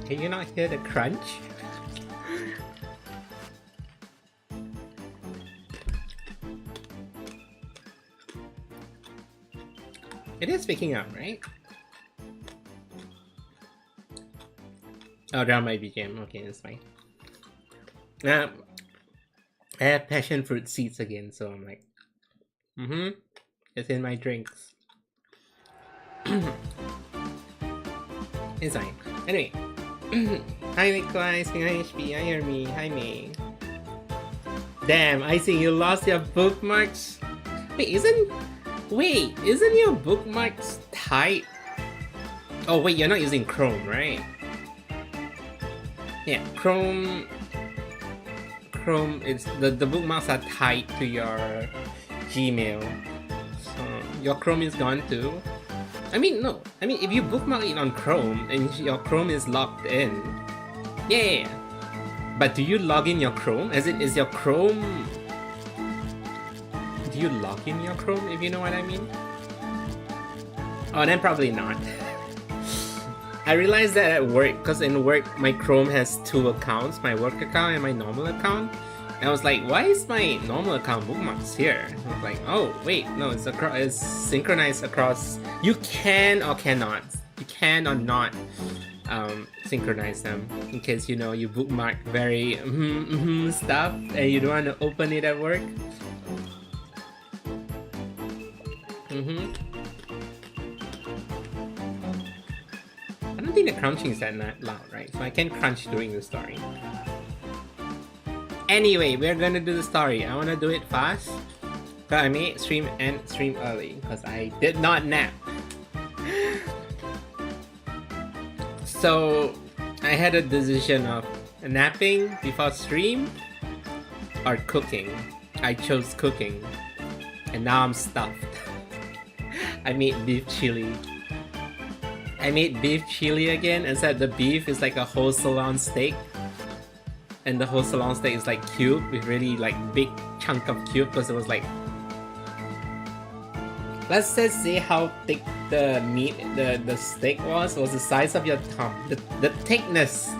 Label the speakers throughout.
Speaker 1: Can you not hear the crunch? It is picking up, right? Oh, down my BGM. Okay, that's fine. I have passion fruit seeds again, so I'm like, it's in my drinks. It's fine. Anyway, hi Nicholas, hi HP, hi Hermie, hi May. Damn, I see you lost your bookmarks. Wait, isn't your bookmarks tight? Oh wait, you're not using Chrome, right? Yeah, Chrome is the bookmarks are tied to your Gmail. So your Chrome is gone too. I mean if you bookmark it on Chrome and your Chrome is logged in, yeah. But do you log in your Chrome? Is your Chrome? Do you log in your Chrome, if you know what I mean? Oh, then probably not. I realized that at work, because in work my Chrome has two accounts, my work account and my normal account. And I was like, why is my normal account bookmarks here? I was like, oh wait, no, it's synchronized across. You can or cannot. You can or not synchronize them in case you bookmark very stuff and you don't want to open it at work. I don't think the crunching is that loud, right? So I can crunch during the story. Anyway, we're gonna do the story. I wanna do it fast. But I may stream early because I did not nap. So I had a decision of napping before stream or cooking. I chose cooking. And now I'm stuffed. I made beef chili. I made beef chili again, and said the beef is like a whole sirloin steak. And the whole sirloin steak is like cube, with really like big chunk of cube, because it was like... Let's just say how thick the meat, the steak was the size of your thumb. The thickness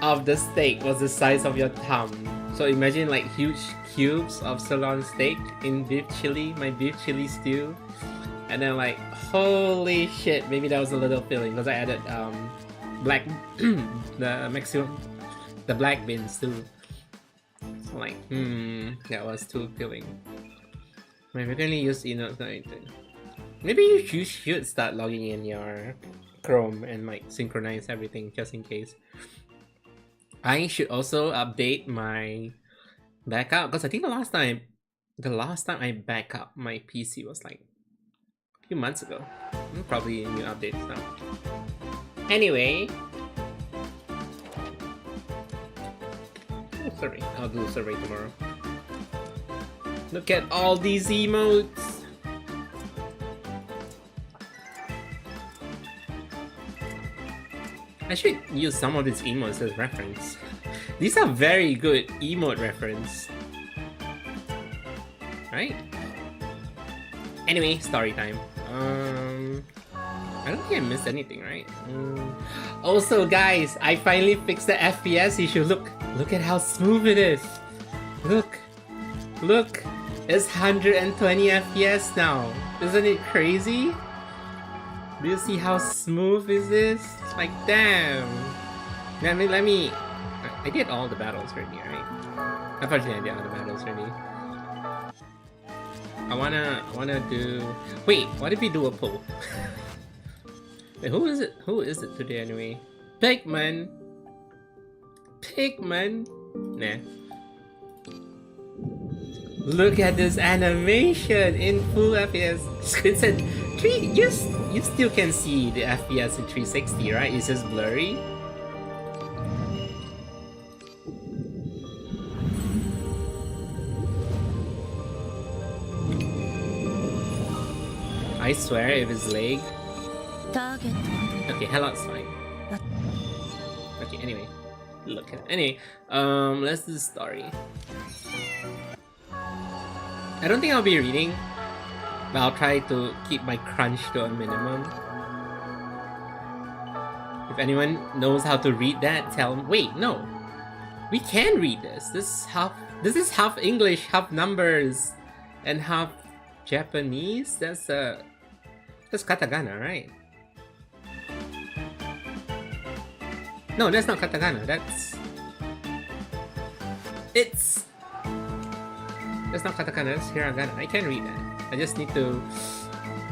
Speaker 1: of the steak was the size of your thumb. So imagine like huge cubes of sirloin steak in beef chili, my beef chili stew. And then like, holy shit, maybe that was a little filling because I added black, the black beans too. So like, that was too filling. Maybe we're gonna use maybe you should start logging in your Chrome and like synchronize everything just in case. I should also update my backup because I think the last time I back up my PC was like a few months ago. Probably new updates now. Anyway, survey. I'll do a survey tomorrow. Look at all these emotes. I should use some of these emotes as reference. These are very good emote reference. Right? Anyway, story time. I don't think I missed anything, right? Also, guys, I finally fixed the FPS issue. Look at how smooth it is. Look, it's 120 FPS now. Isn't it crazy? Do you see how smooth is this? It's like, damn. Let me. I did all the battles already, right? Unfortunately, I did all the battles already. I wanna do. Wait, what if we do a poll? Wait, who is it? Who is it today anyway? Pigman. Nah. Look at this animation in full FPS. It said you still can see the FPS in 360, right? It's just blurry. I swear if it's lag. Okay, hello, it's fine. Okay, anyway. Look at it. Anyway, let's do the story. I don't think I'll be reading, but I'll try to keep my crunch to a minimum. If anyone knows how to read that, tell me. Wait, no. We can read this. This is half English, half numbers, and half Japanese. That's katakana, right? No, that's not katakana. That's not katakana. That's hiragana. I can read that. I just need to.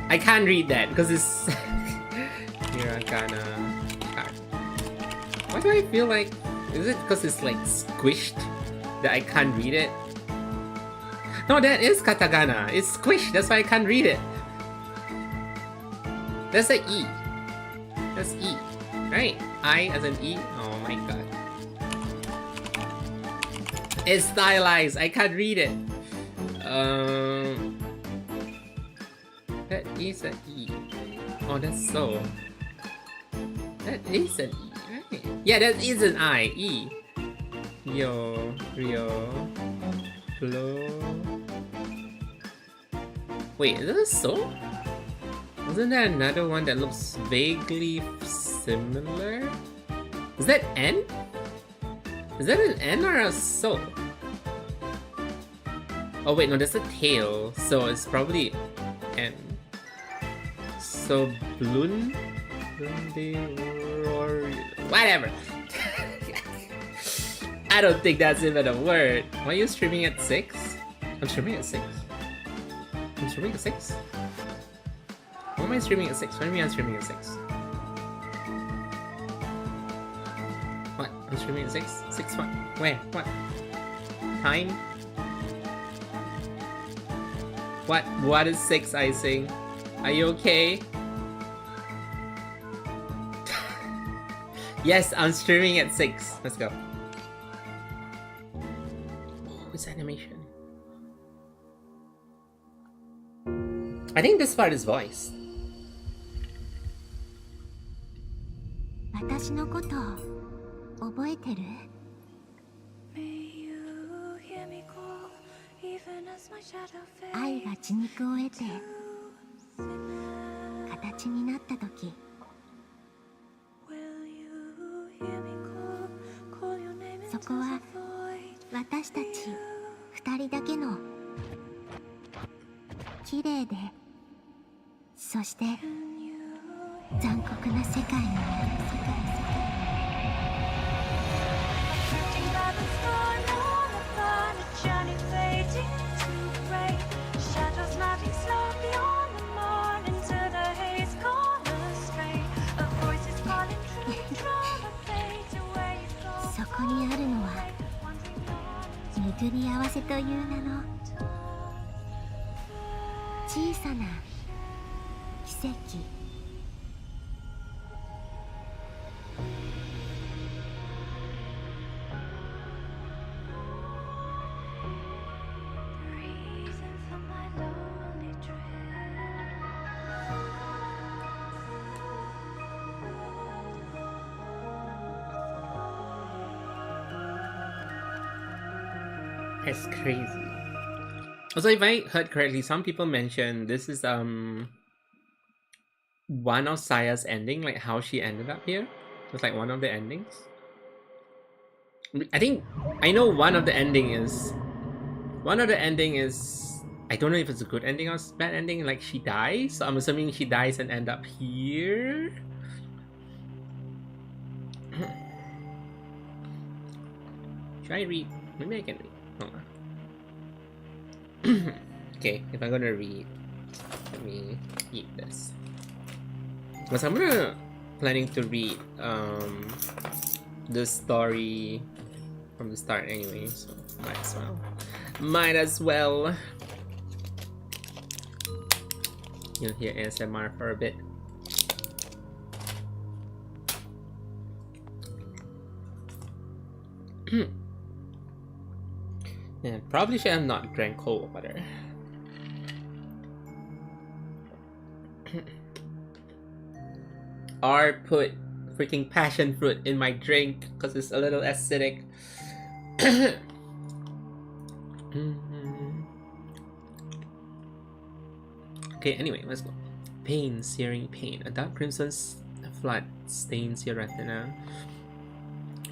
Speaker 1: I can't read that because it's hiragana. Why do I feel like? Is it because it's like squished that I can't read it? No, that is katakana. It's squished. That's why I can't read it. That's an E. That's E, right? I as an E. Oh my god. It's stylized. I can't read it. That is an E. Oh, that's so. That is an E, right? Yeah, that is an I. E. Rio. Flo. Wait, is that so? Wasn't there another one that looks vaguely similar? Is that N? Is that an N or a so? Oh wait, no, that's a tail, so it's probably N. So whatever. I don't think that's even a word. Why are you streaming at 6? I'm streaming at 6. I'm streaming at 6? Why am I streaming at 6? What do you mean I'm streaming at 6? What? I'm streaming at 6? 6 what? Where? What? Time? What is 6 icing? Are you okay? Yes, I'm streaming at 6. Let's go. Oh, it's animation. I think this part is voice.
Speaker 2: 私のこと覚えてる？愛が血肉を得て形になった時、そこは私たち二人だけの綺麗で、そして残酷な世界のそこにあるのは巡り合わせという名の小さな奇跡。
Speaker 1: That's crazy. Also, if I heard correctly, some people mentioned this is one of Saya's ending, like how she ended up here. It's like one of the endings. I think I know one of the ending is I don't know if it's a good ending or bad ending. Like she dies, so I'm assuming she dies and end up here. Should I read? Maybe I can read. Hold on. Okay, if I'm gonna read, let me eat this. Because I'm planning to read the story from the start anyway, so might as well. You'll hear ASMR for a bit. Yeah, probably should have not drank cold water. Or put freaking passion fruit in my drink because it's a little acidic. Okay, anyway, let's go. Pain, searing pain. A dark crimson flood stains your retina.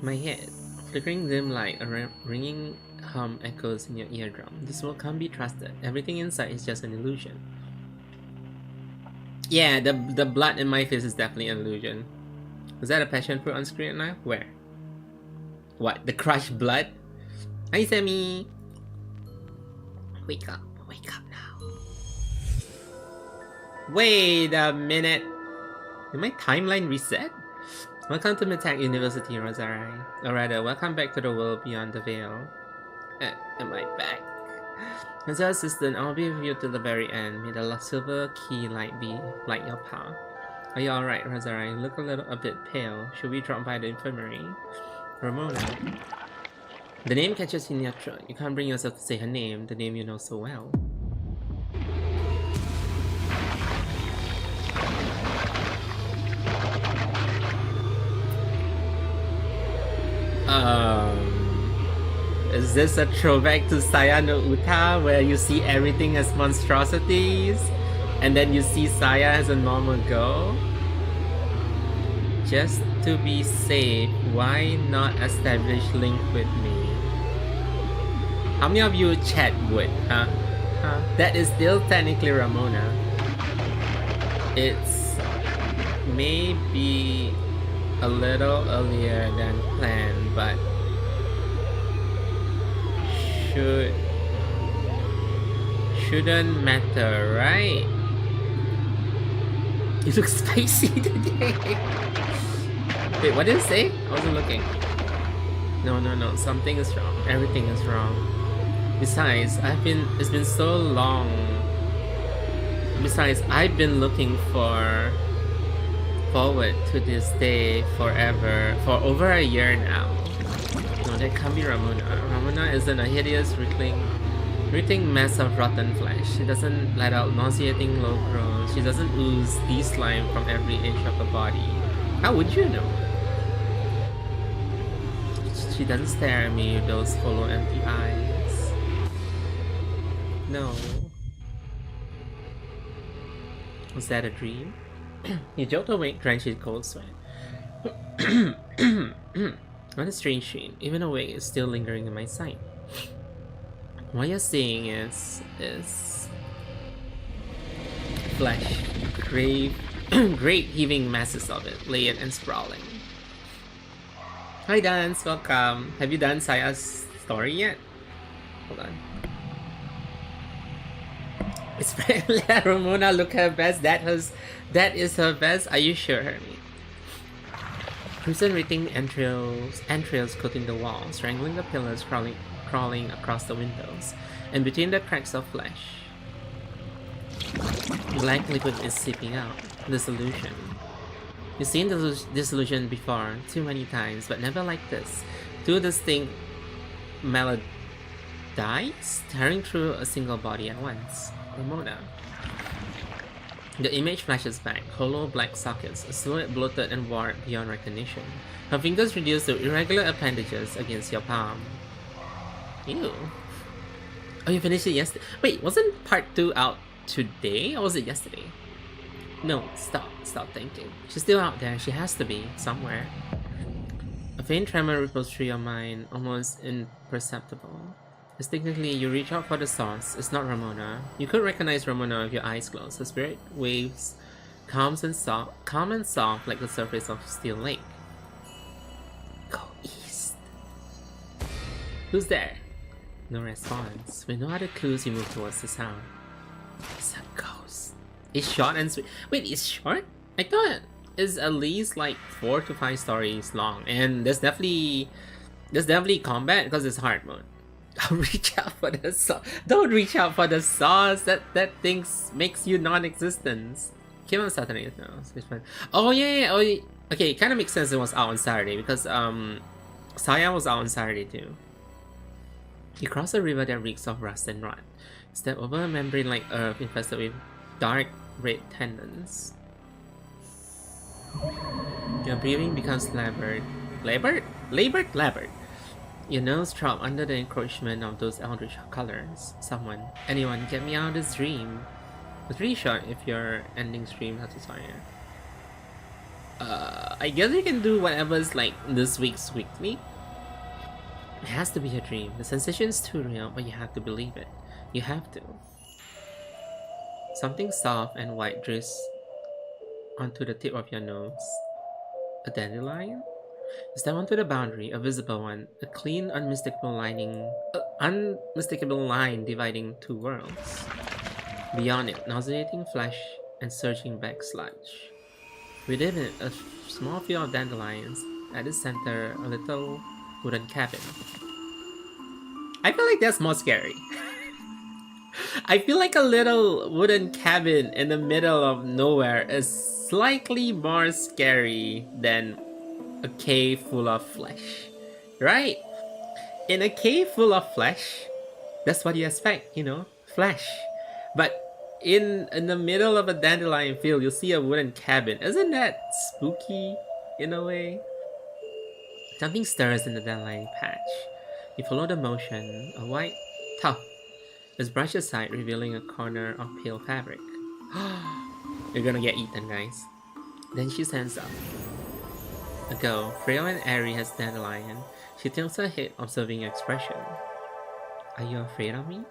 Speaker 1: My head, flickering dim light, a ringing hum echoes in your eardrum. This world can't be trusted. Everything inside is just an illusion. Yeah, the blood in my face is definitely an illusion. Was that a passion fruit on screen now? Where? What? The crushed blood? Hi, Sammy! Wake up now. Wait a minute. Did my timeline reset? Welcome to Metak University, Rozarai. Or rather, welcome back to the world beyond the veil. Am I back? As your assistant, I'll be with you till the very end. May the silver key light your path. Are you alright, Rozarai? You look a bit pale. Should we drop by the infirmary? Ramona. The name catches in your throat. You can't bring yourself to say her name, the name you know so well. Is this a throwback to Saya no Uta, where you see everything as monstrosities, and then you see Saya as a normal girl? Just to be safe, why not establish link with me? How many of you chat would, huh? That is still technically Ramona. It's maybe a little earlier than planned, but shouldn't matter, right? You look spicy today. Wait, what did it say? I wasn't looking. No, something is wrong. Everything is wrong. Besides, it's been so long. Besides, I've been looking forward to this day for over a year now. No, that can't be Ramona. Ramona isn't a hideous, wriggling mess of rotten flesh. She doesn't let out nauseating low groans. She doesn't ooze slime from every inch of her body. How would you know? She doesn't stare at me with those hollow, empty eyes. No. Was that a dream? He jolted awake, drenched in cold sweat. What a strange dream. Even awake, it's still lingering in my sight. What you're seeing is flesh, great heaving masses of it, layered and sprawling. Hi Dance, welcome. Have you done Saya's story yet? Hold on. It's let Ramona look her best. That is her best. Are you sure, Hermie? Crimson written entrails coating the walls, strangling the pillars, crawling across the windows, and between the cracks of flesh. Black liquid is seeping out. Dissolution. You've seen dissolution before, too many times, but never like this. Two distinct melodies tearing through a single body at once. Ramona. The image flashes back, hollow black sockets, a silhouette bloated and warped beyond recognition. Her fingers reduced to irregular appendages against your palm. Ew. Oh, you finished it yesterday? Wait, wasn't part 2 out today, or was it yesterday? No, stop thinking. She's still out there, she has to be, somewhere. A faint tremor ripples through your mind, almost imperceptible. Instinctively, you reach out for the source. It's not Ramona. You could recognize Ramona with your eyes closed. Her spirit waves calm and soft like the surface of a still lake. Go east. Who's there? No response. With no other clues, you move towards the sound. It's a ghost. It's short and sweet. Wait, it's short? I thought it's at least like 4 to 5 stories long, and there's definitely combat because it's hard mode. Don't reach out for the sauce. Don't reach out for the sauce. That thing makes you non-existent. Came on Saturday. No, it's fine. Oh yeah. Okay, it kind of makes sense. It was out on Saturday because Saya was out on Saturday too. You cross a river that reeks of rust and rot. Step over a membrane-like earth infested with dark red tendons. Your breathing becomes labored. Your nose drops under the encroachment of those eldritch colors. Anyone, get me out of this dream. It's really short if your ending stream has a fire. I guess we can do whatever's like this week's weekly. It has to be a dream. The sensation is too real, but you have to believe it. You have to. Something soft and white drifts onto the tip of your nose. A dandelion? Step onto the boundary, a visible one, a clean, unmistakable line dividing two worlds. Beyond it, nauseating flesh and surging back sludge. Within it, a small field of dandelions. At its center, a little wooden cabin. I feel like that's more scary. I feel like a little wooden cabin in the middle of nowhere is slightly more scary than a cave full of flesh, right? In a cave full of flesh, that's what you expect, you know, flesh. But in the middle of a dandelion field, you'll see a wooden cabin. Isn't that spooky in a way? Something stirs in the dandelion patch. You follow the motion. A white tuft is brushed aside, revealing a corner of pale fabric. You're gonna get eaten, guys. Then she stands up. A girl, frail and airy as dandelion. She tilts her head, observing your expression. Are you afraid of me?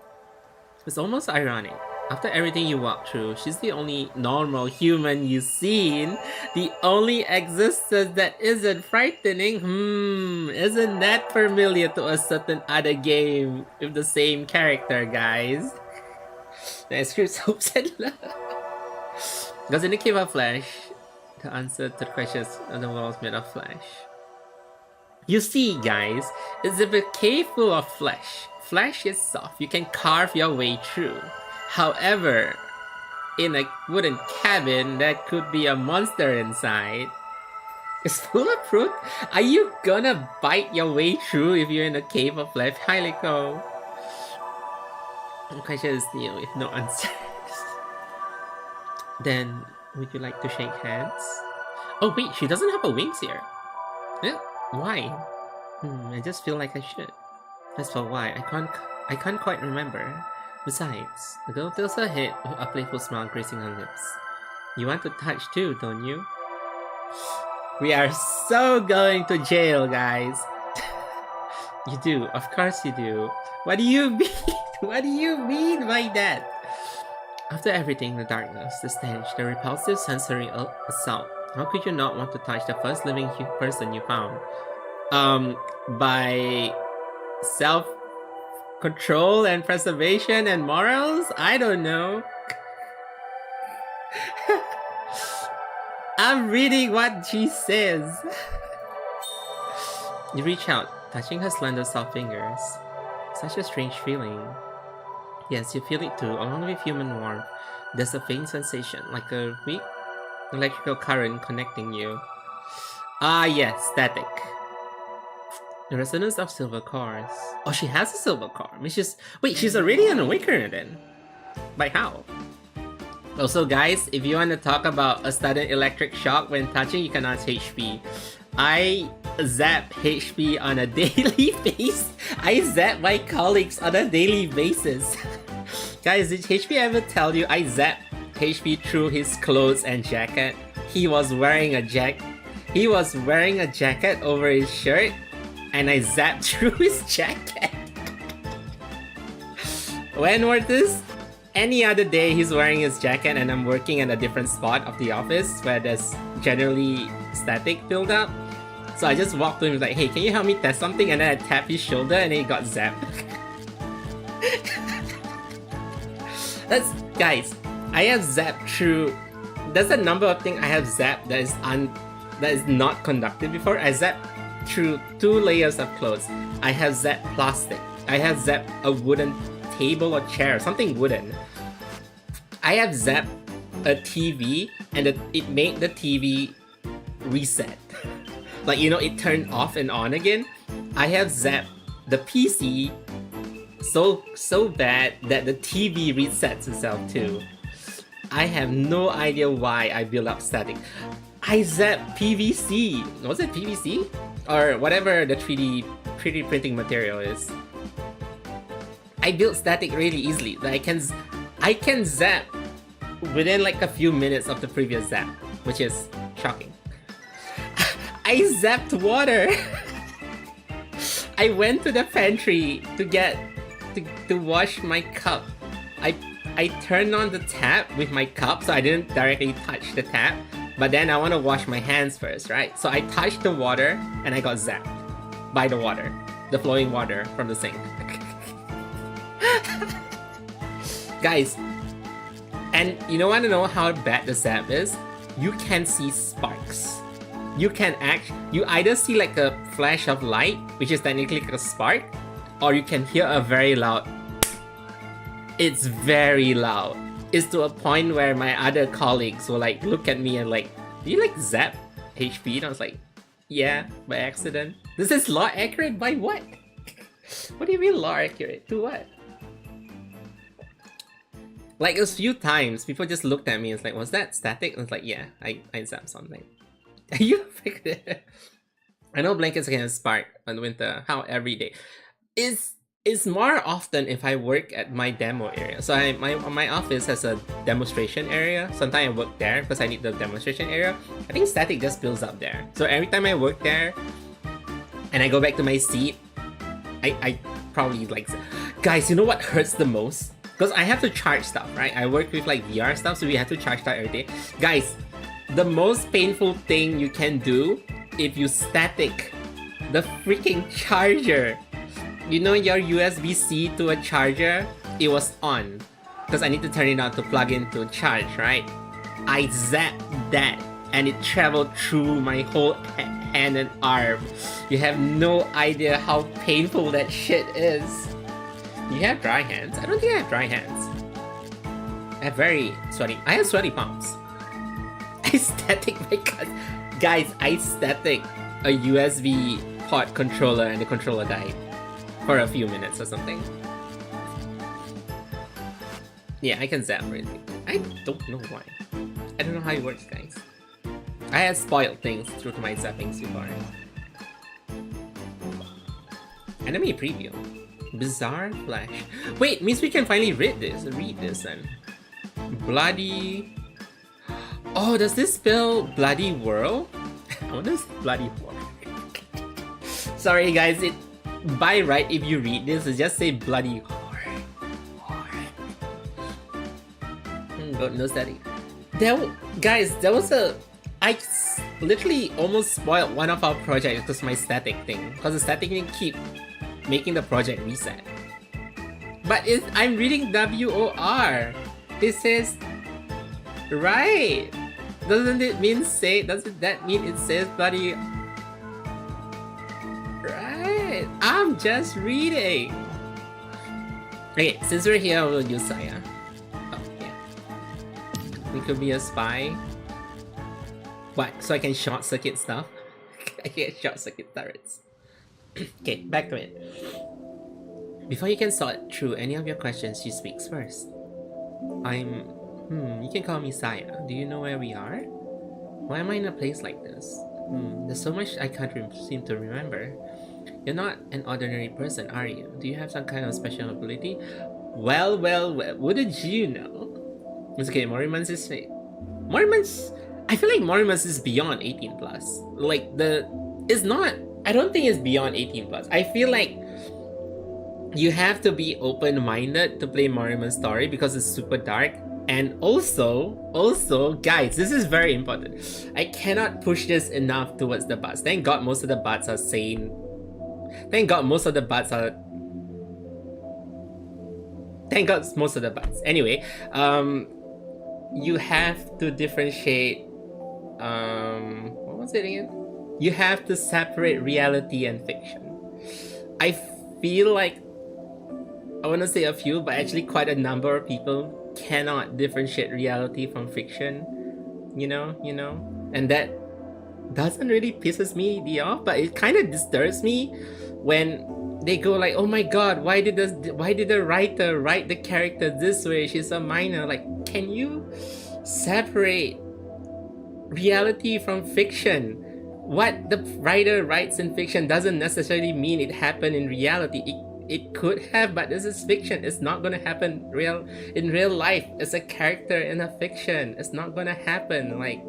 Speaker 1: It's almost ironic. After everything you walked through, she's the only normal human you've seen. The only existence that isn't frightening. Isn't that familiar to a certain other game with the same character, guys? The script's hopes and love. Because in the cave of flesh, the answer to the questions of the walls made of flesh. You see, guys, it's a cave full of flesh. Flesh is soft. You can carve your way through. However, in a wooden cabin, there could be a monster inside. It's full of fruit. Are you gonna bite your way through if you're in a cave of flesh? Hi, Liko. The question is new, if no answers. Then, would you like to shake hands? Oh wait, she doesn't have her wings here. Yeah, why? I just feel like I should. As for why, I can't quite remember. Besides, the girl tilts her head with a playful smile gracing her lips. You want to touch too, don't you? We are so going to jail, guys. You do, of course you do. What do you mean? What do you mean by that? After everything, the darkness, the stench, the repulsive sensory assault, how could you not want to touch the first living person you found? By self-control and preservation and morals? I don't know. I'm reading what she says. You reach out, touching her slender soft fingers. Such a strange feeling. Yes, you feel it too, along with human warmth. There's a faint sensation, like a weak electrical current connecting you. Ah yes, static. The resonance of silver cores. Oh, she has a silver core. Wait, she's already an awakener then? By how? Also guys, if you want to talk about a sudden electric shock when touching, you cannot HP. I zap HP on a daily basis. I zap my colleagues on a daily basis. Guys, did HP ever tell you I zapped HP through his clothes and jacket? He was wearing a jacket over his shirt, and I zapped through his jacket. When was this? Any other day he's wearing his jacket and I'm working at a different spot of the office where there's generally static build up. So I just walked to him and was like, hey, can you help me test something? And then I tapped his shoulder and then he got zapped. Guys, I have zapped through. There's a number of things I have zapped that is not conducted before. I zapped through 2 layers of clothes. I have zapped plastic. I have zapped a wooden table or chair, something wooden. I have zapped a TV and it made the TV reset. Like, you know, it turned off and on again. I have zapped the PC so bad that the TV resets itself too. I have no idea why I built up static. I zapped PVC. Was it PVC? Or whatever the 3D printing material is. I built static really easily. Like I can zap within like a few minutes of the previous zap, which is shocking. I zapped water. I went to the pantry to get to wash my cup. I turned on the tap with my cup, so I didn't directly touch the tap. But then I want to wash my hands first, right? So I touched the water and I got zapped by the water, the flowing water from the sink. Guys, and you don't want to know how bad the zap is? You can see sparks. You either see like a flash of light, which is technically like a spark, or you can hear a very loud. It's very loud. It's to a point where my other colleagues will like look at me and like, do you like zap HP? And I was like, yeah, by accident. This is lore accurate by what? What do you mean lore accurate? To what? Like a few times, people just looked at me and was like, was that static? I was like, yeah, I zapped something. Are you affected? I know blankets can spark on winter. How every day? It's more often if I work at my demo area. So my office has a demonstration area. Sometimes I work there because I need the demonstration area. I think static just builds up there. So every time I work there and I go back to my seat, I probably like... Guys, you know what hurts the most? Because I have to charge stuff, right? I work with like VR stuff, so we have to charge that every day. Guys, the most painful thing you can do if you static the freaking charger. You know your USB-C to a charger? It was on. Because I need to turn it on to plug in to charge, right? I zapped that and it traveled through my whole hand and arm. You have no idea how painful that shit is. You have dry hands? I don't think I have dry hands. I have very sweaty. I have sweaty palms. I static my cut. Guys, I static a USB port controller and the controller died for a few minutes or something. Yeah, I can zap really. I don't know why. I don't know how it works, guys. I have spoiled things through my zapping so far. Enemy preview. Bizarre flash. Wait, means we can finally read this then. Bloody... Oh, does this spell bloody whirl? What is bloody whirl? Sorry guys, it by right if you read this, it just say bloody God knows that. Guys, there was a... I literally almost spoiled one of our projects because my static thing. Because the static thing keep making the project reset. But I'm reading WOR. It says... Right! Doesn't that mean it says bloody... Right! I'm just reading! Okay, since we're here, we'll use Saya. Oh, yeah. We could be a spy. What? So I can short circuit stuff? I can short circuit turrets. Okay, back to it. Before you can sort through any of your questions, she speaks first. You can call me Saya. Do you know where we are? Why am I in a place like this? There's so much I can't seem to remember. You're not an ordinary person, are you? Do you have some kind of special ability? Well, wouldn't you know? It's okay, Morimens is... Morimens... I feel like Morimens is beyond 18 plus. Like, it's not... I don't think it's beyond 18 plus. I feel like you have to be open-minded to play Morimens story because it's super dark. And also, guys, this is very important. I cannot push this enough towards the bots. Thank God most of the bots are sane. Thank God most of the bots are... Thank God most of the bots. Anyway, you have to differentiate... what was it again? You have to separate reality and fiction. I feel like... I want to say a few, but actually quite a number of people cannot differentiate reality from fiction, you know, and that doesn't really pisses me off, but it kind of disturbs me when they go like, oh my god, why did the writer write the character this way? She's a minor. Like, can you separate reality from fiction? What the writer writes in fiction doesn't necessarily mean it happened in reality. It could have, but this is fiction. It's not gonna happen in real life. It's a character in a fiction. It's not gonna happen. Like,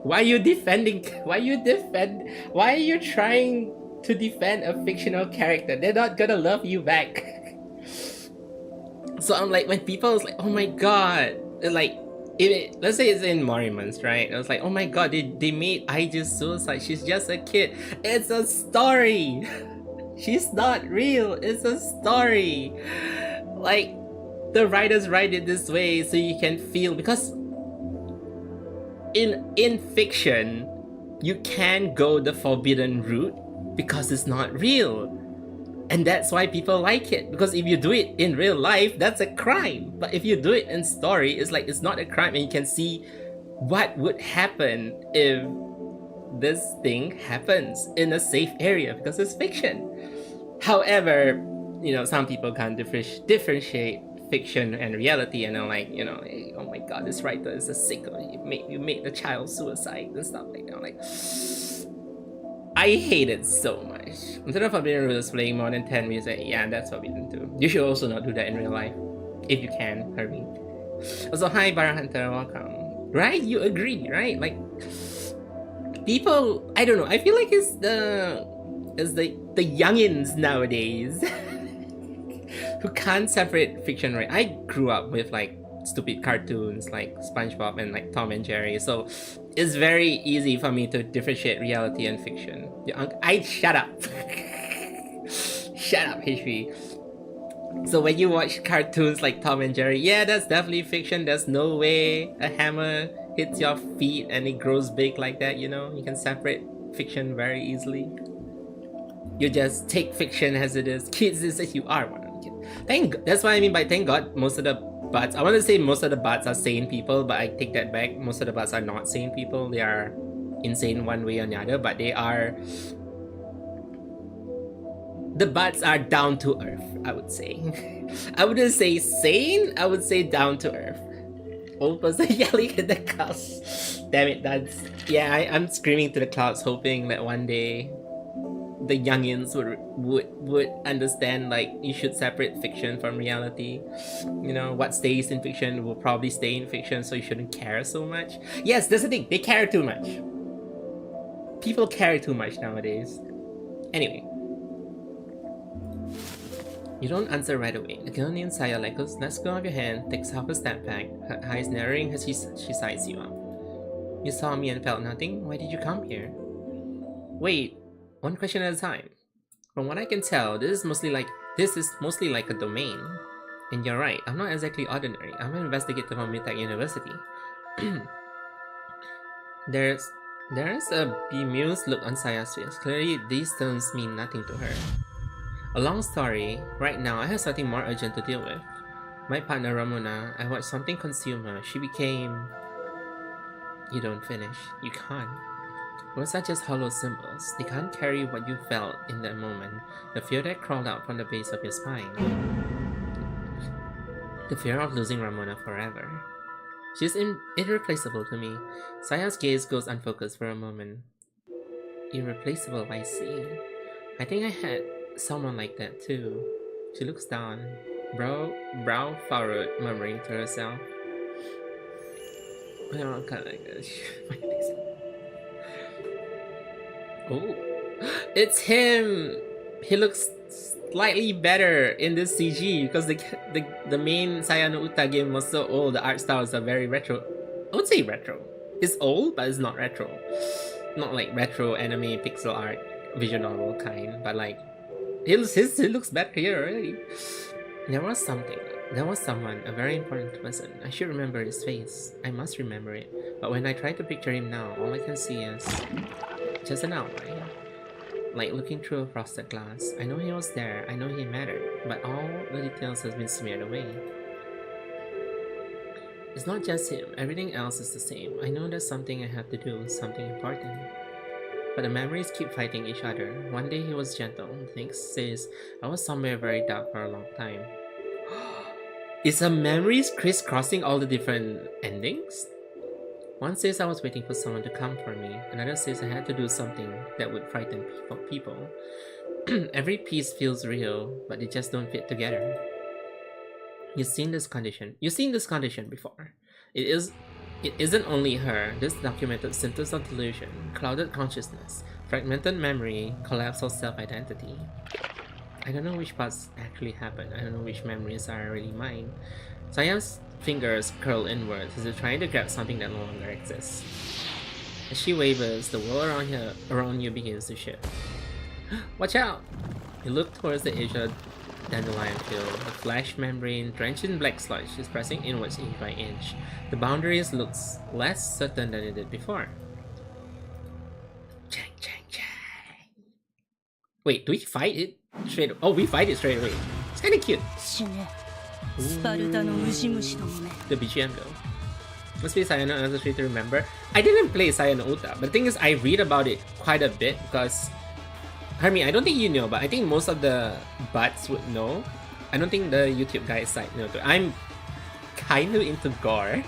Speaker 1: Why are you defending? Why are you trying to defend a fictional character? They're not gonna love you back. So I'm like, when people was like, oh my god, like, let's say it's in Morimens, right? I was like, oh my god, they made Aiju's suicide. She's just a kid. It's a story. She's not real. It's a story. Like, the writers write it this way so you can feel, because in fiction, you can go the forbidden route because it's not real. And that's why people like it, because if you do it in real life, that's a crime. But if you do it in story, it's like, it's not a crime, and you can see what would happen if this thing happens in a safe area, because it's fiction. However, you know, some people can't differentiate fiction and reality, and they're like, you know, hey, oh my god, this writer is a sicko. You made the child suicide and stuff like that. Like, I hate it so much. Instead of Forbidden Rules playing more than 10 minutes, yeah, that's forbidden too. You should also not do that in real life. If you can, Harvey. Also, hi Bar Hunter, welcome. Right? You agree, right? Like, people, I don't know, I feel like it's the youngins nowadays who can't separate fiction, right? I grew up with like stupid cartoons like SpongeBob and like Tom and Jerry, so it's very easy for me to differentiate reality and fiction. Shut up. Shut up, HP. So when you watch cartoons like Tom and Jerry, yeah, that's definitely fiction. There's no way a hammer hits your feet and it grows big like that, you know? You can separate fiction very easily. You just take fiction as it is. Kids is that you are one. That's what I mean by thank God most of the bots. I want to say most of the bots are sane people, but I take that back. Most of the bots are not sane people. They are insane one way or another, but they are... The bots are down to earth, I would say. I wouldn't say sane, I would say down to earth. Old person yelling at the clouds. Damn it, that's... Yeah, I'm screaming to the clouds, hoping that one day the youngins would understand, like, you should separate fiction from reality. You know, what stays in fiction will probably stay in fiction, so you shouldn't care so much. Yes, that's the thing, they care too much. People care too much nowadays. Anyway. You don't answer right away. The girl named Saya lets go of your hand, takes half a step back, her eyes narrowing as she sights you up. You saw me and felt nothing? Why did you come here? Wait. One question at a time. From what I can tell, this is mostly like a domain. And you're right, I'm not exactly ordinary. I'm an investigator from Midtech University. There's a bemused look on Saya's face. Clearly, these terms mean nothing to her. A long story. Right now, I have something more urgent to deal with. My partner Ramona, I watched something consume her. She became... You don't finish. You can't. Words are just hollow symbols. They can't carry what you felt in that moment. The fear that crawled out from the base of your spine. The fear of losing Ramona forever. She's irreplaceable to me. Saya's gaze goes unfocused for a moment. Irreplaceable, I see. I think I had someone like that too. She looks down, brow furrowed, murmuring to herself. I don't kind of like this. Oh, it's him! He looks slightly better in this CG because the main Saya no Uta game was so old. The art styles are very retro. I would say retro. It's old, but it's not retro. Not like retro anime pixel art, visual novel kind, but like he looks better here already. There was someone, a very important person. I should remember his face. I must remember it. But when I try to picture him now, all I can see is just an outline. Like looking through a frosted glass. I know he was there, I know he mattered, but all the details has been smeared away. It's not just him, everything else is the same. I know there's something I have to do, something important. But the memories keep fighting each other. One day he was gentle, the next says I was somewhere very dark for a long time. Is the memories crisscrossing all the different endings? One says I was waiting for someone to come for me. Another says I had to do something that would frighten people. Every piece feels real, but they just don't fit together. You've seen this condition before. It It isn't only her. This documented symptoms of delusion, clouded consciousness, fragmented memory, collapse of self-identity. I don't know which parts actually happened. I don't know which memories are really mine. Saya's fingers curl inwards as if trying to grab something that no longer exists. As she wavers, the world around you begins to shift. Watch out! You look towards the edge of the dandelion field. The flash membrane, drenched in black sludge, is pressing inwards inch by inch. The boundaries looks less certain than it did before. Chang, chang, chang. Wait, do we fight it straight? Oh, we fight it straight away. It's kind of cute. The BGM though. Must be Sayano another way to remember. I didn't play Sayano Uta, but the thing is, I read about it quite a bit because, Hermie, I don't think you know, but I think most of the butts would know. I don't think the YouTube guys side know too. I'm kind of into gore.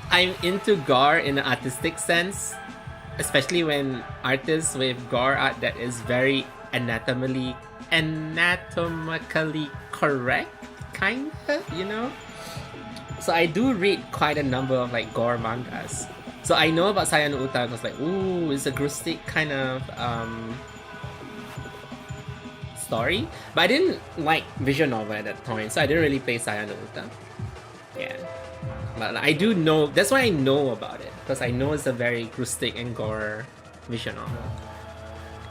Speaker 1: I'm into gore in an artistic sense, especially when artists with gore art that is very anatomically correct, kinda, you know? So I do read quite a number of like gore mangas. So I know about Sayano Uta. I was like, ooh, it's a grustic kind of story. But I didn't like visual novel at that point, so I didn't really play Sayano Uta. Yeah. But I do know, that's why I know about it. Because I know it's a very grustic and gore visual novel.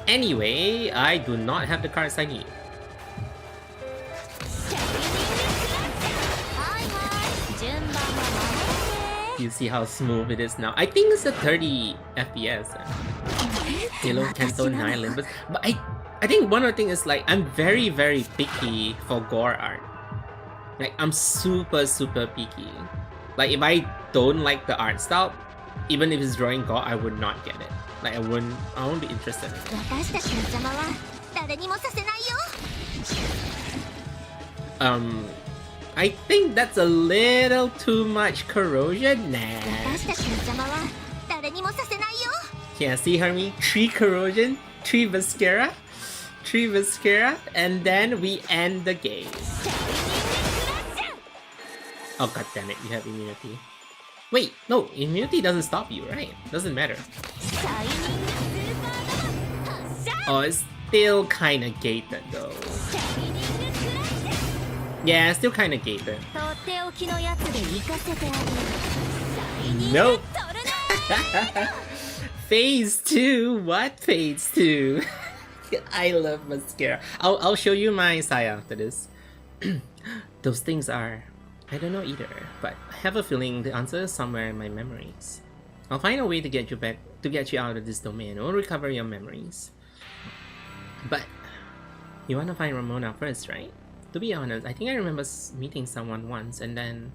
Speaker 1: Anyway, I do not have the cards I need. You see how smooth it is now. I think it's a 30 FPS. Halo Kanto 9 Limbus. But I think one other thing is like I'm very picky for gore art. Like I'm super picky. Like if I don't like the art style, even if it's drawing gore, I would not get it. Like I won't be interested in it. I think that's a little too much corrosion. Nah. Yeah, see Hermie? 3 corrosion, 3 Viscera, and then we end the game. Oh god damn it, you have immunity. Wait, no, immunity doesn't stop you, right? Doesn't matter. Oh, it's still kinda gated though. Yeah, still kinda gated. Nope. Phase 2? What phase 2? I love mascara. I'll show you my Saya after this. Those things are... I don't know either, but I have a feeling the answer is somewhere in my memories. I'll find a way to get you back, to get you out of this domain or recover your memories. But you wanna find Ramona first, right? To be honest, I think I remember meeting someone once and then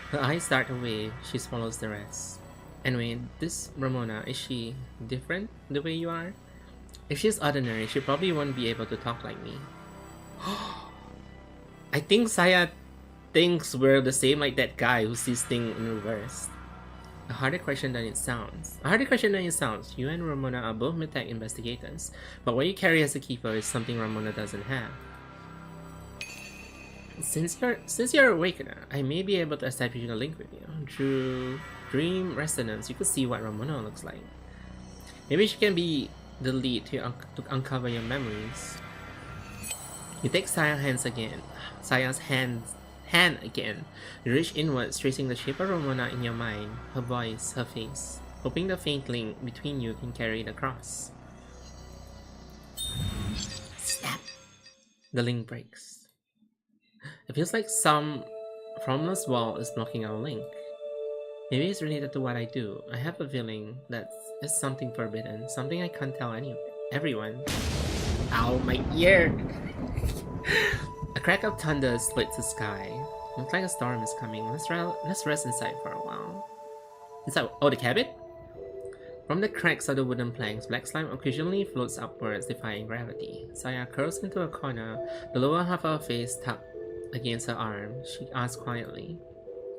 Speaker 1: her eyes start to wave, she swallows the rest. Anyway, this Ramona, is she different the way you are? If she's ordinary, she probably won't be able to talk like me. I think Saya thinks we're the same like that guy who sees things in reverse. A harder question than it sounds. You and Ramona are both mid-tech investigators, but what you carry as a keeper is something Ramona doesn't have. Since you're a awakener, I may be able to establish a link with you. Through dream resonance, you could see what Ramona looks like. Maybe she can be the lead to uncover your memories. You take Saya's hand again. You reach inwards, tracing the shape of Ramona in your mind, her voice, her face, hoping the faint link between you can carry it across. Snap! The link breaks. It feels like some formless wall is blocking our link. Maybe it's related to what I do. I have a feeling that it's something forbidden, something I can't tell everyone. Ow, my ear! A crack of thunder splits the sky. Looks like a storm is coming. Let's rest inside for a while. Inside? Oh, the cabin? From the cracks of the wooden planks, black slime occasionally floats upwards, defying gravity. Saya curls into a corner, the lower half of her face tucked against her arm. She asks quietly,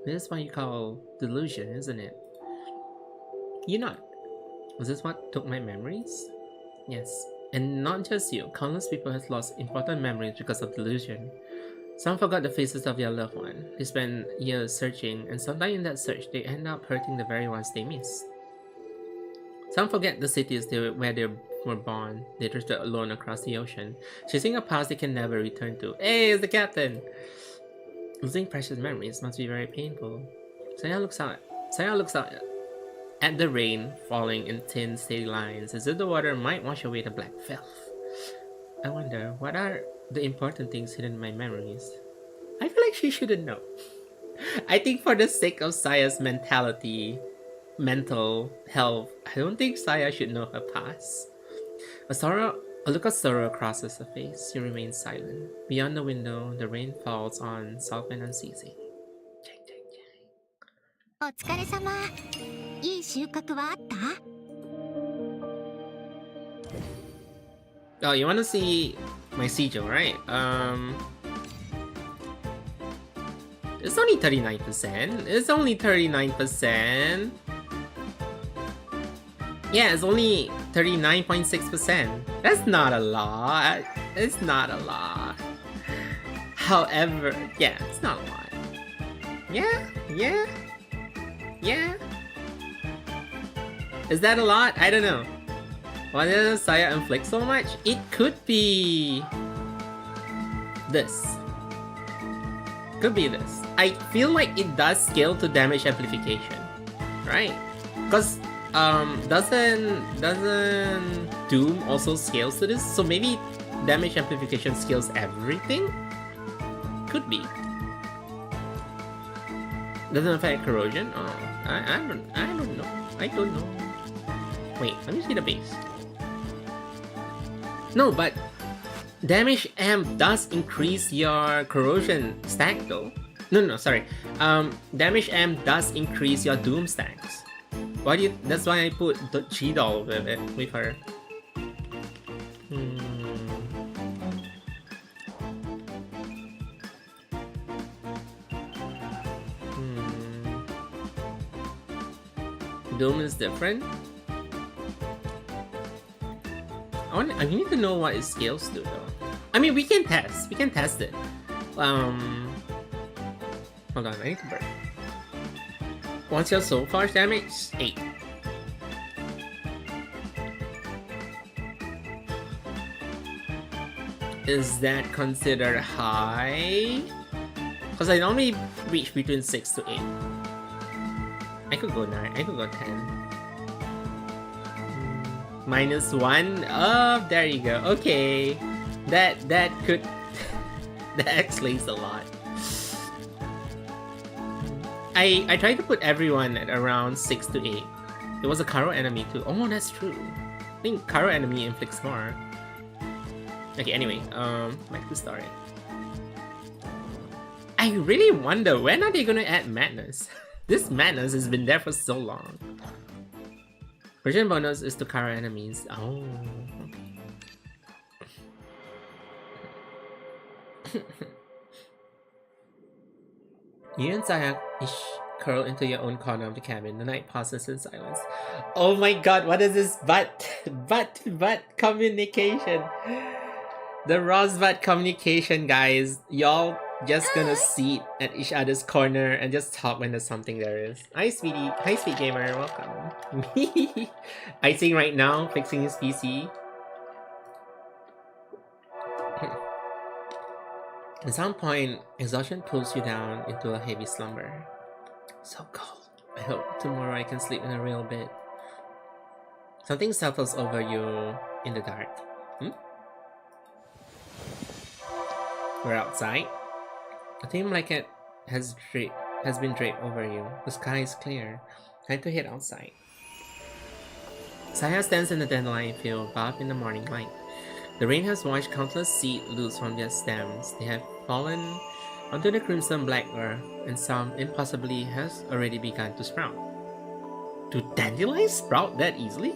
Speaker 1: "This is what you call delusion, isn't it?" You nod. Was this what took my memories? Yes. And not just you. Countless people have lost important memories because of delusion. Some forgot the faces of their loved one. They spend years searching, and sometimes in that search, they end up hurting the very ones they miss. Some forget the cities where they were born. They drifted alone across the ocean, chasing a past they can never return to. Hey, it's the captain! Losing precious memories must be very painful. Saya looks out at the rain falling in thin, steady lines, as if the water might wash away the black filth. I wonder, what are the important things hidden in my memories? I feel like she shouldn't know. I think for the sake of Saya's mental health, I don't think Saya should know her past. A look of sorrow crosses her face. She remains silent. Beyond the window, the rain falls on, soft and unceasing.
Speaker 2: お疲れ様。いい収穫はあった？
Speaker 1: Oh, you want to see my sigil, right? It's only 39%. It's only 39%. Yeah, it's only 39.6%. That's not a lot. It's not a lot. However, yeah, it's not a lot. Yeah. Is that a lot? I don't know. Why does Saya inflict so much? It could be this. Could be this. I feel like it does scale to damage amplification, right? Because doesn't Doom also scales to this? So maybe damage amplification scales everything? Could be. Doesn't affect corrosion? Oh, I don't know. I don't know. Wait, let me see the base. No, but damage amp does increase your corrosion stack though. No, sorry. Damage amp does increase your doom stacks. That's why I put the G-Doll with her. Doom is different. I need to know what it scales to though. I mean, we can test it. Hold on, I need to burn. What's your soul force damage? 8. Is that considered high? Because I normally reach between 6 to 8. I could go 9, I could go 10. -1. Oh, there you go. Okay, that could that explains a lot. I tried to put everyone at around 6 to 8. It was a Karo enemy too. Oh, that's true. I think Karo enemy inflicts more. Okay, anyway, back to story. I really wonder when are they gonna add madness. This madness has been there for so long. Version bonus is to Kara enemies. Oh. You and Saya each curl into your own corner of the cabin. The night passes in silence. Oh my god, what is this but communication? The Rosvat communication, guys. Y'all just gonna sit at each other's corner and just talk when there's something there is. Hi, sweetie. Hi, sweet gamer. Welcome. Icing right now, fixing his PC. At some point, exhaustion pulls you down into a heavy slumber. So cold. I hope tomorrow I can sleep in a real bed. Something settles over you in the dark. We're outside. A thin blanket has been draped over you. The sky is clear. Time to head outside. Saya stands in the dandelion field, bathed in the morning light. The rain has washed countless seeds loose from their stems. They have fallen onto the crimson black earth, and some impossibly has already begun to sprout. Do dandelions sprout that easily?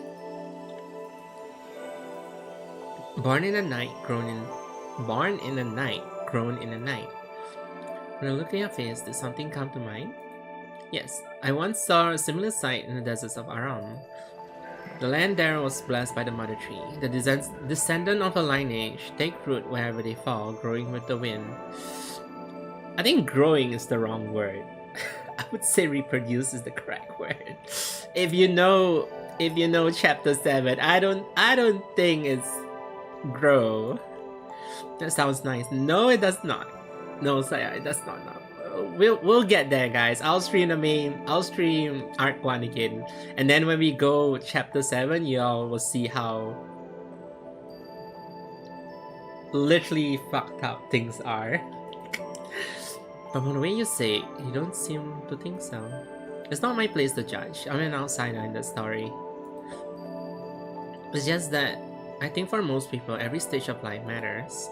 Speaker 1: Born in the night, grown in the night. When I look at your face, did something come to mind? Yes, I once saw a similar sight in the deserts of Aram. The land there was blessed by the mother tree. The descendant of a lineage take root wherever they fall, growing with the wind. I think growing is the wrong word. I would say reproduce is the correct word. If you know chapter 7, I don't think it's grow. That sounds nice. No, it does not. No, Saya, it does not. No. We'll get there, guys. I'll stream Arc 1 again. And then when we go chapter 7, y'all will see how literally fucked up things are. But from the way you say it, you don't seem to think so. It's not my place to judge. I'm an outsider in the story. It's just that I think for most people, every stage of life matters.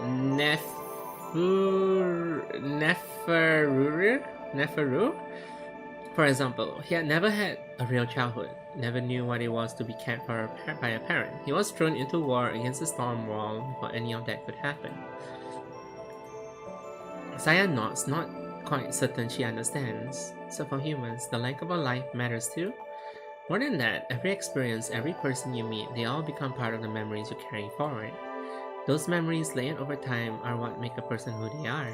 Speaker 1: Neferu? For example, he had never had a real childhood, never knew what it was to be cared for by a parent. He was thrown into war against a storm wall before any of that could happen. Saya nods, not quite certain she understands. So for humans, the length of a life matters too? More than that, every experience, every person you meet, they all become part of the memories you carry forward. Those memories layered over time are what make a person who they are.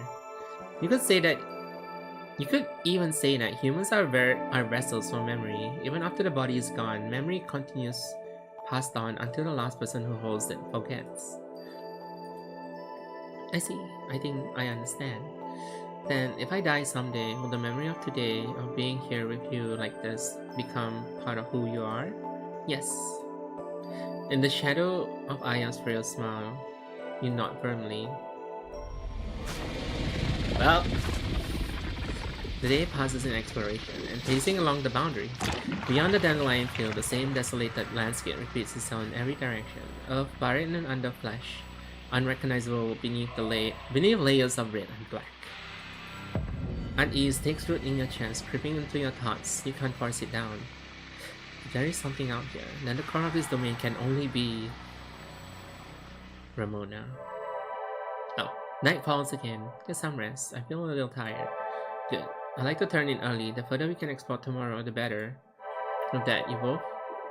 Speaker 1: You could even say that humans are vessels for memory. Even after the body is gone, memory continues passed on until the last person who holds it forgets. I see. I think I understand. Then, if I die someday, will the memory of today, of being here with you like this, become part of who you are? Yes. In the shadow of Aya's frail smile, you nod firmly. Well, the day passes in exploration and pacing along the boundary. Beyond the dandelion field, the same desolated landscape repeats itself in every direction. Earth buried in underflesh, unrecognizable beneath layers of red and black. Unease takes root in your chest, creeping into your thoughts. You can't force it down. There is something out here. Then the core of this domain can only be Ramona. Oh, night falls again. Get some rest. I feel a little tired. Good. I like to turn in early. The further we can explore tomorrow, the better. With that, you both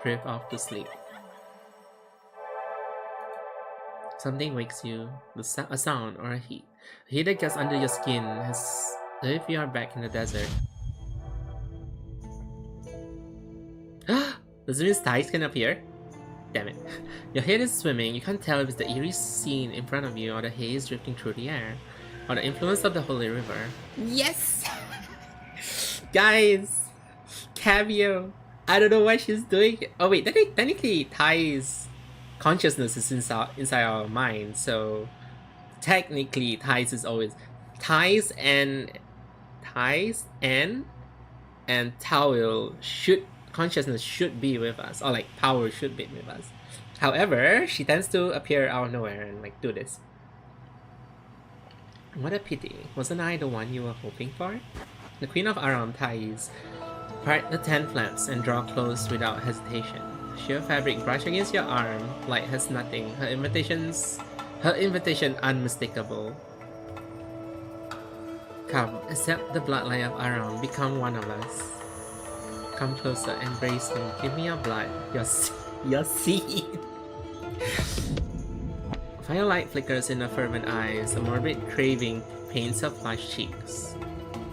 Speaker 1: drift off to sleep. Something wakes you, a sound or a heat. A heat that gets under your skin as if you are back in the desert. Does it mean ties can appear? Damn it. Your head is swimming. You can't tell if it's the eerie scene in front of you or the haze drifting through the air, or the influence of the holy river. Yes! Guys! Cameo! I don't know why she's doing it. Oh wait, technically Ty's consciousness is inside our mind, so technically Ty's is always Ty's and Tawil consciousness should be with us, or like power should be with us. However, she tends to appear out of nowhere and like do this. What a pity. Wasn't I the one you were hoping for? The Queen of Aram Thais part the tent flaps and draw close without hesitation. Sheer fabric brush against your arm, light has nothing. Her invitation unmistakable. Come, accept the bloodline of Aram, become one of us. Come closer, embrace me, give me your blood, your seed. Firelight flickers in her fervent eyes, a morbid craving paints her flushed cheeks.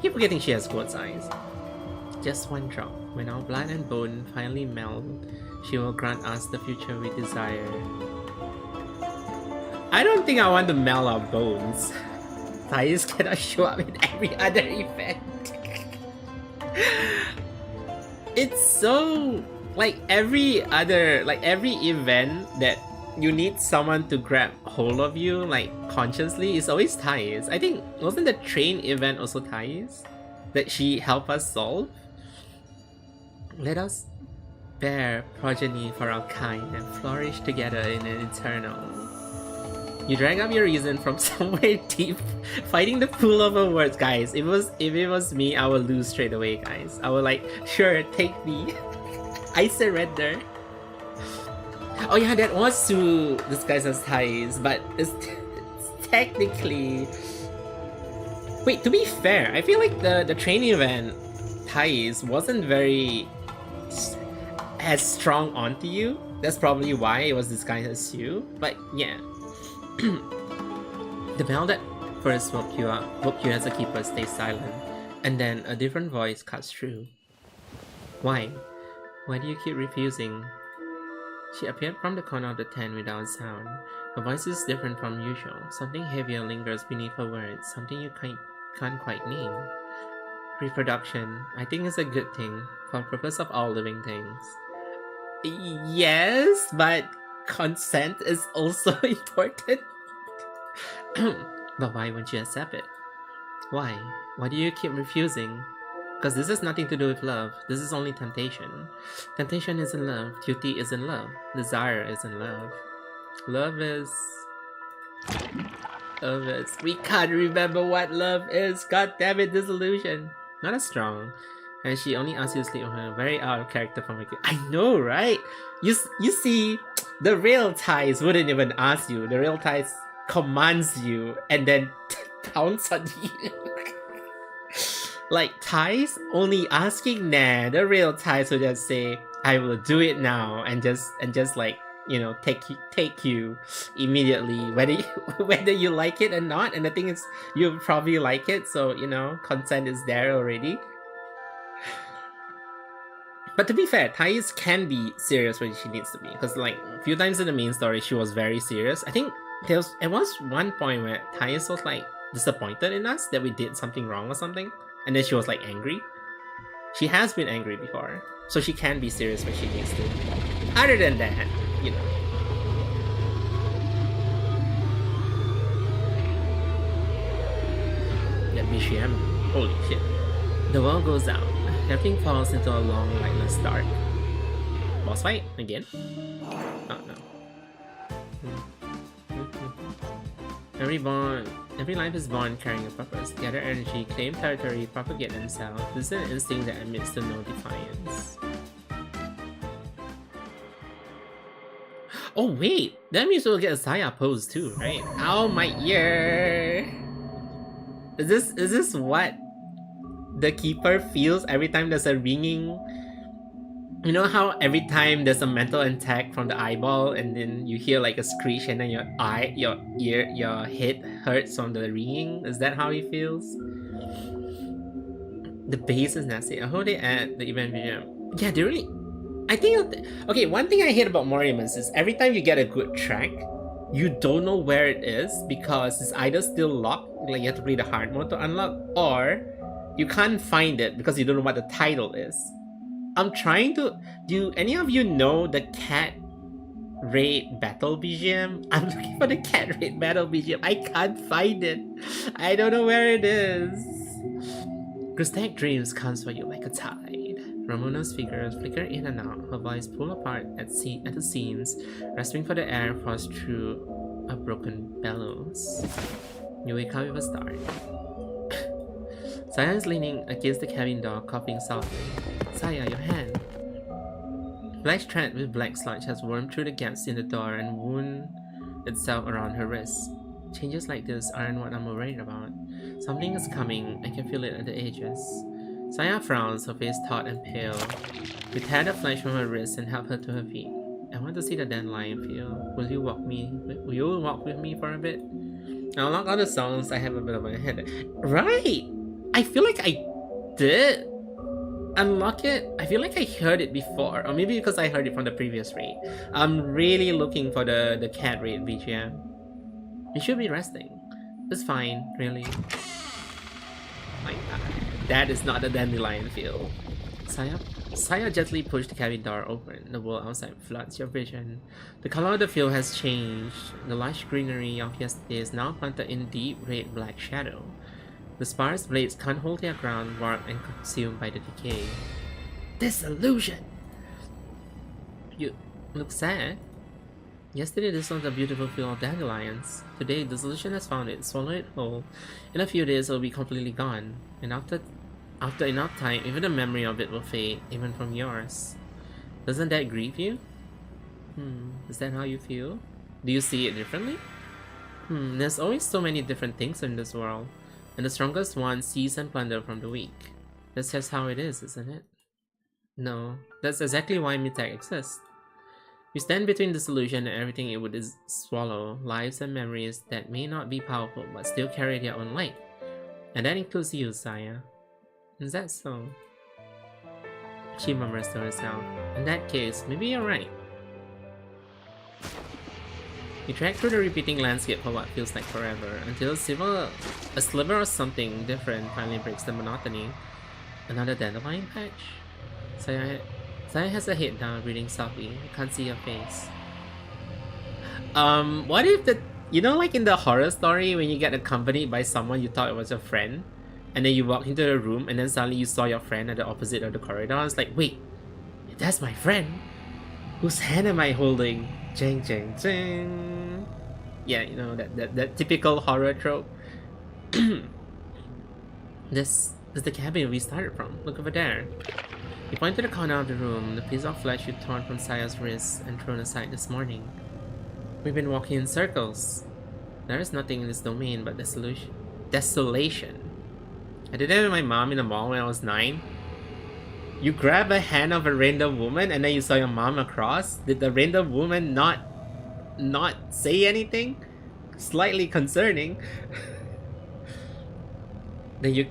Speaker 1: Keep forgetting she has goat's eyes. Just one drop. When our blood and bone finally meld, she will grant us the future we desire. I don't think I want to meld our bones. Thais cannot show up in every other event. It's so like every event that you need someone to grab hold of you like consciously is always Thais. I think wasn't the train event also Thais that she helped us solve? Let us bear progeny for our kind and flourish together in an eternal. You drag up your reason from somewhere deep, fighting the pool of her words, guys. If it was me, I would lose straight away, guys. I would like, sure, take me. I surrender. Oh yeah, that was to disguise as Thais, but it's technically. Wait, to be fair, I feel like the training event Thais wasn't very as strong onto you. That's probably why it was disguised as you. But yeah. The bell that first woke you as a keeper stays silent, and then a different voice cuts through. Why? Why do you keep refusing? She appeared from the corner of the tent without sound. Her voice is different from usual. Something heavier lingers beneath her words, something you can't quite name. Reproduction, I think, is a good thing, for the purpose of all living things. Yes, but consent is also important. But why won't you accept it? Why? Why do you keep refusing? Because this has nothing to do with love. This is only temptation. Temptation isn't love. Duty isn't love. Desire isn't love. Love is... Love is... We can't remember what love is. God damn it, disillusion. Not as strong. And she only asks you to sleep with her. Very out of character for my kid. I know, right? You see, the real ties wouldn't even ask you. The real ties commands you and then pounce on you. Like, ties only asking, nah. The real ties would just say, I will do it now, and just like, you know, take you immediately, whether you like it or not. And the thing is, you probably like it, so, you know, consent is there already. But to be fair, Thais can be serious when she needs to be, because like a few times in the main story she was very serious. I think there was one point where Thais was like disappointed in us that we did something wrong or something, and then she was like angry. She has been angry before, so she can be serious when she needs to. Other than that, you know. That BGM, holy shit. The world goes out. Everything falls into a long, lightless dark. Boss fight? Again? Oh, no. Every life is born carrying a purpose. Gather energy, claim territory, propagate themselves. This is an instinct that admits to no defiance. Oh wait! That means we'll get a Saya pose too, right? Ow, my ear! Is this what the keeper feels every time there's a ringing? You know how every time there's a mental attack from the eyeball and then you hear like a screech and then your head hurts from the ringing? Is that how he feels? The bass is nasty. I hope they add the event video. Yeah, they really... I think... Okay, one thing I hate about Morimens is every time you get a good track, you don't know where it is because it's either still locked, like you have to play the hard mode to unlock, or you can't find it because you don't know what the title is. I'm trying to... Do any of you know the cat raid battle BGM? I'm looking for the cat raid battle BGM. I can't find it. I don't know where it is. Gristec dreams comes for you like a tide. Ramona's figures flicker in and out, her voice pull apart at the seams, grasping for the air forced through a broken bellows. You wake up with a start. Saya is leaning against the cabin door, coughing softly. Saya, your hand. Flesh thread with black sludge has wormed through the gaps in the door and wound itself around her wrists. Changes like this aren't what I'm worried about. Something is coming, I can feel it at the edges. Saya frowns, her face taut and pale. We tear the flesh from her wrist and help her to her feet. I want to see the dandelion feel. Will you walk with me for a bit? I'll unlock all the songs. I have a bit of a head. Right! I feel like I did unlock it. I feel like I heard it before, or maybe because I heard it from the previous raid. I'm really looking for the cat raid BGM. You should be resting. It's fine, really. My god. That is not the dandelion feel. Saya gently pushed the cabin door open. The world outside floods your vision. The color of the field has changed. The lush greenery of yesterday is now planted in deep red black shadow. The sparse blades can't hold their ground, warped and consumed by the decay. Disillusion! You look sad. Yesterday this was a beautiful field of dandelions. Today disillusion has found it, swallowed it whole. In a few days it will be completely gone. And after enough time, even the memory of it will fade, even from yours. Doesn't that grieve you? Is that how you feel? Do you see it differently? There's always so many different things in this world. And the strongest one seize and plunder from the weak. That's just how it is, isn't it? No, that's exactly why Mitek exists. We stand between the solution and everything it would swallow, lives and memories that may not be powerful but still carry their own light. And that includes you, Saya. Is that so? She murmurs to herself. In that case, maybe you're right. You trek through the repeating landscape for what feels like forever, until a sliver of something different finally breaks the monotony. Another dandelion patch? Saya has her head down, breathing softly. I can't see her face. What if you know, like in the horror story when you get accompanied by someone you thought was your friend, and then you walk into the room and then suddenly you saw your friend at the opposite of the corridor? It's like, wait, that's my friend. Whose hand am I holding? Jing jing jing. Yeah, you know, that typical horror trope. This is the cabin we started from. Look over there. You point to the corner of the room, the piece of flesh you torn from Saya's wrist and thrown aside this morning. We've been walking in circles. There is nothing in this domain but desolation. I did that with my mom in the mall when I was 9. You grab a hand of a random woman and then you saw your mom across. Did the random woman not say anything? Slightly concerning. Then you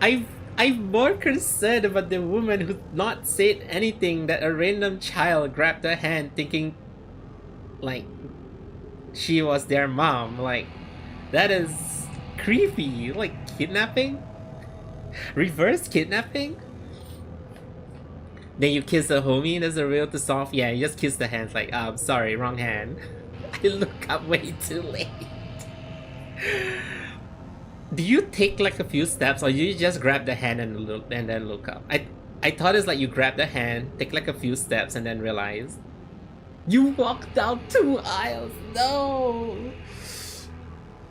Speaker 1: I'm more concerned about the woman who not said anything, that a random child grabbed her hand thinking like she was their mom. Like, that is creepy. Like kidnapping? Reverse kidnapping? Then you kiss a homie, there's a real to soft. Yeah, you just kiss the hands like, sorry, wrong hand. I look up way too late. Do you take like a few steps, or you just grab the hand and then look up? I thought it's like you grab the hand, take like a few steps, and then realize you walk down 2 aisles. No.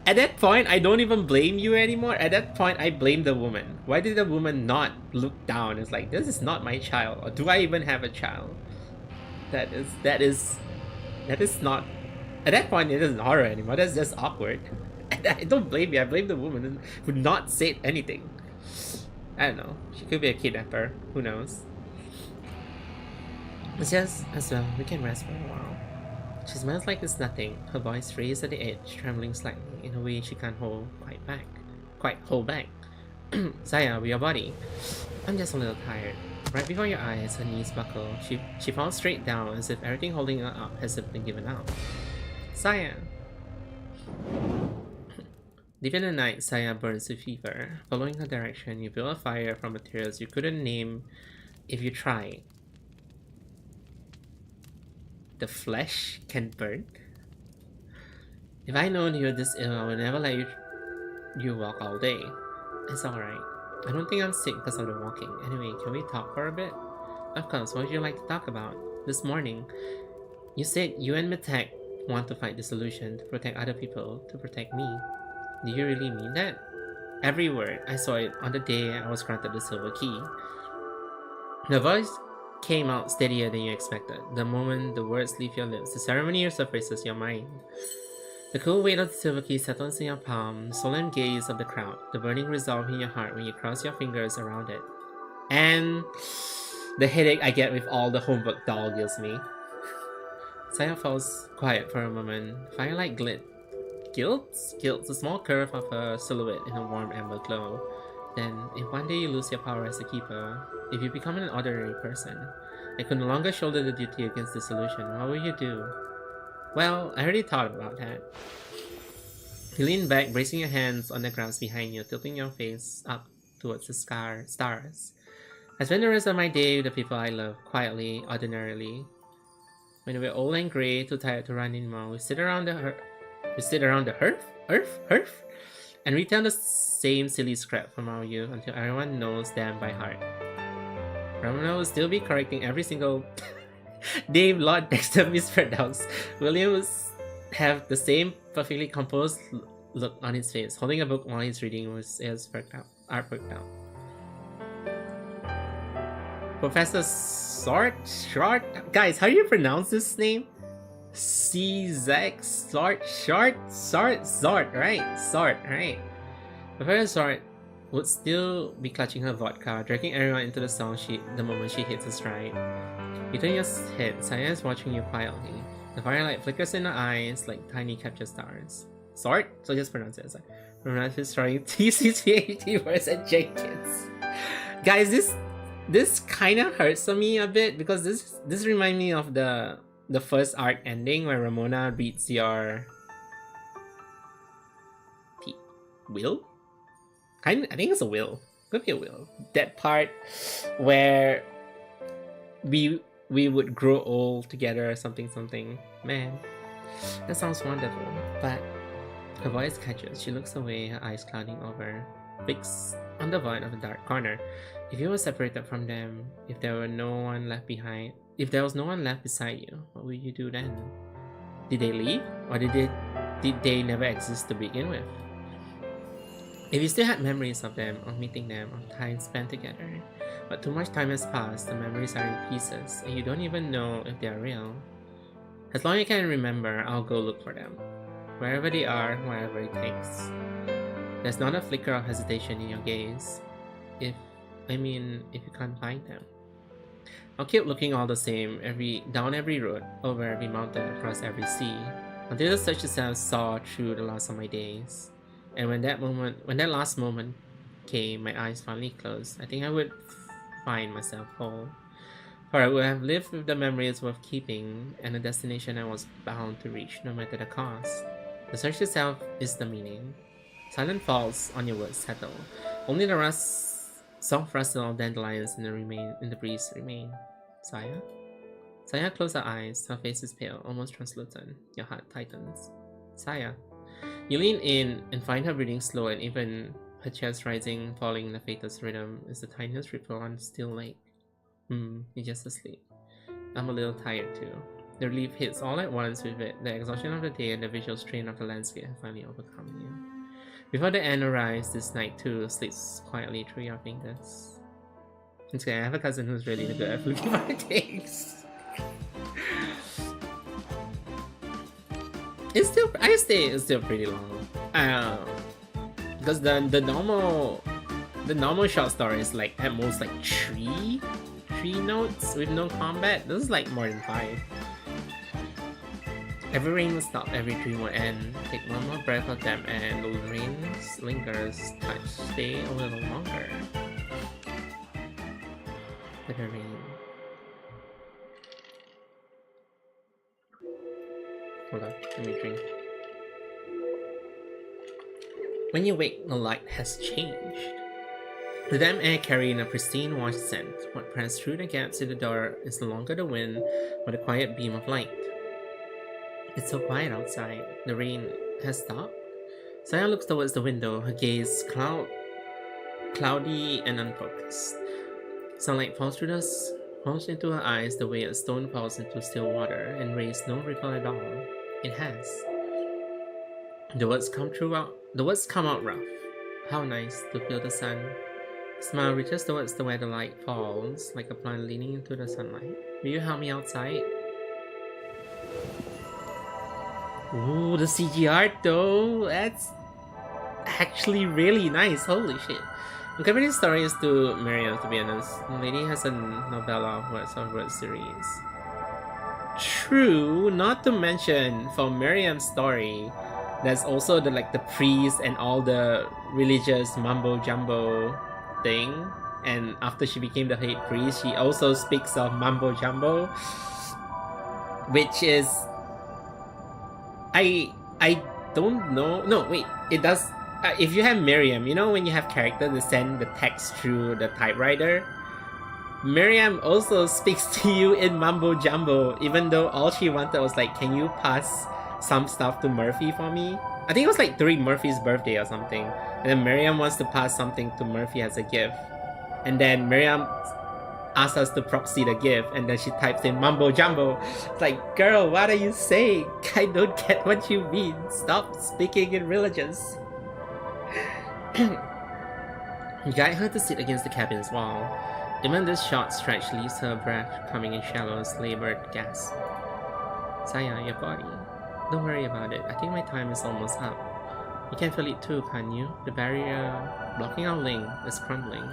Speaker 1: At that point, I don't even blame you anymore. At that point, I blame the woman. Why did the woman not look down? It's like, this is not my child, or do I even have a child? That is not. At that point, it isn't horror anymore. That's just awkward. I don't blame you. I blame the woman who not said anything. I don't know. She could be a kidnapper. Who knows? It's just, as well, we can rest for a while. She smells like it's nothing. Her voice raised at the edge, trembling slightly in a way she can't hold back. Saya, with your body. I'm just a little tired. Right before your eyes, her knees buckle. She falls straight down as if everything holding her up has simply given out. Saya. Deep in the night, Saya burns with fever. Following her direction, you build a fire from materials you couldn't name if you tried. The flesh can burn? If I known you were this ill, I would never let you walk all day. It's alright. I don't think I'm sick because of the walking. Anyway, can we talk for a bit? Of course, what would you like to talk about? This morning, you said you and Mitek want to fight the solution to protect other people, to protect me. Do you really mean that? Every word. I saw it on the day I was granted the silver key. The voice came out steadier than you expected. The moment the words leave your lips, the ceremony surfaces your mind. The cool weight of the silver key settles in your palm, the solemn gaze of the crowd, the burning resolve in your heart when you cross your fingers around it. And the headache I get with all the homework doll gives me. Saya falls quiet for a moment. Firelight gilts a small curve of her silhouette in a warm amber glow. Then, if one day you lose your power as a keeper, if you become an ordinary person, and could no longer shoulder the duty against the solution, what will you do? Well, I already thought about that. You lean back, bracing your hands on the grass behind you, tilting your face up towards the stars. I spend the rest of my day with the people I love, quietly, ordinarily. When we're old and grey, too tired to run anymore, we sit around the hearth, and retell the same silly scrap from our youth until everyone knows them by heart. Ramona will still be correcting every single name Lord Dexter mispronounced. William will have the same perfectly composed look on his face, holding a book while he's reading with his art worked out. Professor Short? Guys, how do you pronounce this name? Zort, right? Professor Zort would still be clutching her vodka, dragging everyone into the song the moment she hits a stride. You turn your head, Saya is watching you quietly. The firelight flickers in her eyes like tiny captured stars. Sword? So just pronounce it as like pronounce it starring TCT Vtubers and Jenkins. Guys, this kind of hurts me a bit because this reminds me of the first arc ending where Ramona reads your will. I think it's a will. Could be a will. That part where we would grow old together or something. Man, that sounds wonderful. But her voice catches. She looks away, her eyes clouding over, fixed on the void of a dark corner. If you were separated from them, if there was no one left beside you, what would you do then? Did they leave, or did they never exist to begin with? If you still had memories of them, of meeting them, of time spent together, but too much time has passed, the memories are in pieces, and you don't even know if they are real. As long as you can remember, I'll go look for them. Wherever they are, wherever it takes. There's not a flicker of hesitation in your gaze. If you can't find them. I'll keep looking all the same, down every road, over every mountain, across every sea, until the search itself saw through the loss of my days. And when that last moment came, my eyes finally closed, I think I would find myself whole. For I would have lived with the memories worth keeping, and a destination I was bound to reach no matter the cost. The search itself is the meaning. Silent falls on your words settle. Only the soft rustle of dandelions in the breeze remain. Saya? Saya closed her eyes, her face is pale, almost translucent. Your heart tightens. Saya. You lean in and find her breathing slow, and even her chest rising, falling in the faintest rhythm is the tiniest ripple on a still lake. You're just asleep. I'm a little tired too. The relief hits all at once with it. The exhaustion of the day and the visual strain of the landscape have finally overcome you. Before the end arrives, this night too slips quietly through your fingers. It's okay, I have a cousin who's really good at looking for things. It's still pretty long. Because the normal short story is like at most like three notes with no combat. This is like more than 5. Every rain will stop, every dream will end. Take one more breath of them and the rain lingers, touch, stay a little longer. Let her rain. Hold on, let me drink. When you wake, the light has changed. The damp air carrying a pristine wash scent. What pressed through the gaps in the door is no longer the wind, but a quiet beam of light. It's so quiet outside. The rain has stopped. Saya looks towards the window, her gaze cloudy and unfocused. Sunlight falls into her eyes the way a stone falls into still water and raised no ripple at all. It has. The words come out rough. How nice to feel the sun. Smile reaches towards where the light falls, like a plant leaning into the sunlight. Will you help me outside? Ooh, the CG art though, that's actually really nice. Holy shit. I'm comparing stories to Miriam, to be honest. The lady has a novella of word series. True, not to mention for Miriam's story, there's also the priest and all the religious mumbo jumbo thing. And after she became the head priest, she also speaks of mumbo jumbo, which is I don't know. No, wait. It does. If you have Miriam, you know when you have character to send the text through the typewriter, Miriam also speaks to you in mumbo jumbo, even though all she wanted was like, can you pass some stuff to Murphy for me? I think it was like during Murphy's birthday or something. And then Miriam wants to pass something to Murphy as a gift. And then Miriam asks us to proxy the gift, and then she types in mumbo jumbo. It's like, girl, what are you saying? I don't get what you mean. Stop speaking in religions. You guide her to sit against the cabin's wall. Even this short stretch leaves her breath coming in shallow, labored gasps. Saya, your body. Don't worry about it. I think my time is almost up. You can feel it too, can't you? The barrier blocking our link is crumbling.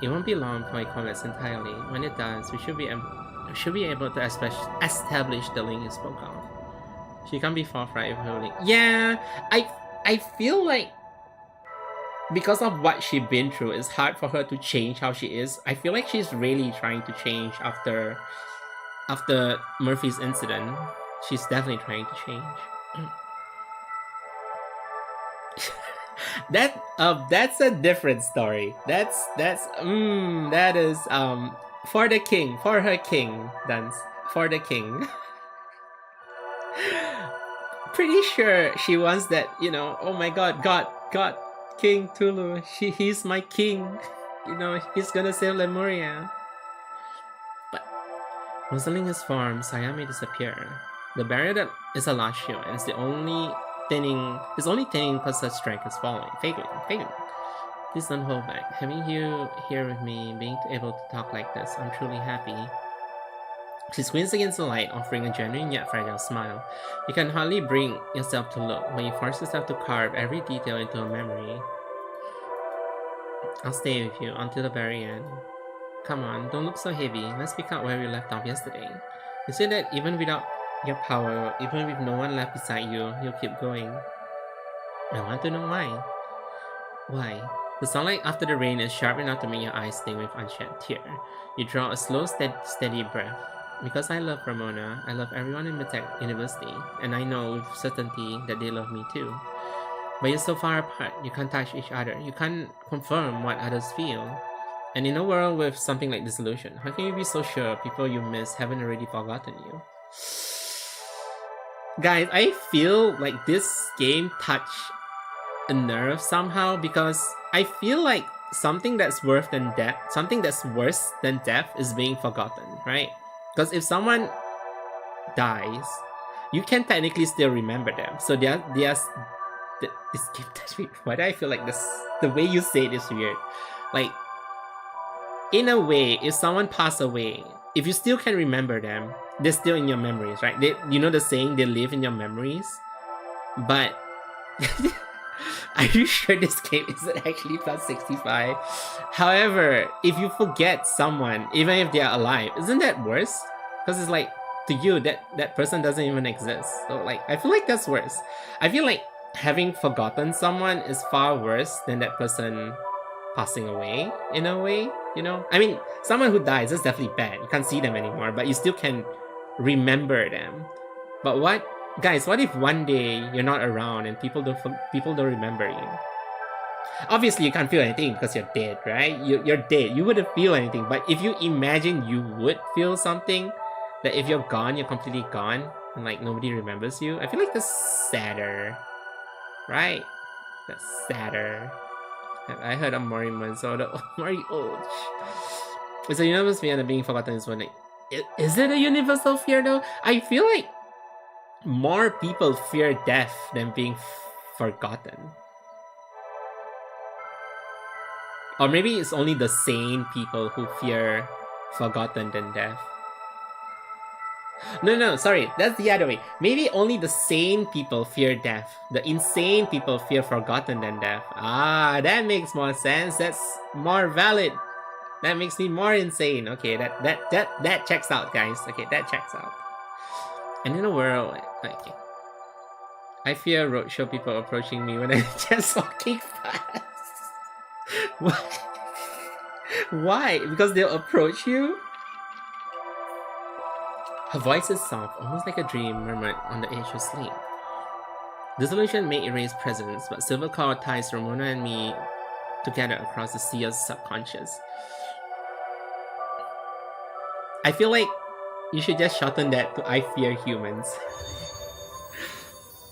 Speaker 1: It won't be long before it collapses entirely. When it does, we should be able to establish the link you spoke of. She can't be forthright with her link. Yeah, I feel like because of what she's been through, it's hard for her to change how she is. I feel like she's really trying to change after Murphy's incident. She's definitely trying to change. That's a different story. That is for the king, for her king dance, for the king. Pretty sure she wants that, you know, oh my god, God, King Tulu, he's my king. You know, he's gonna save Lemuria. But Rosalind is formed, Saya may disappear. The barrier that is a last shield, and it's only thinning because her strength is falling. Failing. Please don't hold back. Having you here with me, being able to talk like this, I'm truly happy. She squints against the light, offering a genuine yet fragile smile. You can hardly bring yourself to look, but you force yourself to carve every detail into a memory. I'll stay with you until the very end. Come on, don't look so heavy. Let's pick up where we left off yesterday. You say that even without your power, even with no one left beside you, you'll keep going. I want to know why. Why? The sunlight after the rain is sharp enough to make your eyes sting with unshed tear. You draw a slow, steady breath. Because I love Ramona, I love everyone in Medtech University, and I know with certainty that they love me too. But you're so far apart, you can't touch each other, you can't confirm what others feel. And in a world with something like disillusion, how can you be so sure people you miss haven't already forgotten you? Guys, I feel like this game touched a nerve somehow, because I feel like something that's worse than death is being forgotten, right? Because if someone dies, you can technically still remember them. So this game touched me. Why do I feel like this? The way you say it is weird. Like, in a way, if someone passed away, if you still can remember them, they're still in your memories, right? You know the saying, they live in your memories? But are you sure this game isn't actually plus 65? However, if you forget someone, even if they are alive, isn't that worse? Because it's like, to you, that person doesn't even exist. So like, I feel like that's worse. I feel like having forgotten someone is far worse than that person passing away, in a way, you know? I mean, someone who dies is definitely bad. You can't see them anymore, but you still can remember them. But what, guys, what if one day you're not around and people don't remember you? Obviously, you can't feel anything because you're dead, right? You're dead. You wouldn't feel anything. But if you imagine you would feel something, that if you're gone, you're completely gone, and like nobody remembers you, I feel like that's sadder, right? That's sadder. I heard of Morimens, so it's a universal fear that being forgotten is one. Like, is it a universal fear though? I feel like more people fear death than being forgotten. Or maybe it's only the sane people who fear forgotten than death. No, sorry, that's the other way. Maybe only the sane people fear death. The insane people fear forgotten than death. Ah, that makes more sense. That's more valid. That makes me more insane. Okay, that checks out, guys. Okay, that checks out. And in a world, okay, I fear roadshow people approaching me when I'm just walking fast. Why? Because they'll approach you? Her voice is soft, almost like a dream murmured on the edge of sleep. Dissolution may erase presence, but silver cord ties Ramona and me together across the sea of subconscious. I feel like you should just shorten that to I fear humans.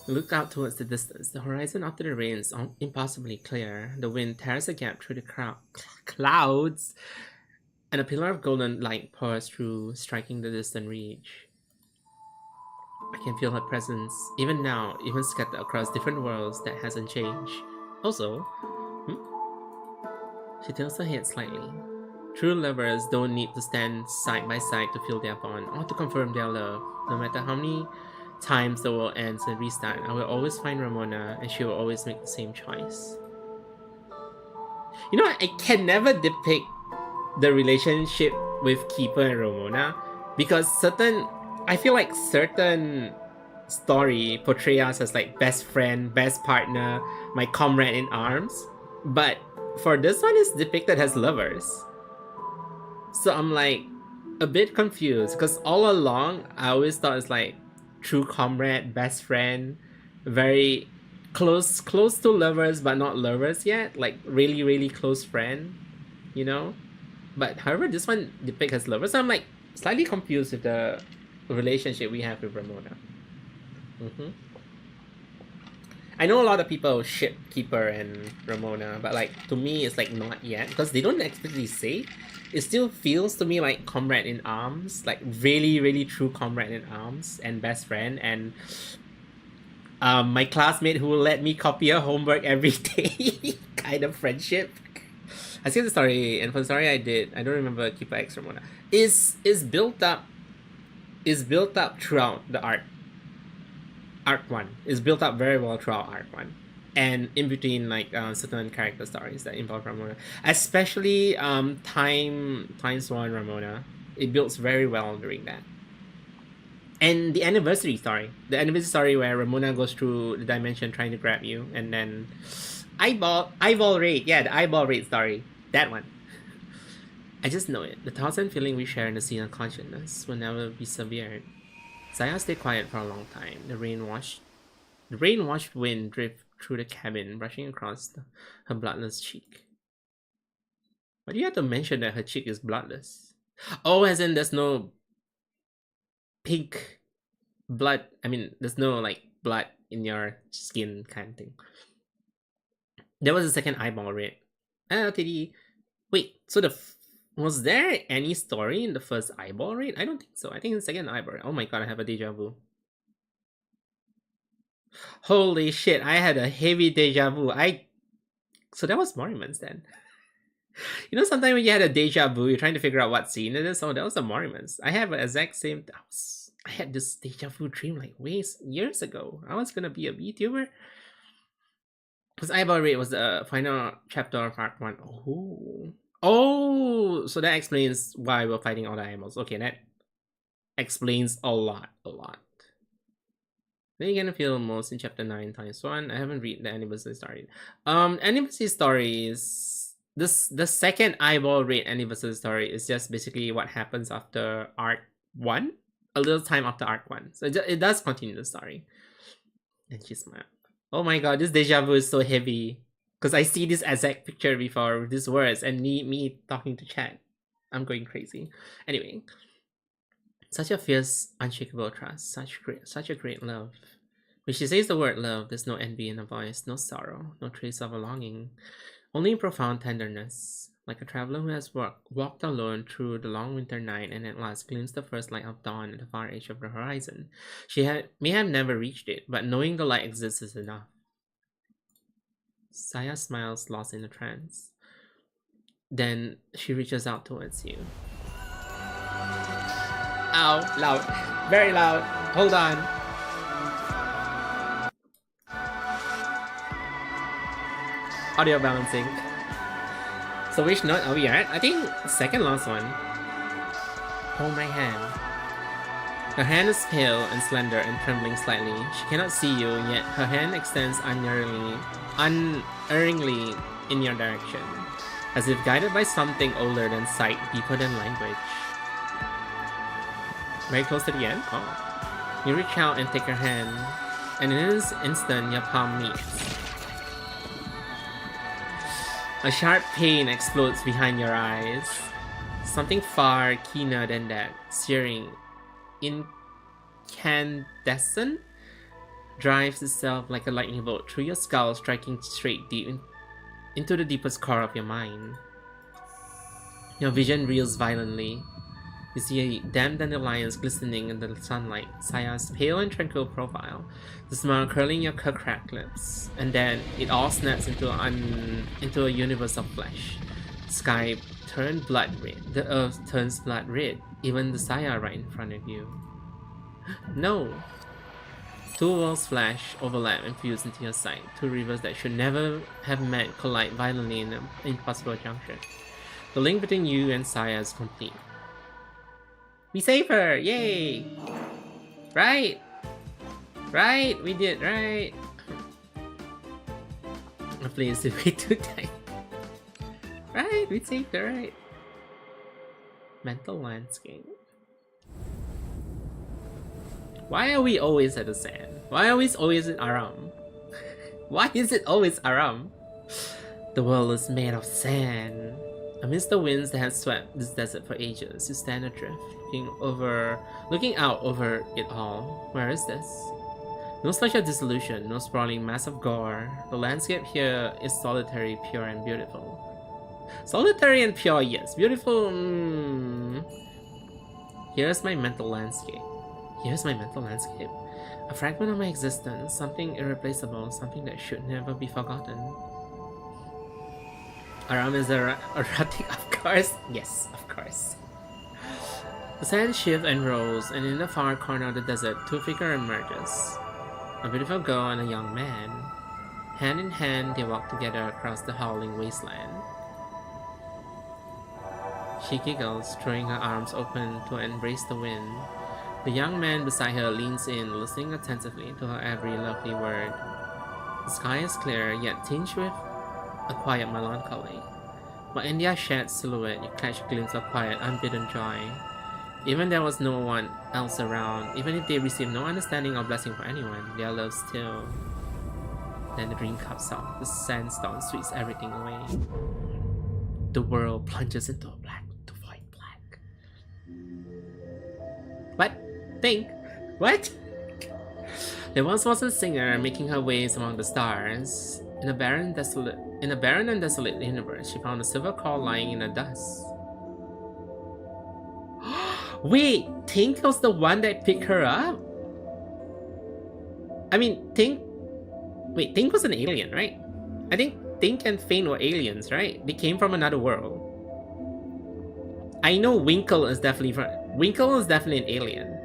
Speaker 1: Look out towards the distance. The horizon after the rain is impossibly clear. The wind tears a gap through the clouds, and a pillar of golden light pours through, striking the distant reach. I can feel her presence, even now, even scattered across different worlds that hasn't changed. Also, she tilts her head slightly. True lovers don't need to stand side by side to feel their bond or to confirm their love. No matter how many times the world ends and restart, I will always find Ramona and she will always make the same choice. You know, I can never depict the relationship with Keeper and Ramona because I feel like certain story portray us as like best friend, best partner, my comrade in arms, but for this one it's depicted as lovers. So I'm like a bit confused because all along I always thought it's like true comrade, best friend, very close to lovers but not lovers yet, like really close friend, you know. But however, this one depicts as lovers. So I'm like slightly confused with the relationship we have with Ramona. I know a lot of people ship Keeper and Ramona, but like to me it's like not yet because they don't explicitly say. It still feels to me like comrade in arms, like really true comrade in arms and best friend, and my classmate who will let me copy her homework every day kind of friendship. I see the story, and for the story I don't remember Keeper X Ramona. Is built up throughout the arc. Arc 1 is built up very well throughout Arc 1. And in between like certain character stories that involve Ramona. Especially Time Swan Ramona. It builds very well during that. And the anniversary story. The anniversary story where Ramona goes through the dimension trying to grab you, and then eyeball raid. Yeah, the eyeball raid story. That one. I just know it. The thousand feeling we share in the scene of consciousness will never be severed. Saya stayed quiet for a long time. The rain-washed wind drifted through the cabin, brushing across her bloodless cheek. Why do you have to mention that her cheek is bloodless? Oh, as in there's no pink blood. I mean, there's no like blood in your skin kind of thing. There was a second eyeball raid. Wait, so was there any story in the first eyeball raid? I don't think so. I think the second eyeball. Oh my god, I have a deja vu. Holy shit, I had a heavy deja vu. So that was Morimens then. You know, sometimes when you had a deja vu, you're trying to figure out what scene it is. Oh, that was a Morimens. I have an exact same. I had this deja vu dream like years ago. I was gonna be a VTuber. Because eyeball raid was the final chapter of Arc 1. Oh, so that explains why we're fighting all the animals. Okay, that explains a lot. Then you're gonna feel most in chapter 9 times 1. I haven't read the anniversary story. Anniversary stories. The second eyeball raid anniversary story is just basically what happens after Arc 1. A little time after Arc 1. So it does continue the story. And she smiled. Oh my god, this deja vu is so heavy. Because I see this exact picture before with these words and me talking to chat. I'm going crazy. Anyway. Such a fierce, unshakable trust. Such a great love. When she says the word love, there's no envy in her voice, no sorrow, no trace of a longing. Only profound tenderness. Like a traveler who has walked alone through the long winter night and at last glimpsed the first light of dawn at the far edge of the horizon. She may have never reached it, but knowing the light exists is enough. Saya smiles, lost in a trance. Then she reaches out towards you. Ow, loud. Very loud. Hold on. Audio balancing. So which note are we at? I think second last one. Hold my hand. Her hand is pale and slender and trembling slightly. She cannot see you, yet her hand extends unerringly in your direction, as if guided by something older than sight, deeper than language. Very close to the end? Oh. You reach out and take her hand, and in an instant your palm meets. A sharp pain explodes behind your eyes. Something far keener than that, searing, incandescent, drives itself like a lightning bolt through your skull, striking straight deep into the deepest core of your mind. Your vision reels violently. You see damp dandelions glistening in the sunlight, Saya's pale and tranquil profile, the smile curling your cracked lips, and then it all snaps into a universe of flesh. The sky turned blood red, the earth turns blood red, even the Saya right in front of you. No! Two worlds flash, overlap, and fuse into your sight. Two rivers that should never have met collide violently in an impossible junction. The link between you and Saya is complete. We save her! Yay! Right! Right! We did, right! Please, if we do die. Right! We saved her, right? Mental landscape. Why are we always at the sand? Why are we always in Aram? Why is it always Aram? The world is made of sand. Amidst the winds that have swept this desert for ages, you stand adrift, looking out over it all. Where is this? No splash of dissolution, no sprawling mass of gore. The landscape here is solitary, pure, and beautiful. Solitary and pure, yes. Beautiful, Here's my mental landscape. Here's my mental landscape. A fragment of my existence, something irreplaceable, something that should never be forgotten. Aram is erotic, of course. Yes, of course. The sand shifts and rolls, and in the far corner of the desert, two figures emerges. A beautiful girl and a young man. Hand in hand, they walk together across the howling wasteland. She giggles, throwing her arms open to embrace the wind. The young man beside her leans in, listening attentively to her every lovely word. The sky is clear, yet tinged with a quiet melancholy. While in their shared silhouette, you catch a glimpse of quiet, unbidden joy. Even there was no one else around, even if they received no understanding or blessing from anyone, their love still. Then the dream cups off, the sandstorm sweeps everything away. The world plunges into a void black. What? Think? What? There once was a singer making her ways among the stars. In a barren and desolate universe, she found a silver core lying in the dust. Wait, Tink was the one that picked her up? I mean, Tink was an alien, right? I think Tink and Fane were aliens, right? They came from another world. I know Winkle is definitely an alien.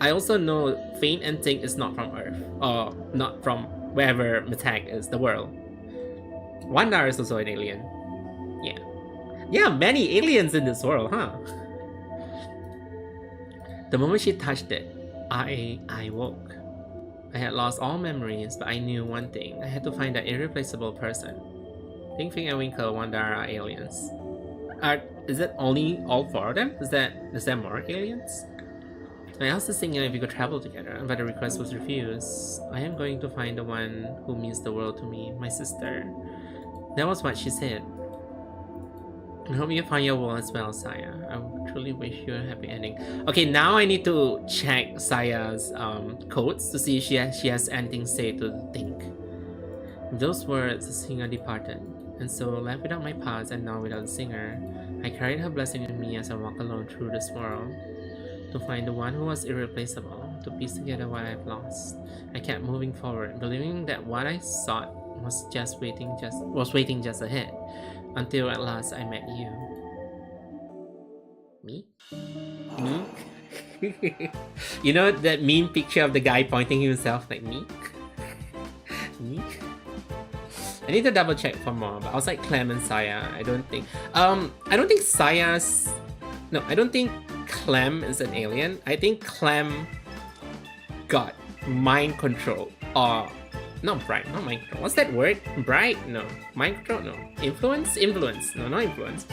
Speaker 1: I also know Fane and Tink is not from Earth, or not from wherever Matag is, the world. Wandar is also an alien. Yeah. Yeah, many aliens in this world, huh? The moment she touched it, I woke. I had lost all memories, but I knew one thing. I had to find that irreplaceable person. Tink, Fane, and Winkle, Wandar are aliens. Is it only all four of them? Is there more aliens? I asked the singer if we could travel together, but the request was refused. I am going to find the one who means the world to me, my sister. That was what she said. I hope you find your world as well, Saya. I truly wish you a happy ending. Okay, now I need to check Saya's codes to see if she has anything to say to Think. With those words, the singer departed, and so left without my past and now without the singer. I carried her blessing with me as I walk alone through this world. To find the one who was irreplaceable, to piece together what I've lost. I kept moving forward, believing that what I sought was waiting just ahead, until at last I met you. Me? You know that meme picture of the guy pointing himself like me? Me? I need to double check for more, but outside Clem and Saya, I don't think Clem is an alien. I think Clem got mind control, or not mind control. What's that word? Bright? No. Mind control? No. Influence? No, not influence.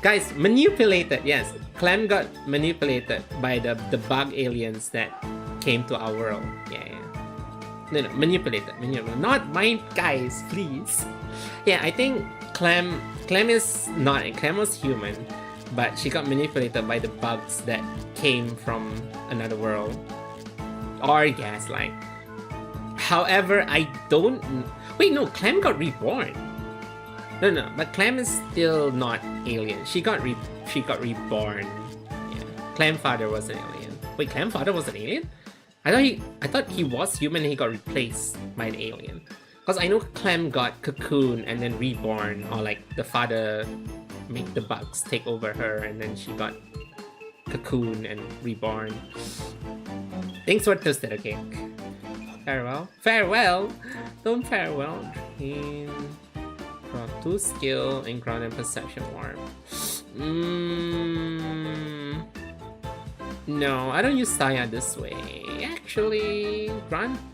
Speaker 1: Guys, manipulated. Yes, Clem got manipulated by the bug aliens that came to our world. Yeah. No, manipulated. Not mind, guys, please. Yeah, I think Clem was human, but she got manipulated by the bugs that came from another world. Or gaslight. However, I don't... Wait, no, Clem got reborn. No, but Clem is still not alien. She got reborn. Yeah. Clem father was an alien. Wait, Clem father was an alien? I thought he was human and he got replaced by an alien. Because I know Clem got cocoon and then reborn, or like the father made the bugs take over her and then she got cocoon and reborn. Things were twisted, okay? farewell. Farewell! Don't farewell. In draw 2 skill and ground and perception warp. No, I don't use Saya this way. Actually,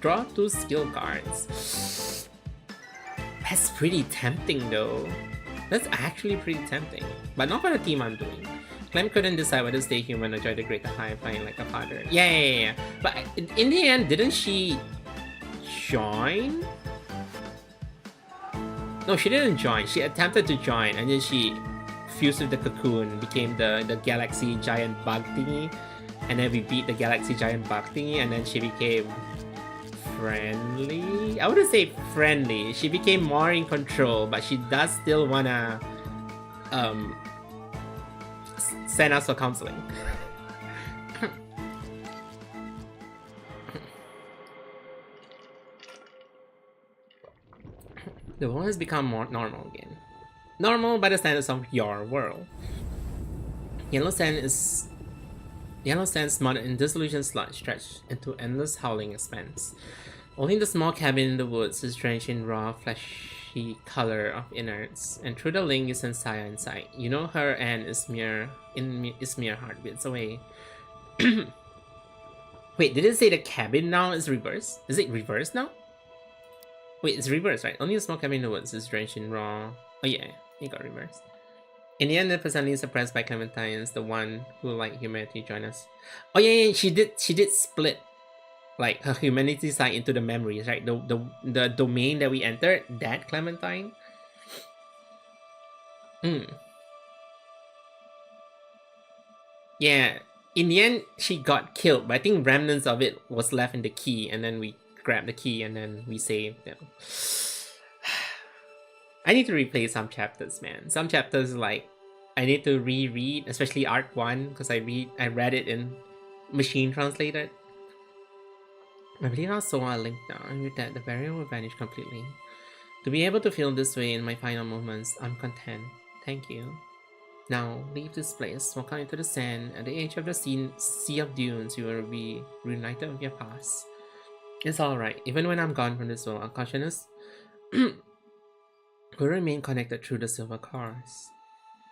Speaker 1: draw 2 skill cards. That's pretty tempting though. That's actually pretty tempting. But not for the team I'm doing. Clem couldn't decide whether to stay human or try to create a high flying like a father. Yeah. But in the end, didn't she join? No, she didn't join. She attempted to join and then she fused with the cocoon, became the galaxy giant bug thingy. And then we beat the galaxy giant bug thingy and then she became friendly? I wouldn't say friendly. She became more in control, but she does still wanna send us for counseling. The world has become more normal again. Normal by the standards of your world. Yellow sand's mud and disillusioned sludge stretched into endless howling expanse. Only the small cabin in the woods is drenched in raw, fleshy color of innards, and through the link you sense Saya in sight. You know her end is mere heartbeats away. Wait, did it say the cabin now is reversed? Is it reversed now? Wait, it's reversed, right? Only the small cabin in the woods is drenched in raw. Oh yeah, it got reversed. In the end, the presently suppressed by Clementines, the one who like humanity joined us. Oh yeah, she did split like her humanity side into the memories, right? The domain that we entered, that Clementine. Yeah, in the end she got killed, but I think remnants of it was left in the key, and then we grabbed the key and then we saved them. I need to replay some chapters, man. Some chapters, like, I need to reread, especially Art 1, because I read it in machine translated. I believe I saw a link now, and with that, the barrier will vanish completely. To be able to feel this way in my final moments, I'm content. Thank you. Now, leave this place, walk out into the sand. At the edge of the sea of dunes, you will be reunited with your past. It's alright. Even when I'm gone from this world, unconsciousness will remain connected through the silver cores.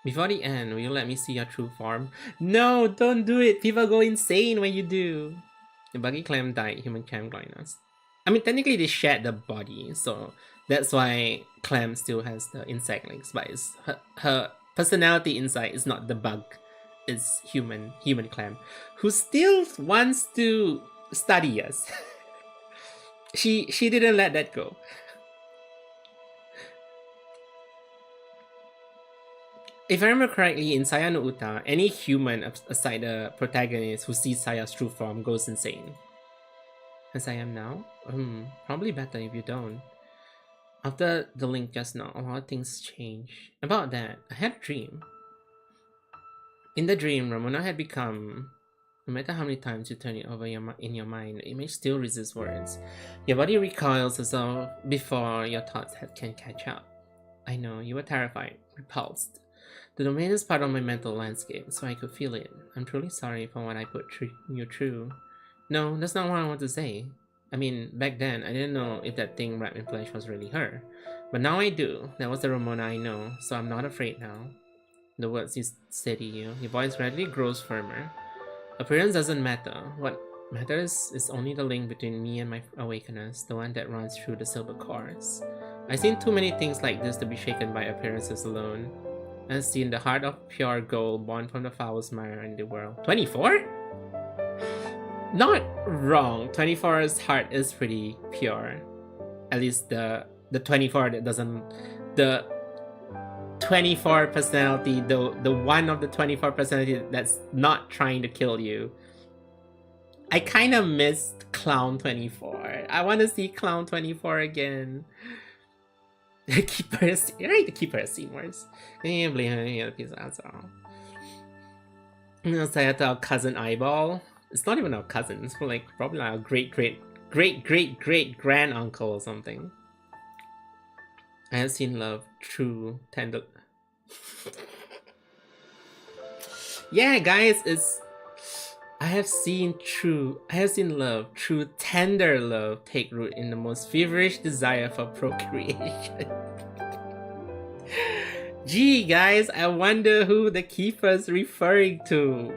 Speaker 1: Before the end, will you let me see your true form? No, don't do it! People go insane when you do! The buggy clam died, human clam joined us. I mean, technically they shared the body, so that's why Clam still has the insect legs, but it's her personality inside is not the bug. It's human Clam, who still wants to study us. She didn't let that go. If I remember correctly, in Saya no Uta, any human aside the protagonist who sees Saya's true form goes insane. As I am now? Probably better if you don't. After the link just now, a lot of things change. About that, I had a dream. In the dream, Ramona had become... No matter how many times you turn it over in your mind, the image still resists words. Your body recoils as though before your thoughts can catch up. I know, you were terrified, repulsed. The domain is part of my mental landscape, so I could feel it. I'm truly sorry for what I put you through. No, that's not what I want to say. I mean, back then, I didn't know if that thing wrapped in flesh was really her. But now I do. That was the Ramona I know, so I'm not afraid now. The words you say to you, your voice gradually grows firmer. Appearance doesn't matter. What matters is only the link between me and my awakeners, the one that runs through the silver cores. I've seen too many things like this to be shaken by appearances alone. I've seen the heart of pure gold born from the foulest mire in the world. 24? Not wrong. 24's heart is pretty pure. At least the 24 that doesn't... The 24 personality, the one of the 24 personality that's not trying to kill you. I kind of missed Clown 24. I want to see Clown 24 again. The keeper, right? The keeper has seen worse. Can't blame him. Piece of asshole. Say to our cousin Eyeball. It's not even our cousin. It's like probably like our great grand uncle or something. I have seen love, true, tender. Yeah, guys, it's... I have seen love, true tender love take root in the most feverish desire for procreation. Gee, guys, I wonder who the keeper's referring to.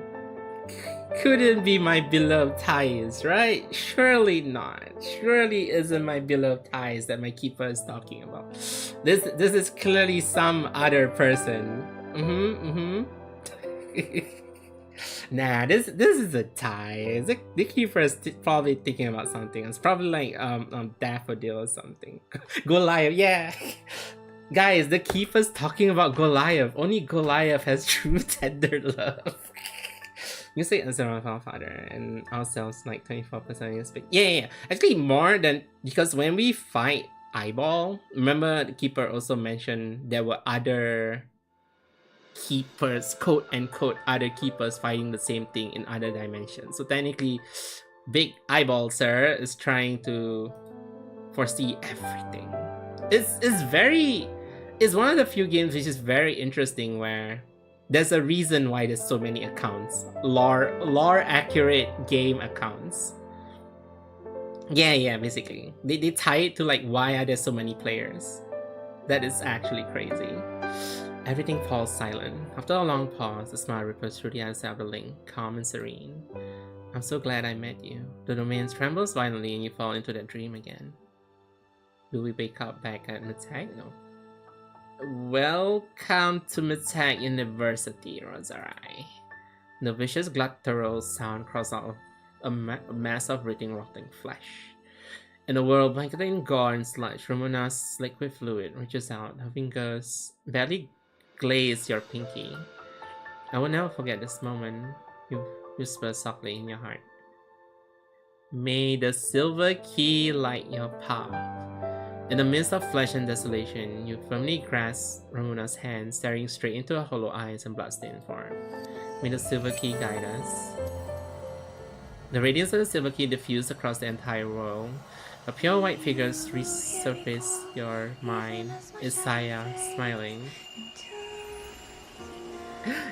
Speaker 1: Couldn't be my beloved Thais, right? Surely not. Surely isn't my beloved Thais that my keeper is talking about. This is clearly some other person. Nah, this is a Thai. The keeper is probably thinking about something. It's probably like Daffodil or something. Goliath, yeah. Guys, the keeper's talking about Goliath. Only Goliath has true tender love. You say as our father and ourselves like 24% in space. Yeah. Actually more than, because when we fight Eyeball, remember the keeper also mentioned there were other keepers, quote unquote, other keepers fighting the same thing in other dimensions. So technically, Big Eyeball Sir is trying to foresee everything. It's one of the few games which is very interesting where there's a reason why there's so many accounts. Lore accurate game accounts. Yeah, basically. They tie it to like why are there so many players. That is actually crazy. Everything falls silent. After a long pause, a smile ripples through the other side of the link, calm and serene. I'm so glad I met you. The domain trembles violently and you fall into that dream again. Do we wake up back at Mitag? No. Welcome to Mitag University, Rozarai. The vicious guttural sound crawls out of a mass of rotting flesh. In a world blanketed in gore and sludge, Ramona's liquid fluid reaches out. Her fingers barely glaze your pinky. I will never forget this moment, you whisper softly in your heart. May the silver key light your path. In the midst of flesh and desolation, you firmly grasp Ramona's hand, staring straight into her hollow eyes and bloodstained form. May the silver key guide us. The radiance of the silver key diffused across the entire world. A pure white figure resurfaces your mind. Is Saya smiling?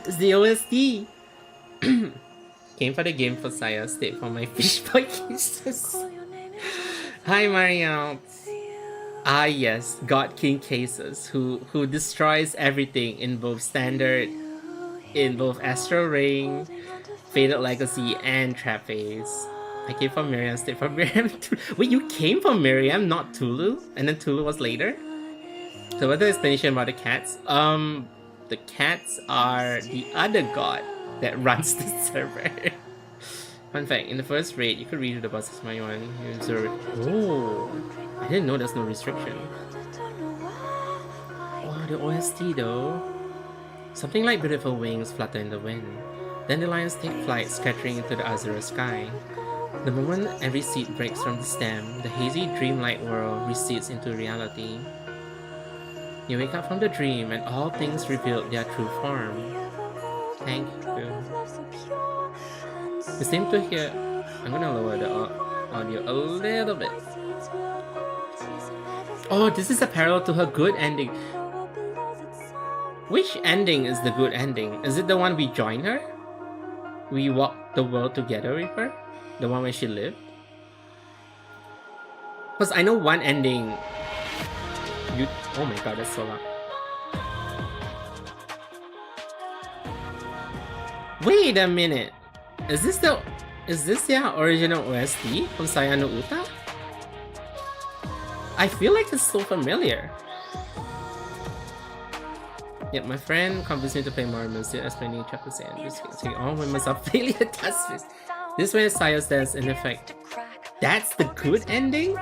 Speaker 1: It's the OST! Came for the game for Saya, stayed for my fish boy kisses. Hi Mariam! Ah yes, God King Cases, who destroys everything in both standard, in both Astral Ring, Faded Legacy, and Trap Phase. I came for Miriam, stayed for Miriam. Wait, you came for Miriam, not Tulu? And then Tulu was later? So what's the explanation about the cats? The cats are the other god that runs the server. Fun fact, in the first raid, you could read the bosses manual. You observe. Oh, I didn't know there's no restriction. Oh, the OST though. Something like beautiful wings flutter in the wind. Dandelions take flight, scattering into the azure sky. The moment every seed breaks from the stem, the hazy dreamlike world recedes into reality. You wake up from the dream and all things reveal their true form. Thank you. You seem to hear... I'm gonna lower the audio a little bit. Oh, this is a parallel to her good ending. Which ending is the good ending? Is it the one we join her? We walk the world together with her? The one where she lived? Because I know one ending... Oh my god, that's so loud. Wait a minute! Is this the original OST from Saya no Uta? I feel like it's so familiar. Yep, my friend convinced me to play Morimens, explaining chapter and just saying all women are failure tasks. This way Saya says in effect, that's the good ending?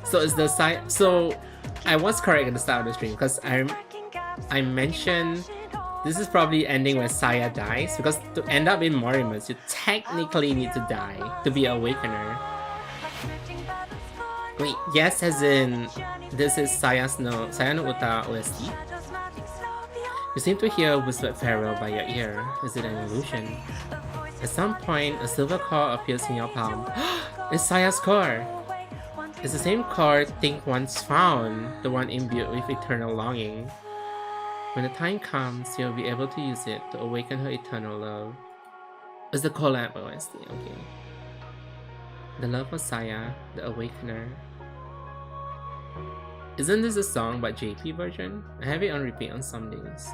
Speaker 1: So is the so I was correct at the start of the stream because I mentioned this is probably ending where Saya dies, because to end up in Morimens you technically need to die to be Awakener. Wait, yes, as in this is Saya no Uta OST. You seem to hear a whispered farewell by your ear. Is it an illusion? At some point, a silver core appears in your palm. It's Saya's core! It's the same core Think once found, the one imbued with eternal longing. When the time comes, you'll be able to use it to awaken her eternal love. It's the collab OST, okay. The love of Saya, the awakener. Isn't this a song by JP version? I have it on repeat on some days.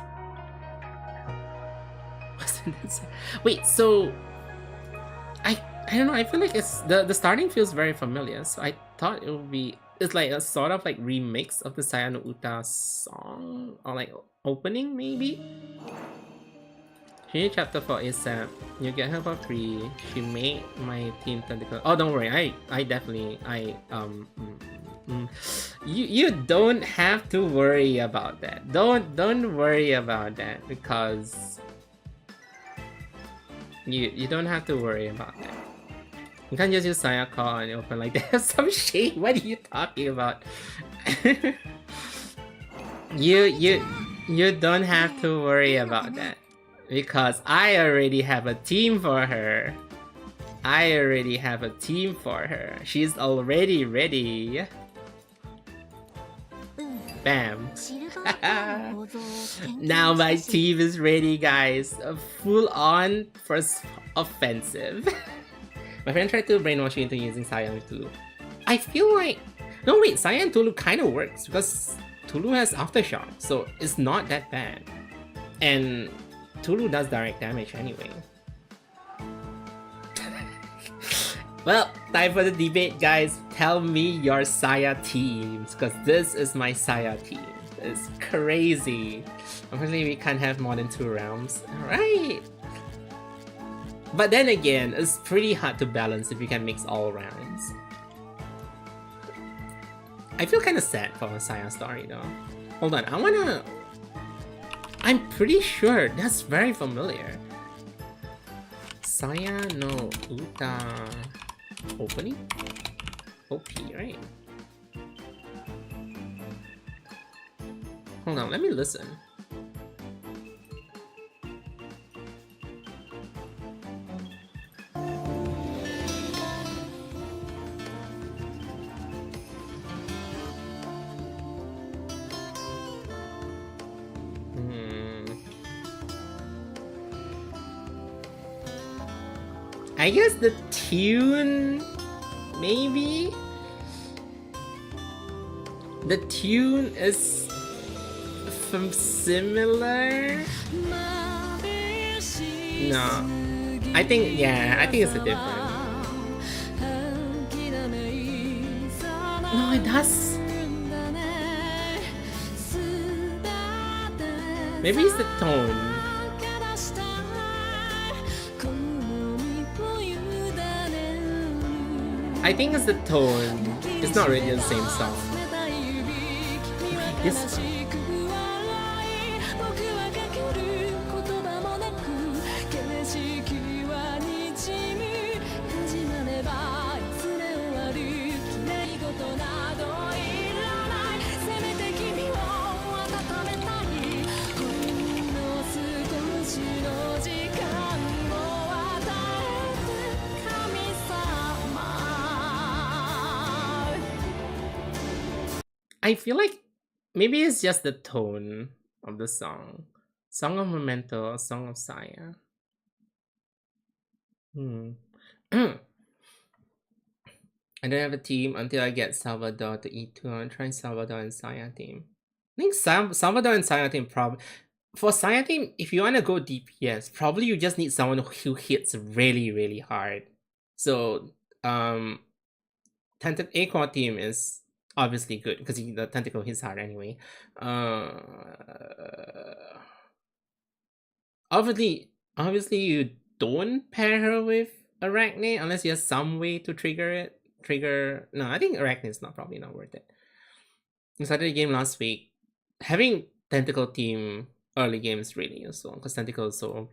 Speaker 1: Wasn't it? Wait, so I don't know. I feel like it's the starting feels very familiar. So I thought it would be it's like a sort of like remix of the Saya no Uta song or like opening maybe. She need chapter 4 ASAP. You get her for free. She made my team tentacle. Oh, don't worry. I definitely you don't have to worry about that. Don't worry about that because you don't have to worry about that. You can't just use Saya call and open like that. Some shade. What are you talking about? you don't have to worry about that because I already have a team for her. I already have a team for her. She's already ready. Bam. Now my team is ready, guys. Full on first offensive. My friend tried to brainwash me into using Saya with Tulu. I feel like... No, wait, Saya and Tulu kind of works because Tulu has Aftershock, so it's not that bad. And Tulu does direct damage anyway. Well, time for the debate, guys. Tell me your Saya teams, because this is my Saya team. It's crazy. Unfortunately, we can't have more than 2 rounds. Alright! But then again, it's pretty hard to balance if you can mix all rounds. I feel kind of sad for a Saya story though. Hold on, I'm pretty sure that's very familiar. Saya no Uta opening? OP, right? Hold on, let me listen. I guess the tune, maybe? The tune is similar? No. I think it's a different. No, it does. Maybe it's the tone. I think it's the tone. It's not really the same song. Okay, this one. I feel like maybe it's just the tone of the song. Song of Memento, Song of Saya. I don't have a team until I get Salvador to E2. I'm trying Salvador and Saya team. I think Salvador and Saya team probably... For Saya team, if you want to go DPS, probably you just need someone who hits really, really hard. So, A-Core team is obviously good because the tentacle hits hard anyway. Obviously you don't pair her with Arachne unless you have some way to trigger it. No, I think Arachne is probably not worth it. We started the game last week. Having tentacle team early game is really useful because tentacle is so OP.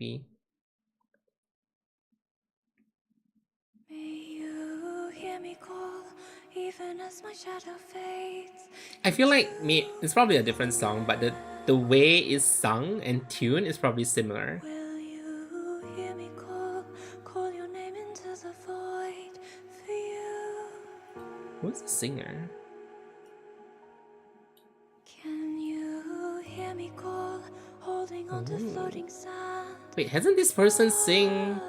Speaker 1: Even as my shadow fades. I feel like it's probably a different song, but the way it's sung and tuned is probably similar. Will you hear me call your name into the void for you? Who's the singer? Can you hear Wait, hasn't this person sing?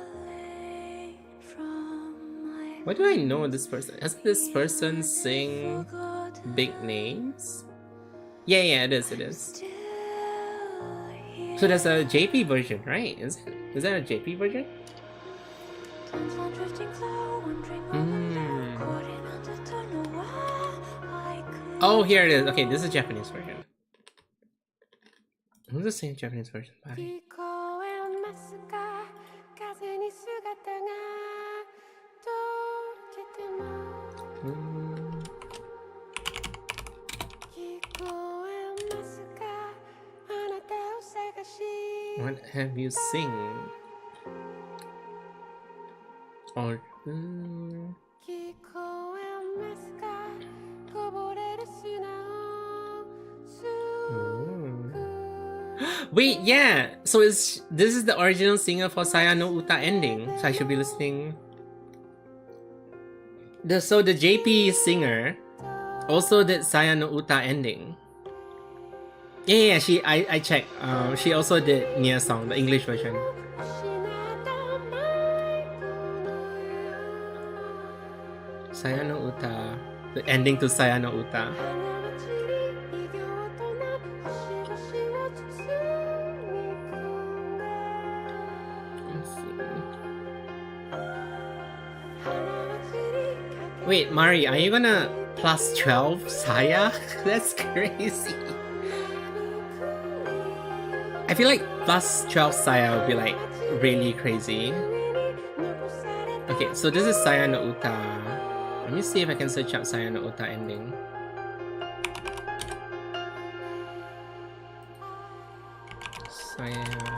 Speaker 1: Why do I know this person? Hasn't this person sing big names? Yeah, it is. So there's a JP version, right? Is there a JP version? Oh, here it is. Okay, this is Japanese version. Who's the same Japanese version by? What have you seen? Or wait, yeah. So this is the original singer for Saya no Uta ending. So I should be listening. So the JP singer also did Saya no Uta ending. Yeah, I checked. She also did Nia song, the English version. Saya no Uta, the ending to Saya no Uta. Wait, Mari, are you gonna plus 12 Saya? That's crazy. I feel like plus 12 Saya would be like really crazy. Okay, so this is Saya no Uta. Let me see if I can search up Saya no Uta ending. Saya no Uta.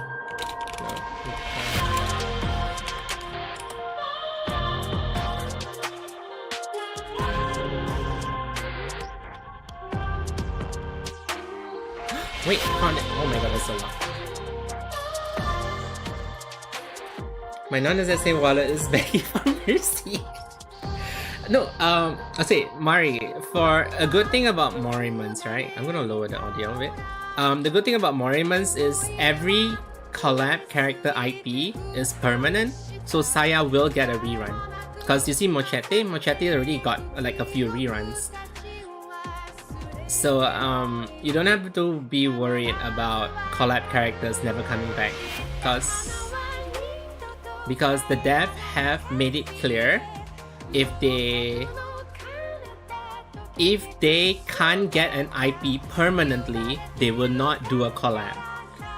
Speaker 1: Wait, oh my god, that's so long. My non-necessary wallet is begging for mercy. No, I'll say, Mari, for a good thing about Morimens, right? I'm gonna lower the audio a bit. The good thing about Morimens is every collab character IP is permanent, so Saya will get a rerun. Because you see Mochete already got like a few reruns. So you don't have to be worried about collab characters never coming back. Because the dev have made it clear if they can't get an IP permanently, they will not do a collab.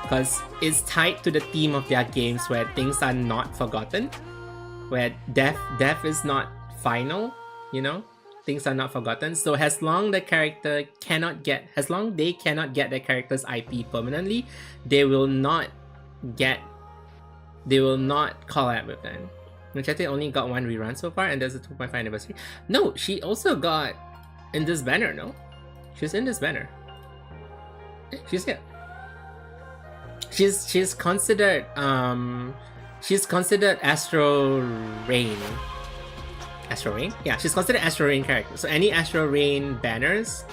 Speaker 1: Because it's tied to the theme of their games where things are not forgotten. Where death is not final, you know? Things are not forgotten. So as long they cannot get their character's IP permanently, they will not collab with them. Machete only got one rerun so far, and there's a 2.5 anniversary. No, she also got in this banner, no? She's in this banner. She's here. She's considered Astro Rain. Astro Rain? Yeah, she's considered Astro Rain character. So any Astro Rain banners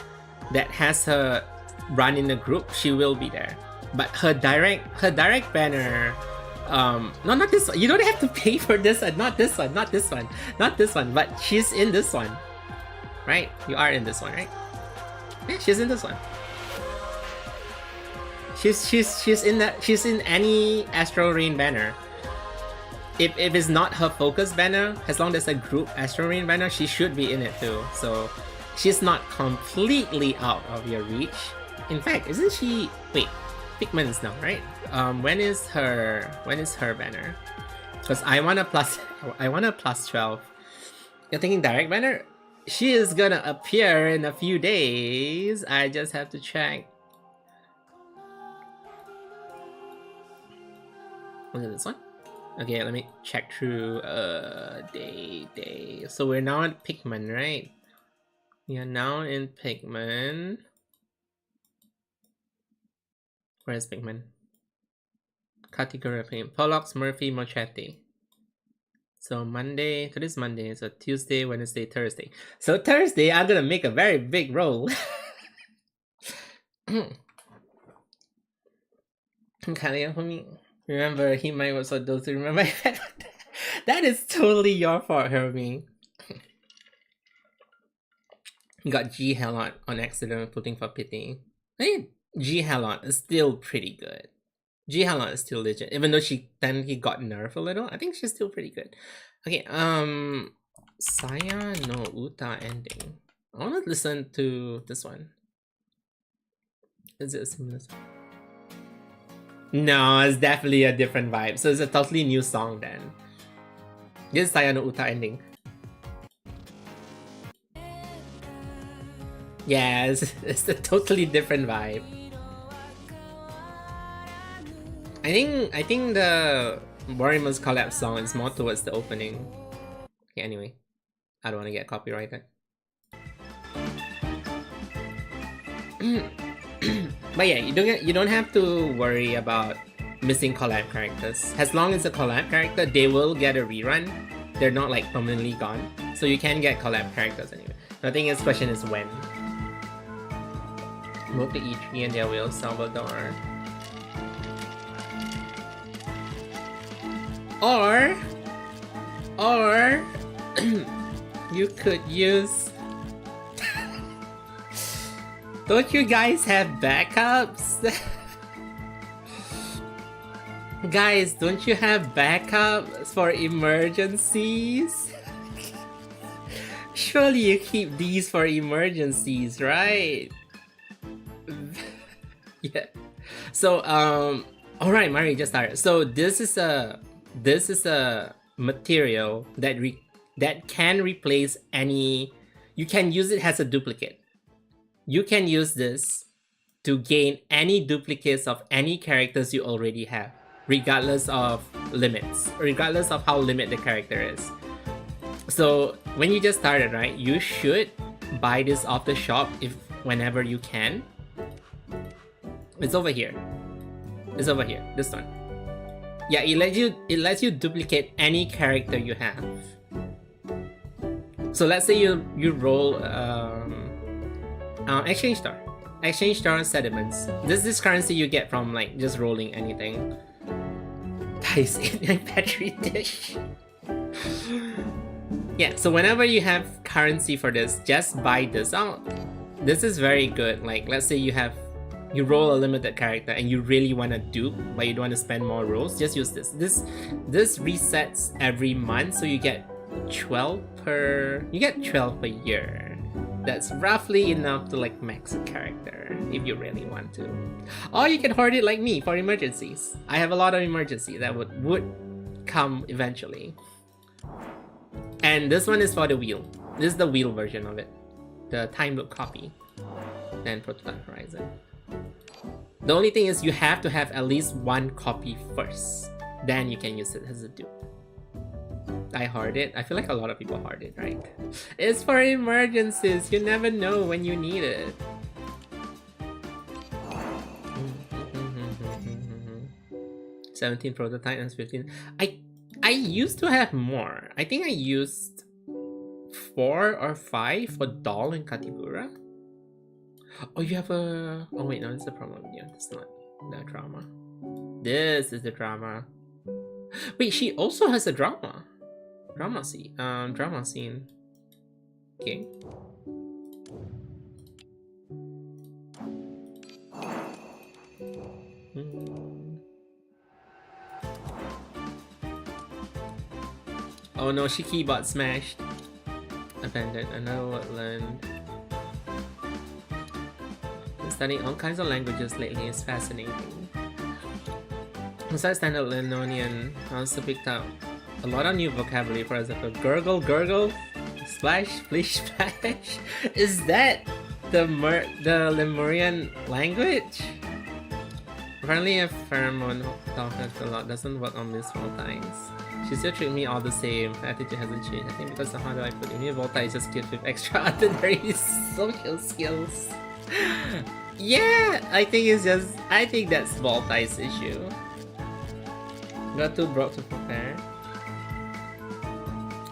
Speaker 1: that has her run in the group, she will be there. But her direct banner, no, not this one. You don't have to pay for this one. Not this one. But she's in this one, right? You are in this one, right? Yeah, she's in this one. She's in any Astro Rain banner. If it's not her focus banner, as long as a group Astro Rain banner, she should be in it too. So she's not completely out of your reach. In fact, isn't she? Wait, Pigments now, right? When is her banner? Because I want a plus 12. You're thinking direct banner? She is gonna appear in a few days. I just have to check. Was it this one? Okay, let me check through day. So we're now at Pigment, right? We are now in Pigment. Where's Pigment? Category of Pigment. Pollux, Murphy, Machete. So Monday, today's Monday, so Tuesday, Wednesday, Thursday. So Thursday, I'm gonna make a very big roll. Kalia for me. Remember, he might also those to remember. That is totally your fault, Hermie. You got G Helot on accident, putting for pity. Hey, G Helot is still pretty good. G Helot is still legit, even though she technically got nerfed a little. I think she's still pretty good. Okay, Saya no Uta ending. I want to listen to this one. Is it a similar song? No, it's definitely a different vibe. So it's a totally new song then. This is Saya no Uta ending. Yeah, it's a totally different vibe. I think the Morimens collab song is more towards the opening. Okay, anyway, I don't want to get copyrighted. But yeah, you don't have to worry about missing collab characters. As long as a collab character, they will get a rerun. They're not like permanently gone, so you can get collab characters anyway. The thing is, question is when. Move to E3 and they will Salvador. Or you could use. Don't you guys have backups? Guys, don't you have backups for emergencies? Surely you keep these for emergencies, right? Yeah. So alright, Mari just started. So this is a material that can replace any. You can use it as a duplicate. You can use this to gain any duplicates of any characters you already have, regardless of limits, regardless of how limited the character is. So when you just started, right, you should buy this off the shop whenever you can. It's over here. It's over here. This one. Yeah, it lets you duplicate any character you have. So let's say you roll exchange star sediments. This is currency you get from like just rolling anything. Dice in a petri dish. Yeah, so whenever you have currency for this, just buy this out. This is very good. Like let's say you roll a limited character and you really want to dupe, but you don't want to spend more rolls, just use this. This resets every month, so you get 12 per year. That's roughly enough to like max a character if you really want to. Or you can hoard it like me for emergencies. I have a lot of emergencies that would come eventually. And this one is for the wheel. This is the wheel version of it. The time loop copy. And Prototype Horizon. The only thing is you have to have at least one copy first. Then you can use it as a dupe. I hoard it. I feel like a lot of people hoard it, right? It's for emergencies. You never know when you need it. 17 prototype and 15. I used to have more. I think I used 4 or 5 for Doll and Katibura. Oh, you have a... Oh wait, no, it's a promo video. It's not the drama. This is the drama. Wait, she also has a drama. Drama scene. Okay. Oh no, she keyboard smashed. Abandoned another wetland. Studying all kinds of languages lately is fascinating. Besides standard Lenonian, I also picked up a lot of new vocabulary. For example, gurgle, splash, splish, splash. Is that the Lemurian language? Apparently, a pheromone talks a lot doesn't work on Miss Voltimes. She still treats me all the same. Her attitude hasn't changed. I think because how do I put it? Miss Volta is just gifted with extraordinary social skills. Yeah, I think that's Voltai's issue. Got too broke to prepare.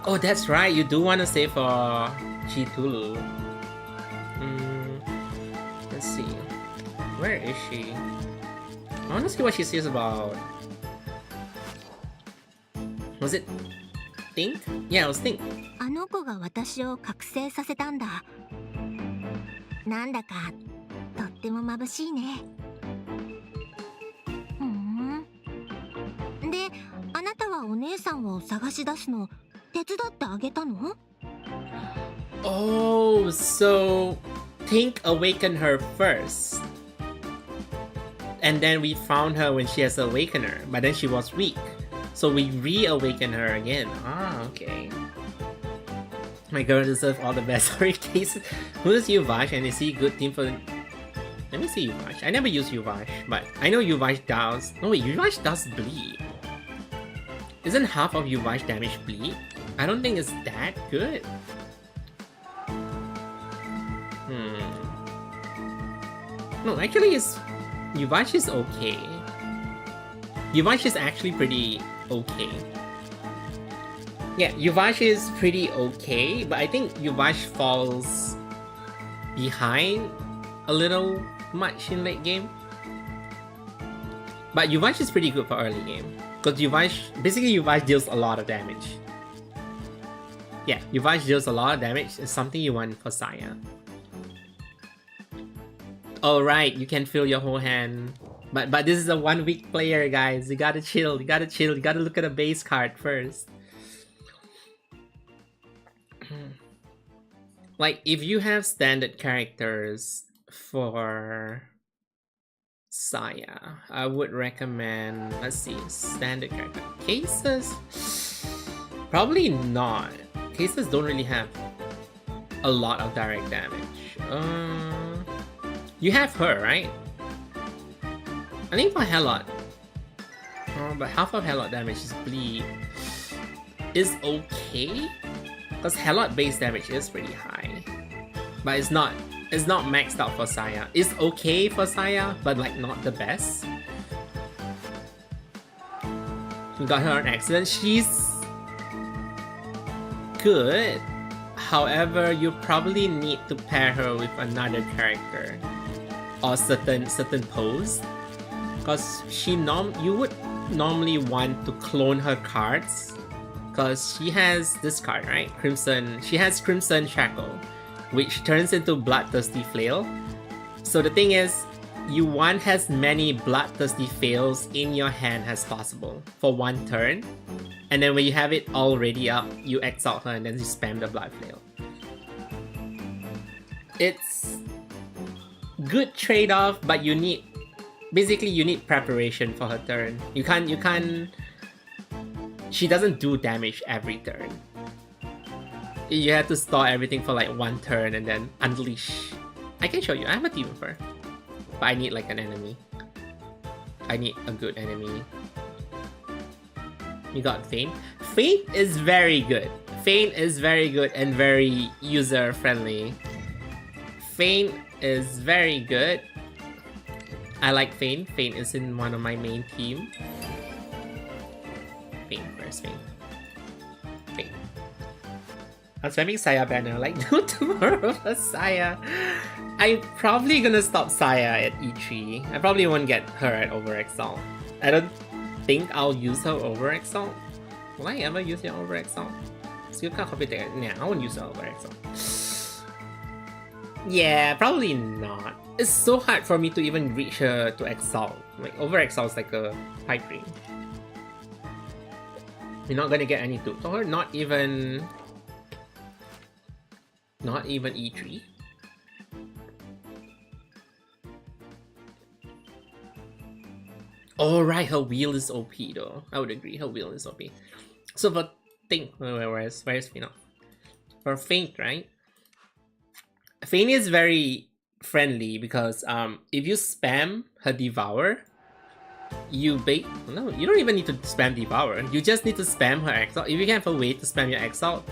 Speaker 1: Oh, that's right. You do want to save for Chitulu. Let's see. Where is she? I wanna see what she says about... Was it Think? Yeah, it was Think.
Speaker 2: あの子が私を覚醒させたんだ。なんだかとっても眩しいね。ふん。で、あなたはお姉さんを探し出すの手伝ってあげたの？
Speaker 1: Oh, so Think awakened her first. And then we found her when she has awakened her, but then she was weak. So we reawakened her again. Ah, okay. My girl deserves all the best. Sorry, cases. Who is Yuvash and is he a good team for... Let me see Yuvash. I never use Yuvash, but I know Yuvash does... No wait, Yuvash does bleed. Isn't half of Yuvash damage bleed? I don't think it's that good. No, actually it's... Yuvash is okay. Yuvash is actually pretty okay. Yeah, Yuvash is pretty okay, but I think Yuvash falls behind a little much in late game. But Yuvash is pretty good for early game. Because basically Yuvash deals a lot of damage. Yeah, Yuvash deals a lot of damage. It's something you want for Saya. Alright, you can fill your whole hand. But this is a 1 week player, guys. You gotta chill, you gotta look at the base card first. Like, if you have standard characters for Saya, I would recommend, let's see, standard character. Cases? Probably not. Cases don't really have a lot of direct damage. You have her, right? I think for Helot. But half of Helot damage is bleed. Is okay? Because Helot base damage is pretty high. But it's not maxed out for Saya. It's okay for Saya, but like not the best. We got her an accident. She's good. However, you probably need to pair her with another character or certain pose. Because you would normally want to clone her cards. Because she has this card, right? Crimson. She has Crimson Shackle, which turns into Bloodthirsty Flail. So the thing is, you want as many Bloodthirsty Flails in your hand as possible for 1 turn. And then when you have it already up, you exalt her and then you spam the Blood Flail. It's good trade-off, but you need preparation for her turn. You can't she doesn't do damage every turn. You have to store everything for like 1 turn and then unleash. I can show you, I have a team of her. But I need like an enemy. I need a good enemy. You got Feint. Feint is very good. Feint is very good and very user friendly. Feint is very good. I like Feint. Feint is in one of my main team. Feint, where's Feint? Feint. I'm spamming Saya banner like no tomorrow for Saya. I'm probably gonna stop Saya at E3. I probably won't get her at Overexalt. I don't think I'll use her Overexalt. Will I ever use her Overexalt? Skill card copy there. Nah, I won't use her Overexalt. Yeah, probably not. It's so hard for me to even reach her to Exalt. Like, Overexalt is like a pipe dream. You're not gonna get any tutor, not even E3. Oh right, her wheel is OP though. I would agree, her wheel is OP. So for Think, where's Feint? For Feint, right? Feint is very friendly because if you spam her Devour, you don't even need to spam Devour. You just need to spam her Exalt. If you can have a way to spam your Exalt,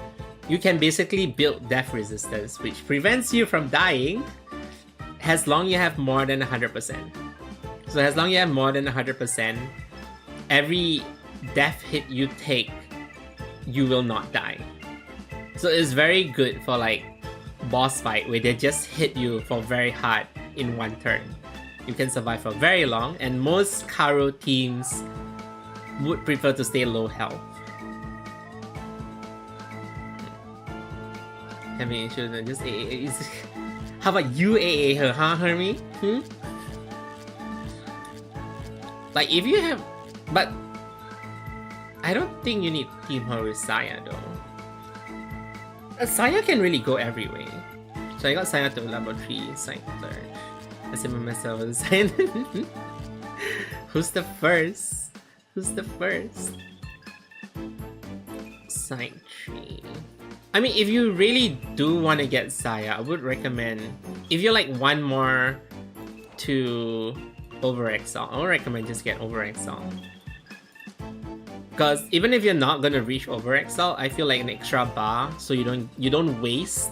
Speaker 1: you can basically build death resistance, which prevents you from dying as long as you have more than 100%. So as long as you have more than 100%, every death hit you take, you will not die. So it's very good for like boss fight where they just hit you for very hard in 1 turn. you can survive for very long, and most Karo teams would prefer to stay low health. Having issues and just AA. How about you AA her, huh, Hermie? Like, if you have... But... I don't think you need team her with Saya, though. Saya can really go every way. So I got Saya to level 3, Saya 3rd. I see myself as Saya. Who's the first? Who's the first? Side 3. I mean, if you really do want to get Saya, I would recommend... If you're like one more to Overexalt, I would recommend just get Overexalt. Because even if you're not gonna reach Overexalt, I feel like an extra bar so you don't waste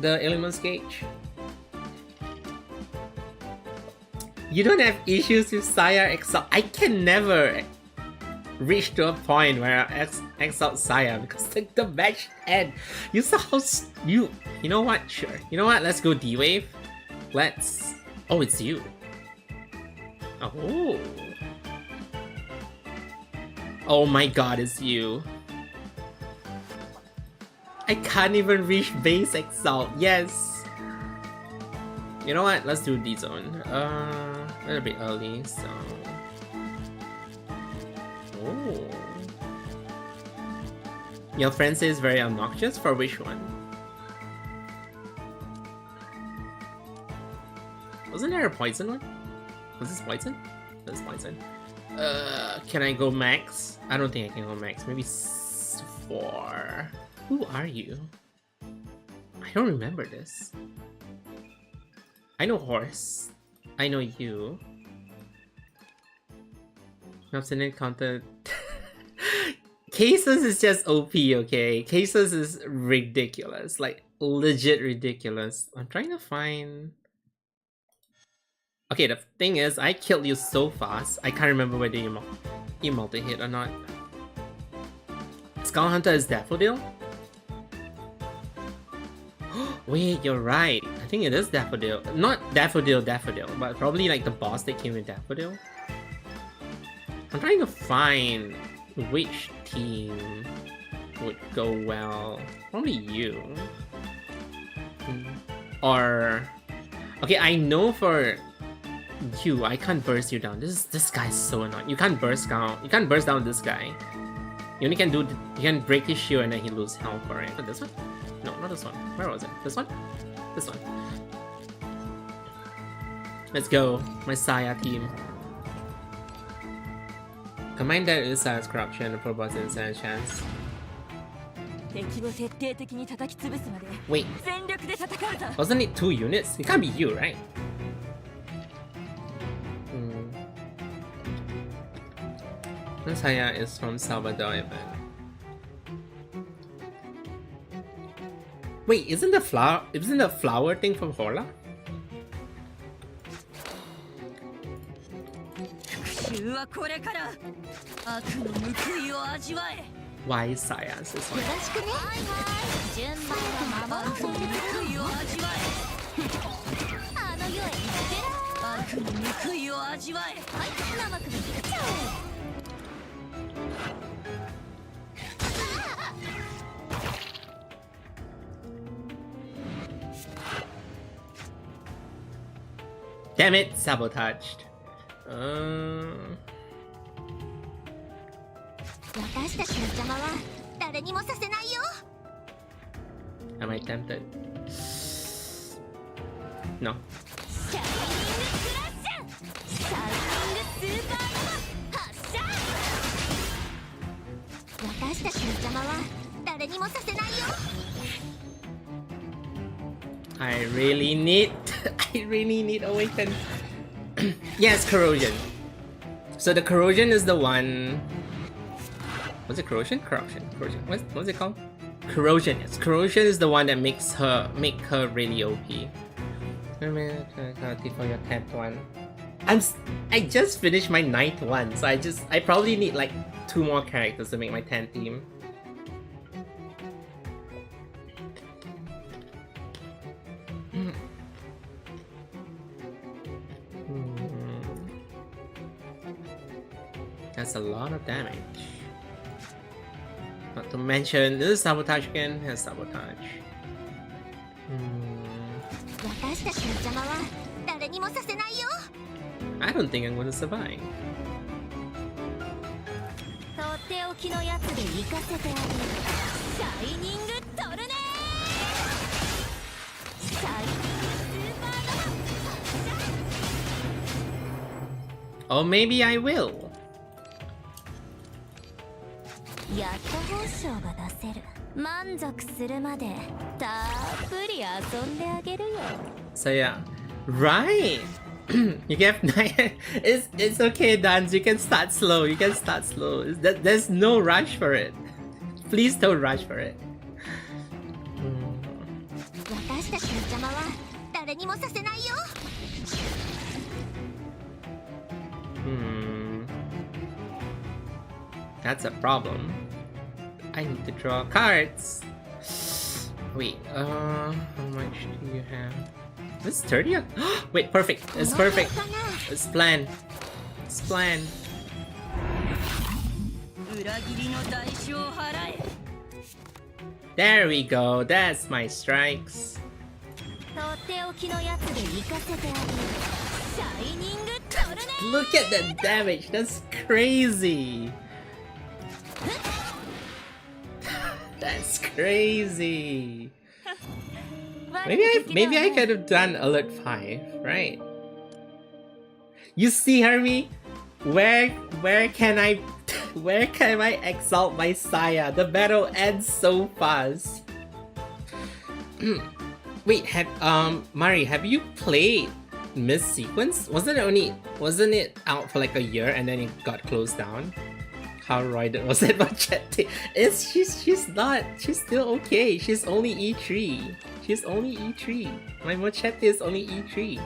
Speaker 1: the Elements gauge. You don't have issues with Saya Exalt. I can never reach to a point where I exalt Saya because the match end. You saw how you know what? Sure. You know what? Let's go D-Wave. Let's... Oh, it's you. Oh. Oh my god, it's you. I can't even reach base exalt. Yes. You know what? Let's do D-Zone. A little bit early, so... Oh. Your friend says very obnoxious? For which one? Wasn't there a poison one? Was this poison? That's poison. Can I go max? I don't think I can go max. Maybe 4. Who are you? I don't remember this. I know Horse. I know you. Obstinate counter. Cases is just OP, okay? Cases is ridiculous. Like, legit ridiculous. I'm trying to find... Okay, the thing is, I killed you so fast, I can't remember whether you multi-hit or not. Skull Hunter is Daffodil? Wait, you're right. I think it is Daffodil. Not Daffodil, but probably like the boss that came with Daffodil. I'm trying to find which team would go well. Probably you. Or... Okay, I know for you, I can't burst you down. This guy's so annoying. You can't burst down. You can't burst down this guy. You only can do... You can break his shield and then he loses health for it. But this one? No, not this one. Where was it? This one? This one. Let's go. My Saya team. Combine that with Saya's corruption and Probot's insane chance. Wait. Wasn't it 2 units? It can't be you, right? Saya is from Salvador event. Wait, isn't the flower thing from Horla? Why is Saya this one? Damn it, sabotaged. Am I tempted? No. I really need Awaken. Yes, Corrosion. So the Corrosion is the one... Was it Corrosion? Corruption. Corrosion. What's it called? Corrosion. Yes, Corrosion is the one that make her really OP. For your 10th one. I just finished my 9th one, so I probably need like 2 more characters to make my 10th team. That's a lot of damage. Not to mention, this is sabotage again. Has sabotage.
Speaker 2: 私たちの邪魔は誰にもさせないよ。
Speaker 1: I don't think I'm going to survive.
Speaker 2: とっておきのやつで行かせてあげる。シャイニングトルネー。シャイニングスーパーノ
Speaker 1: Oh, maybe I will.
Speaker 2: やっと本性が出せる。満足するまでたっぷり遊んであげるよ。
Speaker 1: So yeah, right. You get it's okay, Dance. You can start slow. You can start slow. There's no rush for it. Please don't rush for it.
Speaker 2: 私たちの邪魔は誰にもさせないよ。
Speaker 1: That's a problem. I need to draw cards. Wait, how much do you have? This is 30? Wait, perfect. It's perfect. It's planned. It's planned. There we go. That's my strikes. Look at the damage. That's crazy. That's crazy. Maybe I could have done alert 5, right? You see, Harvey? Where can I exalt my Saya? The battle ends so fast. Wait, Mari, have you played Miss Sequence? Wasn't it out for like a year and then it got closed down? How roided was it, Machete? She's still okay. She's only E3. She's only E3. My Machete is only E3.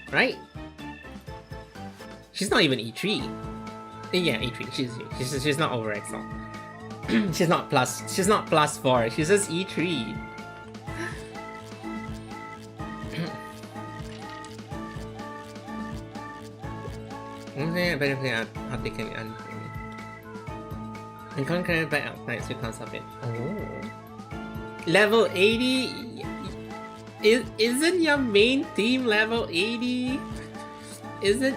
Speaker 1: Right? She's not even E3. Yeah, E3. She's not over Excel. She's not plus 4. She's just E3. Okay, better play out they can and conquered by Outnights because of it. Oh. Level 80? Isn't your main team level 80?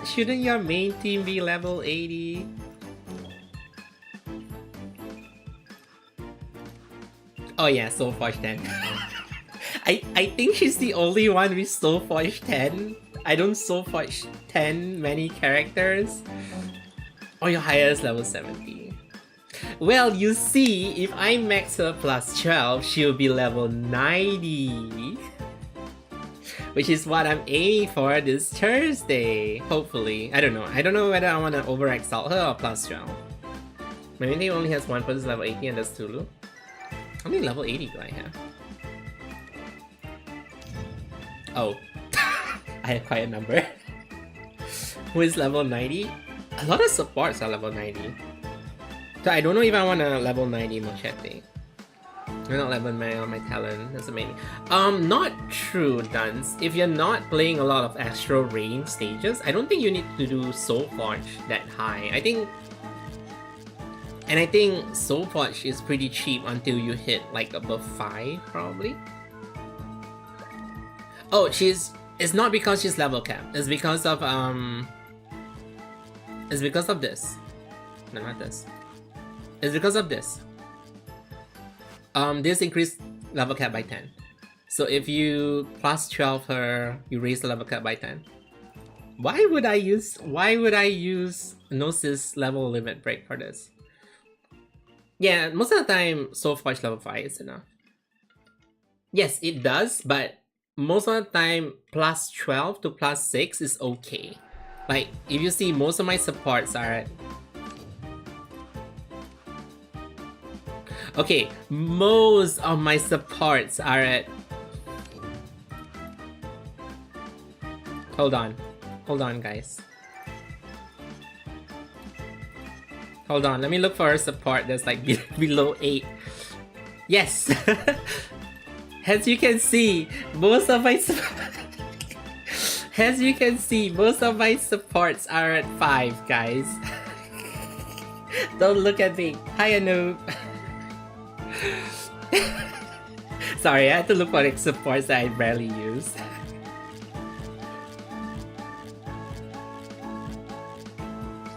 Speaker 1: Shouldn't your main team be level 80? Oh yeah, Soulforge 10. I think she's the only one with Soulforge 10. I don't Soulforge 10 many characters. Oh, your highest level 70. Well, you see, if I max her plus 12, she'll be level 90. Which is what I'm aiming for this Thursday, hopefully. I don't know. I don't know whether I want to over-exalt her or plus 12. My main team only has one person level 80 and that's Tulu. How many level 80 do I have? Oh. I have quite a number. Who is level 90? A lot of supports are level 90. So I don't know if I want to level 90 Machete. I'm not level my talent. That's amazing. Not true, Duns. If you're not playing a lot of astral range stages, I don't think you need to do Soulforge that high. I think Soulforge is pretty cheap until you hit like above 5 probably. Oh, it's not because she's level capped. It's because of this. No, not this. It's because of this. This increased level cap by 10. So if you plus 12 her, you raise the level cap by 10. Why would I use Gnosis level limit break for this? Yeah, most of the time Soulforge level 5 is enough. Yes, it does, but most of the time plus 12 to plus 6 is okay. Like, if you see, most of my supports are at... Okay, most of my supports are at... Hold on, guys. Hold on, let me look for a support that's like below 8. Yes! As you can see, most of my supports are at 5, guys. Don't look at me. Hi, Anoop. Sorry, I had to look for like supports that I rarely use.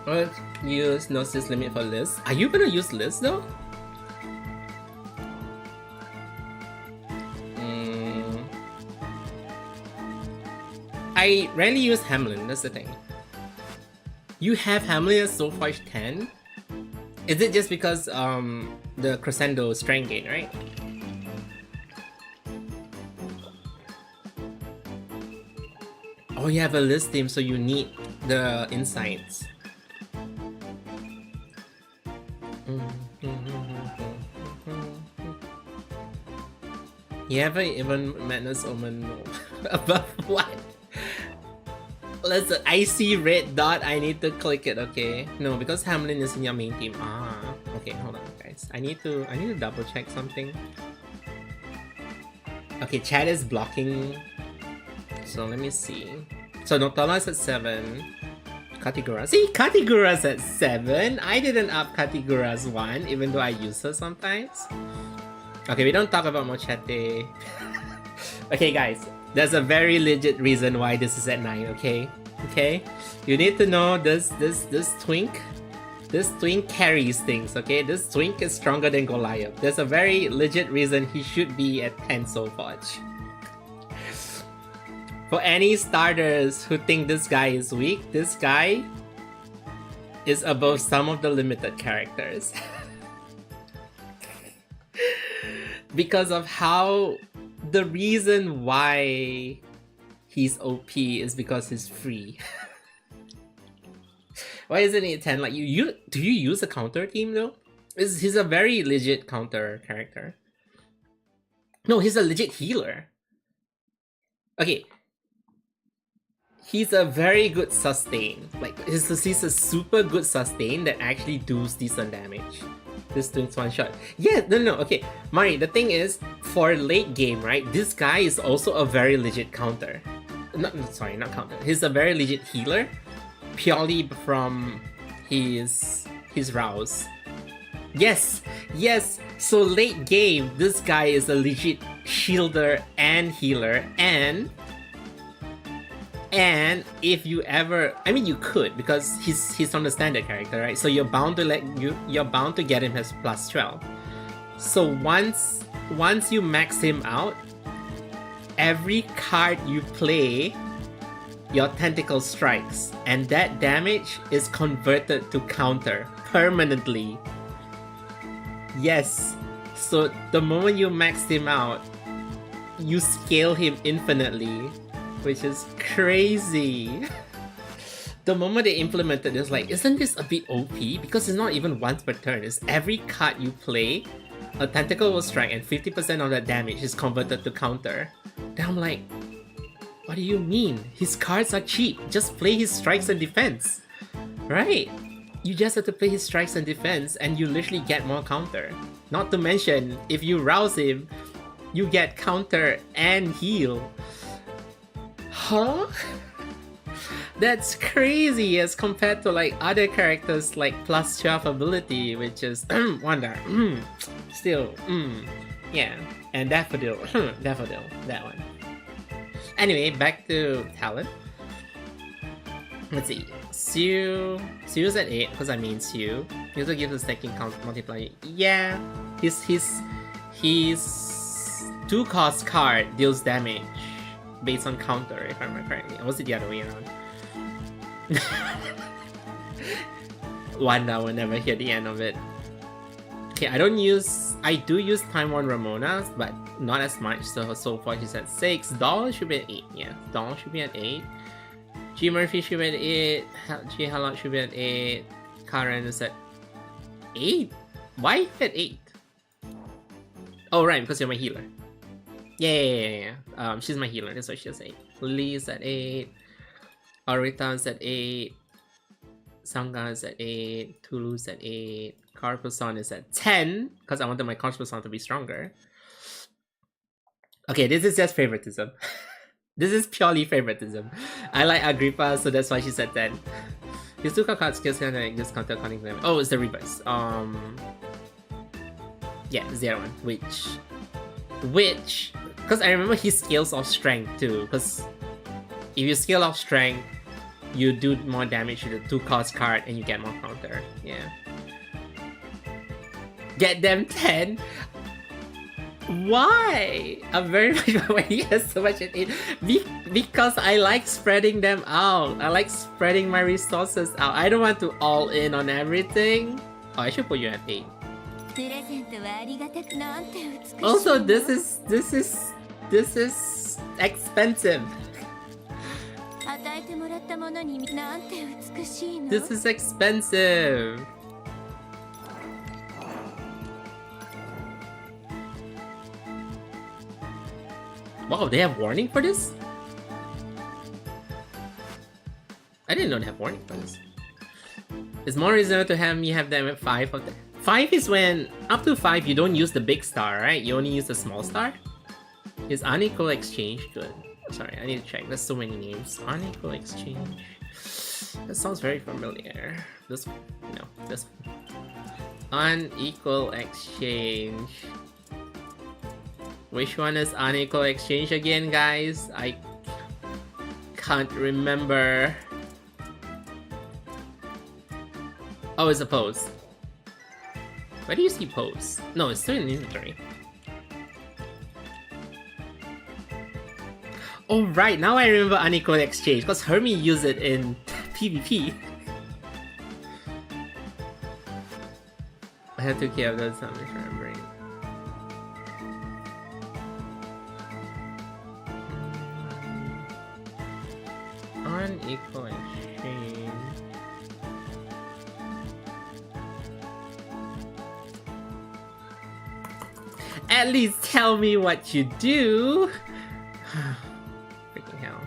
Speaker 1: Let's use no sys limit for list. Are you gonna use list though? I rarely use Hamlin, that's the thing. You have Hamlin as Soulforge 10? Is it just because the Crescendo strength gain, right? Oh, you have a list team, so you need the insights. You haven't even Madness Omen above what? Listen, I see red dot, I need to click it, okay? No, because Hamlin is in your main team. Ah, okay, hold on guys. I need to double check something. Okay, chat is blocking. So let me see. So Noctola's at 7. Katigura. See, Katigura's at 7. I didn't up Katigura's 1, even though I use her sometimes. Okay, we don't talk about Mochete. Okay, guys, there's a very legit reason why this is at 9. Okay, okay. You need to know this twink. This twink carries things. Okay, this twink is stronger than Goliath. There's a very legit reason he should be at 10 Soulforge. For any starters who think this guy is weak, this guy is above some of the limited characters. Because of how the reason why he's OP is because he's free. Why isn't he 10? Like you do you use a counter team though? He's a very legit counter character. No, he's a legit healer. Okay. He's a very good sustain. Like he's a super good sustain that actually does decent damage. This doing one shot. Yeah, no, okay. Mari, the thing is, for late game, right, this guy is also a very legit counter. Not counter. He's a very legit healer, purely from his rouse. Yes. So late game, this guy is a legit shielder and healer, and if you ever, I mean, you could, because he's from the standard character, right? So you're bound to get him as plus 12. So once you max him out, every card you play, your tentacle strikes, and that damage is converted to counter permanently. Yes. So the moment you max him out, you scale him infinitely, which is crazy. The moment they implemented this, like, isn't this a bit OP? Because it's not even once per turn, it's every card you play, a tentacle will strike and 50% of that damage is converted to counter. Then I'm like, what do you mean? His cards are cheap, just play his strikes and defense. Right? You just have to play his strikes and defense and you literally get more counter. Not to mention, if you rouse him, you get counter and heal. Huh? That's crazy as compared to like other characters like plus 12 ability, which is Wonder, still, yeah, and Daffodil, Daffodil, that one. Anyway, back to talent. Let's see. Su's at 8 because I mean Su. He also gives a stacking count multiplier. Yeah, his 2-cost card deals damage based on counter, if I remember correctly. Or was it the other way around? Wanda will never hear the end of it. Okay, I do use Time Worn Ramona's, but not as much, so far she's at 6. Doll should be at 8, yeah. Doll should be at 8. G Murphy should be at 8. G Halot should be at 8. Karen is at 8? Why at 8? Oh right, because you're my healer. Yeah. She's my healer, that's why she's 8. Lily's at 8. Arita's at 8. Sanga's at 8. Tulu's at 8. Carpuson is at 10, because I wanted my Carpuson to be stronger. Okay, this is just favoritism. This is purely favoritism. I like Agrippa, so that's why she's at 10. His 2 card skills can discount according to them. Oh, it's the reverse. Yeah, it's the other one. Which, because I remember he scales off strength too. Because if you scale off strength, you do more damage to the 2 cost card and you get more counter. Yeah. Get them 10. Why? I'm very much when he has so much at 8. Because I like spreading them out. I like spreading my resources out. I don't want to all in on everything. Oh, I should put you at 8. Also, this is expensive. This is expensive. Wow, they have warning for this? I didn't know they have warning for this. It's more reasonable to have me have them at 5 of them. 5 is when, up to 5, you don't use the big star, right? You only use the small star? Is unequal exchange good? Sorry, I need to check. There's so many names. Unequal exchange. That sounds very familiar. This one? No, this one. Unequal exchange. Which one is unequal exchange again, guys? I can't remember. Oh, it's a pose. Where do you see pose? No, it's still in inventory. Oh right, now I remember unequal exchange because Hermie used it in PvP. I have to keep those numbers remembering. Unequal exchange. At least tell me what you do. Freaking hell.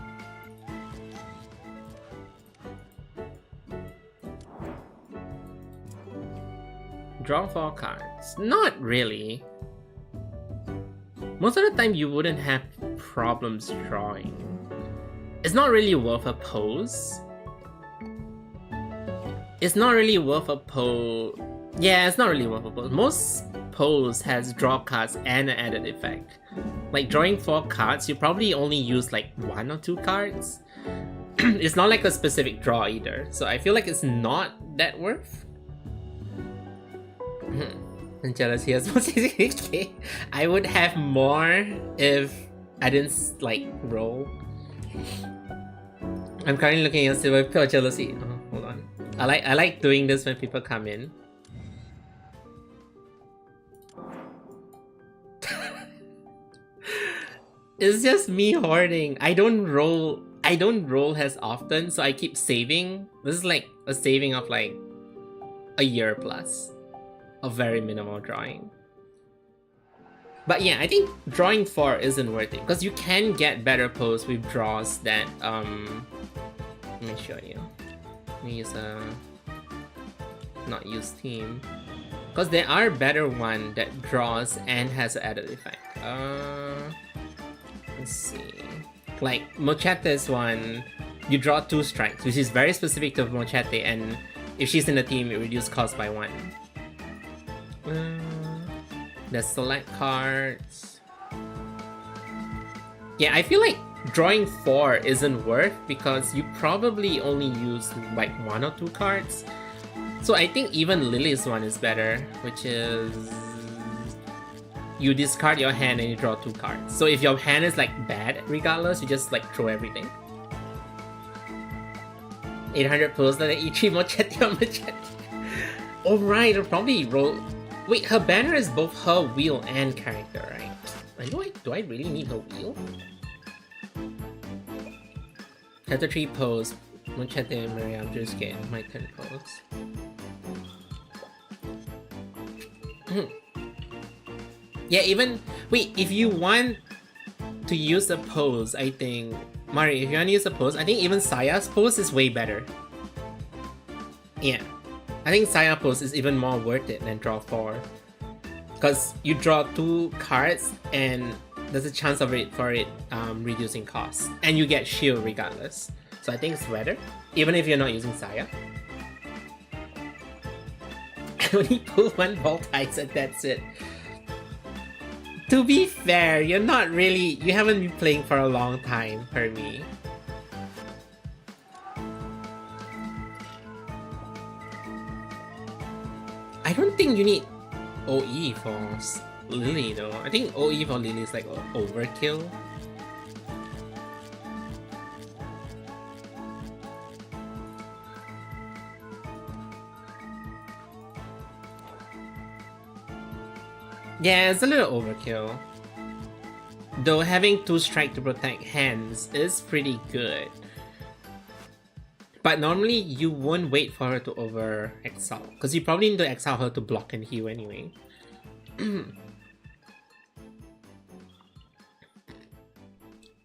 Speaker 1: Draw 4 cards. Not really. Most of the time you wouldn't have problems drawing. It's not really worth a pose. It's not really worth a pose. Yeah, it's not really worth a pose. Most pose has draw cards and an added effect. Like drawing 4 cards, you probably only use like 1 or 2 cards. It's not like a specific draw either, so I feel like it's not that worth. I'm jealous he has more 66k. I would have more if I didn't like roll. I'm currently looking at silver pure jealousy. Oh, hold on. I like doing this when people come in. It's just me hoarding. I don't roll as often, so I keep saving. This is like a saving of like a year plus of very minimal drawing. But yeah, I think drawing 4 isn't worth it because you can get better pose with draws that let me show you. Let me use a not use team. Because there are better one that draws and has an added effect. Let's see. Like Mochete's one, you draw 2 strikes, which is very specific to Mochete, and if she's in the team, it reduces cost by 1. The select cards. Yeah, I feel like drawing 4 isn't worth because you probably only use like 1 or 2 cards. So I think even Lily's one is better, which is you discard your hand and you draw 2 cards. So if your hand is like bad regardless, you just like throw everything. 800 plus than E3 Mochete or Mochete. Oh right, I'll probably roll. Wait, her banner is both her wheel and character, right? Do I really need her wheel? Character 3 pose. Mochete and Mariam just get my 10 pose. Yeah, even wait, if you want to use a pose, I think Mari, if you want to use a pose, I think even Saya's pose is way better. Yeah. I think Saya pose is even more worth it than draw 4. Because you draw 2 cards and there's a chance of it reducing costs. And you get shield regardless. So I think it's better, even if you're not using Saya. only pull one Voltites and that's it. To be fair, you haven't been playing for a long time for me. I don't think you need OE for Lily though. I think OE for Lily is like overkill. Yeah, it's a little overkill. Though having 2 strike to protect hands is pretty good. But normally you won't wait for her to over exile, because you probably need to exile her to block and heal anyway.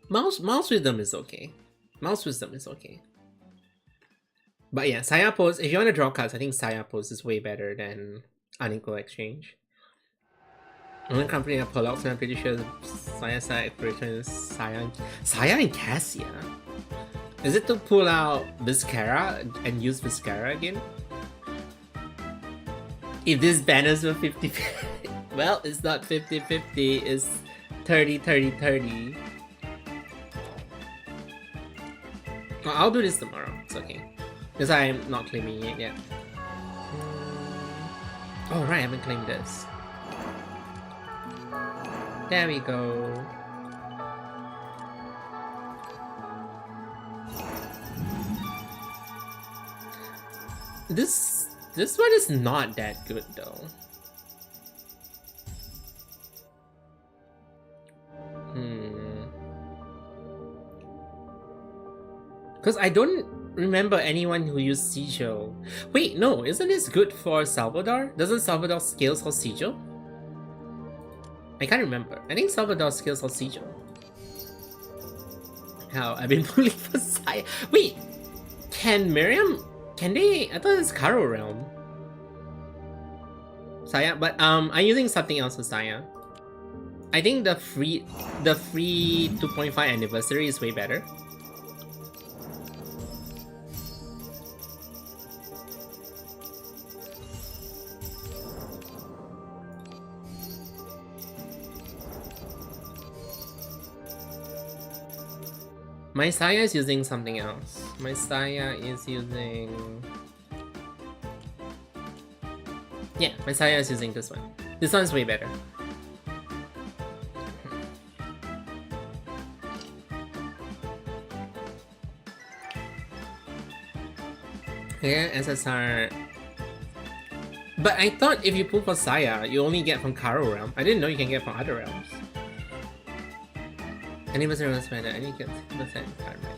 Speaker 1: Mouse Wisdom is okay. Mouse Wisdom is okay. But yeah, Saya Pose, if you want to draw cards, I think Saya Pose is way better than Unequal Exchange. Only company I pull out, so I'm pretty sure Saya Exploration is Saya and Cassia. Is it to pull out Viscera and use Viscera again? If this banners were 50-50, well, it's not 50-50, it's 30-30-30. Oh, I'll do this tomorrow, it's okay. Because I'm not claiming it yet. Oh right, I haven't claimed this. There we go. This one is not that good though. Because I don't remember anyone who used Sigil. Wait, no, isn't this good for Salvador? Doesn't Salvador scales for Sigil? I can't remember. I think Salvador scales for Sigil. How I've been pulling for Saya. Wait, can Miriam? Can they? I thought it's Caro Realm. Saya, but I'm using something else for Saya. I think the free 2.5 anniversary is way better. My Saya is using something else. My Saya is using... Yeah, my Saya is using this one. This one's way better. Yeah, SSR... But I thought if you pull for Saya, you only get from Caro Realm. I didn't know you can get from other realms. Anniversary was better. I need to get 6% card right.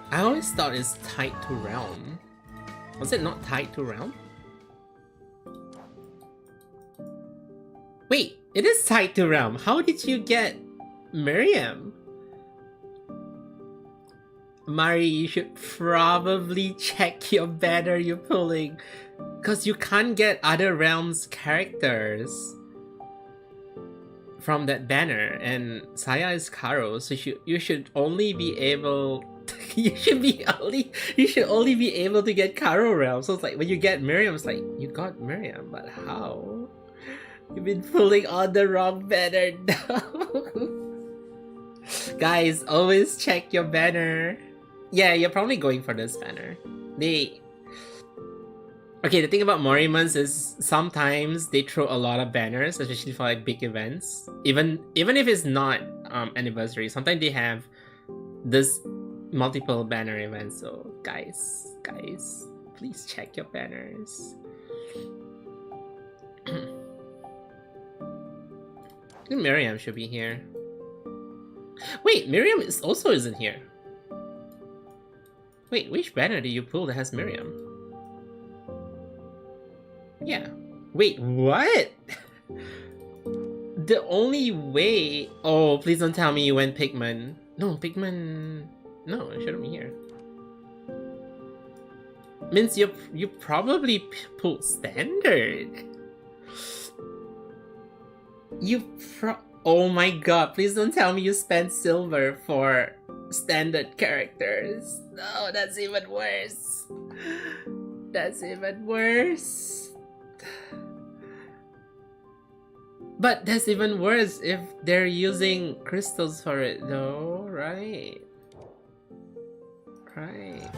Speaker 1: I always thought it's tied to realm. Was it not tied to realm? Wait, it is tied to realm. How did you get Miriam? Mari, you should probably check your banner you're pulling, because you can't get other realms characters from that banner, and Saya is Caro, so you should only be able you should only be able to get Caro realm. So it's like when you get Miriam, it's like you got Miriam, but how? You've been pulling on the wrong banner now. Guys, always check your banner. Yeah, you're probably going for this banner. Okay, the thing about Morimens is sometimes they throw a lot of banners, especially for like big events. Even if it's not anniversary, sometimes they have this multiple banner events. So guys, please check your banners. I think Miriam should be here. Wait, Miriam isn't here. Wait, which banner did you pull that has Miriam? Yeah. Wait, what? The only way... Oh, please don't tell me you went Pigman. No, Pigman... No, it shouldn't be here. Means you probably pulled Standard. Oh my god, please don't tell me you spent silver for Standard characters. No, that's even worse. That's even worse. But that's even worse if they're using crystals for it though, right? Right.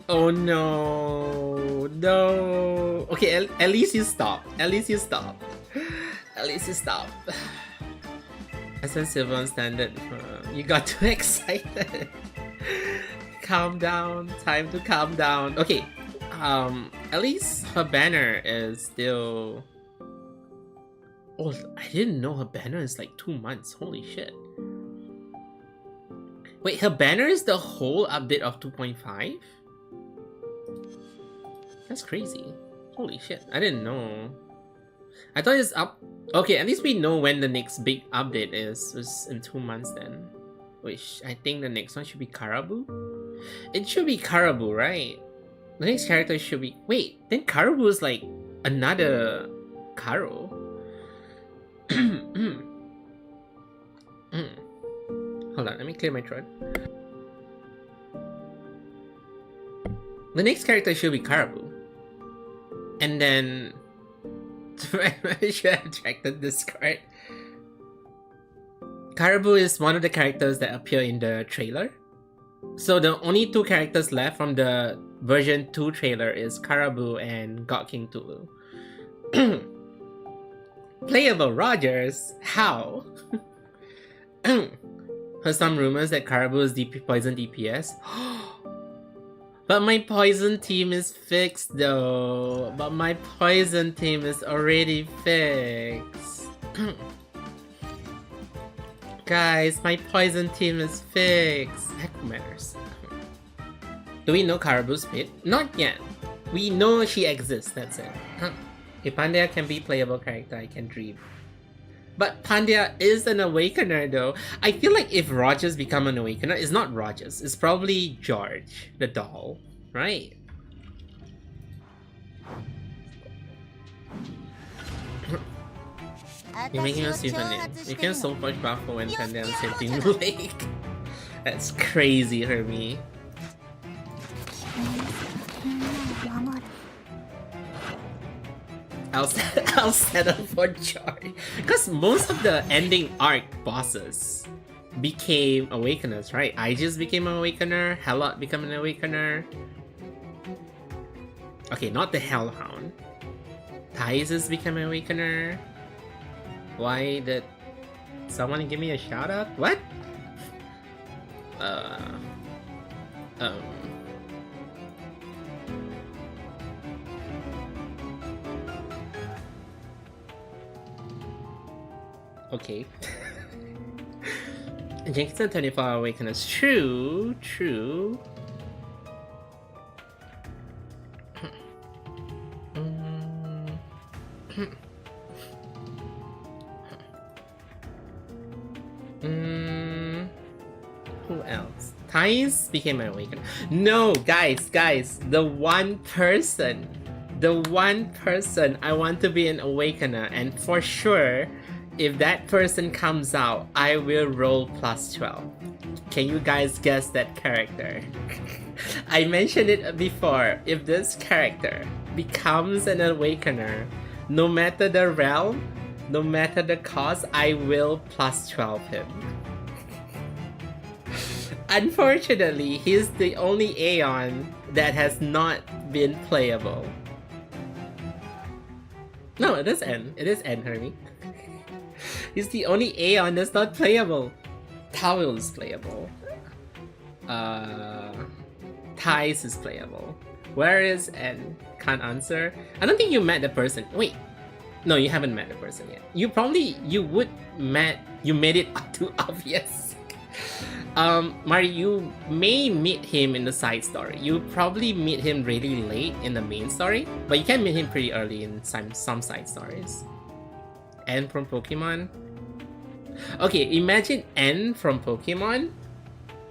Speaker 1: Oh no, no. Okay, at least you stop. At least you stop. At least you stop. SS Civil Standard, you got too excited. Calm down, time to calm down. Okay, at least her banner is still... Oh, I didn't know her banner is like 2 months, holy shit. Wait, her banner is the whole update of 2.5? That's crazy. Holy shit, I didn't know. I thought it's up... Okay, at least we know when the next big update is. It's in 2 months then. Which I think the next one should be Karabu? It should be Karabu, right? The next character should be... Wait, then Karabu is like another Karo. Hold on, let me clear my throat. The next character should be Karabu. And then... I should have checked the Discord. Karabu is one of the characters that appear in the trailer. So the only 2 characters left from the version 2 trailer is Karabu and God King Tulu. Playable Rogers? How? Heard some rumors that Karabu is poison DPS. But my poison team is fixed though. But my poison team is already fixed. Guys, my poison team is fixed. Heck matters. Do we know Karabu's pit? Not yet. We know she exists, that's it. If Pandya can be playable character, I can dream. But Pandya is an awakener though. I feel like if Rogers become an awakener, it's not Rogers. It's probably George, the doll, right? You're making us even in. You can so much buffalo when Pandya and same thing Lake. That's crazy, Hermie. I'll settle for George. Because most of the ending arc bosses became awakeners, right? Aegis became an awakener, Helot became an awakener. Okay, not the Hellhound. Thaisis became an awakener. Why did someone give me a shout out? What? Okay. Jenkinson 24 Awakeners. True, true. Who else? Thais became an awakener. No, guys, the one person I want to be an awakener, and for sure, if that person comes out, I will roll +12. Can you guys guess that character? I mentioned it before. If this character becomes an awakener, no matter the realm, no matter the cost, I will +12 him. Unfortunately, he's the only Aeon that has not been playable. No, it is N. It is N, Hermie. He's the only Aeon that's not playable. Towel is playable. Thais is playable. Where is N? Can't answer. I don't think you met the person. Wait. No, you haven't met the person yet. You made it too obvious. Mari, you may meet him in the side story. You probably meet him really late in the main story, but you can meet him pretty early in some side stories. N from Pokemon. Okay, imagine N from Pokemon,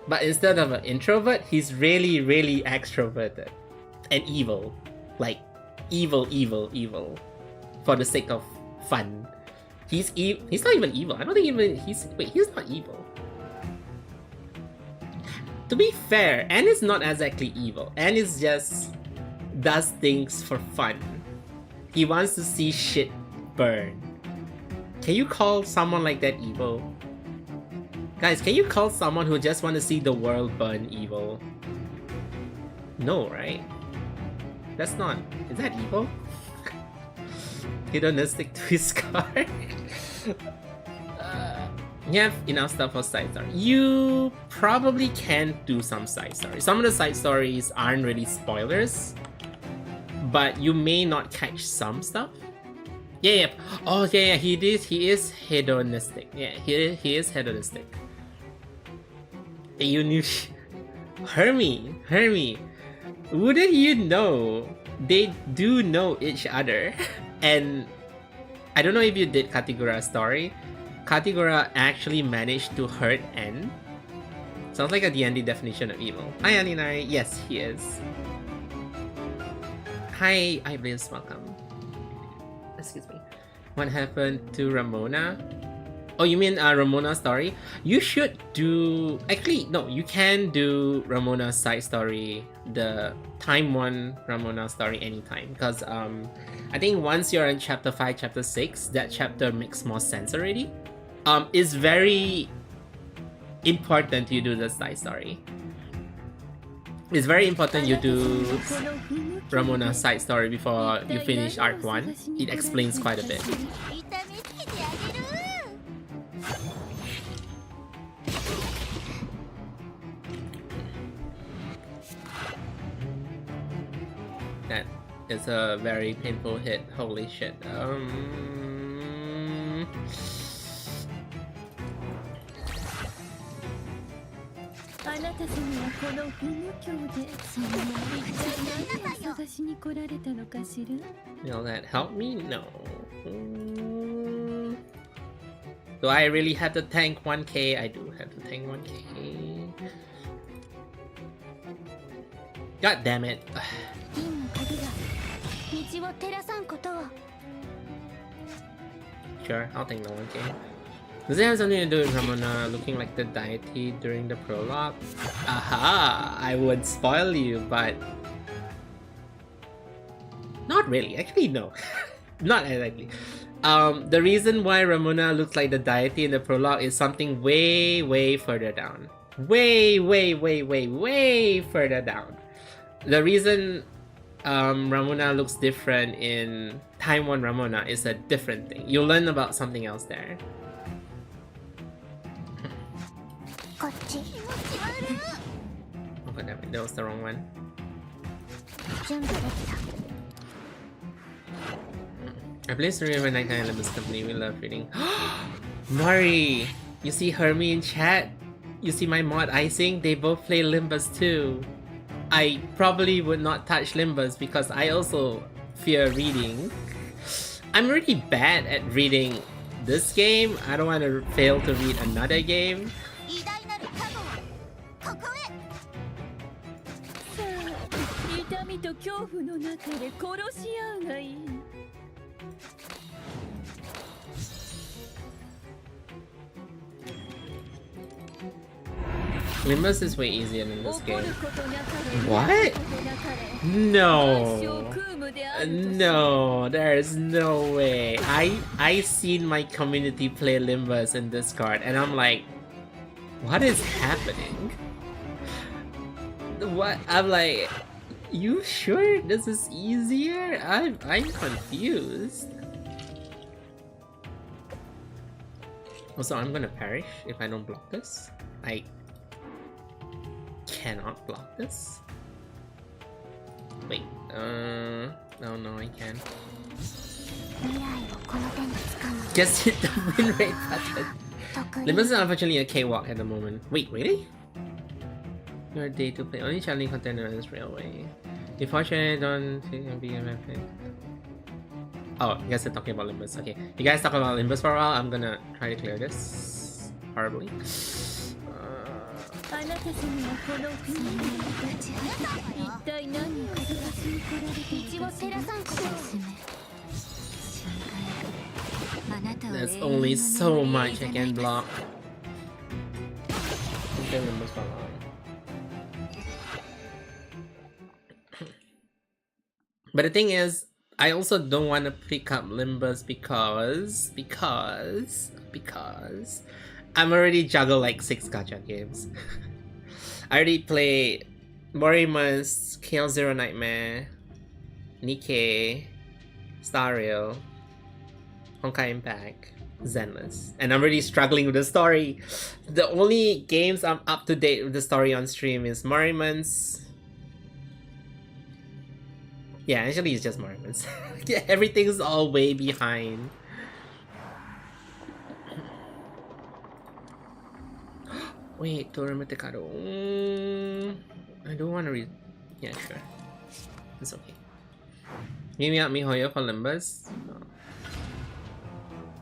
Speaker 1: but instead of an introvert, he's really, really extroverted and evil. Like, evil. For the sake of fun. He's not even evil. I don't think even he's not evil. To be fair, N is not exactly evil. N is just does things for fun. He wants to see shit burn. Can you call someone like that evil? Guys, can you call someone who just want to see the world burn evil? No, right? That's not... Is that evil? Hedonistic twist card. You have enough stuff for side story. You probably can do some side stories. Some of the side stories aren't really spoilers, but you may not catch some stuff. Yeah. Oh yeah. He is hedonistic. Yeah, he is hedonistic. You knew. Hermie. Wouldn't you know? They do know each other. And I don't know if you did Katigura's story. Katigura actually managed to hurt N. Sounds like a D&D definition of evil. Hi Aninari. Yes, he is. Hi, Bliss, welcome. Excuse me. What happened to Ramona? Oh, you mean Ramona's story? You should do... Actually, no, you can do Ramona's side story, the time 1 Ramona story anytime. Because I think once you're in chapter 5, chapter 6, that chapter makes more sense already. It's very important you do the side story. It's very important you do Ramona's side story before you finish arc 1. It explains quite a bit. That is a very painful hit. Holy shit. Will that help me? No. Do I really have to tank 1k? I do have to tank 1k. God damn it. Sure, I'll take the 1k. Does it have something to do with Ramona looking like the deity during the prologue? Aha! I would spoil you, but... Not really. Actually, no. Not exactly. The reason why Ramona looks like the deity in the prologue is something way further down. Way further down. The reason Ramona looks different in Time 1 Ramona is a different thing. You'll learn about something else there. Oh god damn it, that was the wrong one. I play story of a nighttime Limbus company, we love reading. Mari! You see Hermie in chat? You see my mod icing? They both play Limbus too. I probably would not touch Limbus because I also fear reading. I'm really bad at reading this game. I don't want to fail to read another game. Limbus is way easier than this game. What? No. No, there's no way. I seen my community play Limbus in Discord and I'm like, what is happening? What? I'm like, you sure this is easier? I'm confused. Also, I'm gonna perish if I don't block this. I cannot block this. Wait, no, I can. Just hit the win rate button. Limbus is unfortunately a K-walk at the moment. Wait, really? Your day to play. Only challenging content on this railway. Unfortunately, don't be a method. Oh, you guys are talking about Limbus. Okay, you guys talk about Limbus for a while. I'm gonna try to clear this horribly. There's only so much I can block. Okay, Limbus for long. But the thing is, I also don't want to pick up Limbus because I'm already juggled like 6 gacha games. I already played Morimens, Chaos Zero Nightmare, Nikkei, Star Rail, Honkai Impact, Zenless, and I'm really struggling with the story. The only games I'm up to date with the story on stream is Morimens. Yeah, actually it's just Morimens. Yeah, everything's all way behind. Wait, Toramatekado. I don't want to read. Yeah, sure. It's okay. Give me up MiHoYo for Limbus. No.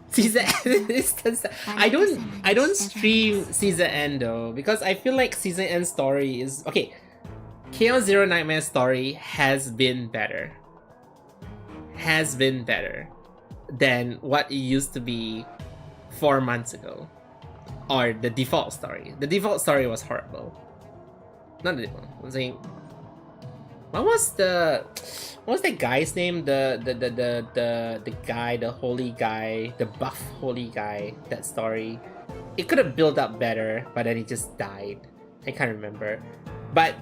Speaker 1: Season end. I don't stream season end though, because I feel like season end story is okay. Chaos Zero Nightmare story has been better. Has been better than what it used to be 4 months ago. Or the default story. The default story was horrible. Not the default. I'm saying, what was the guy's name? The guy, the holy guy, the buff holy guy. That story. It could have built up better, but then it just died. I can't remember. But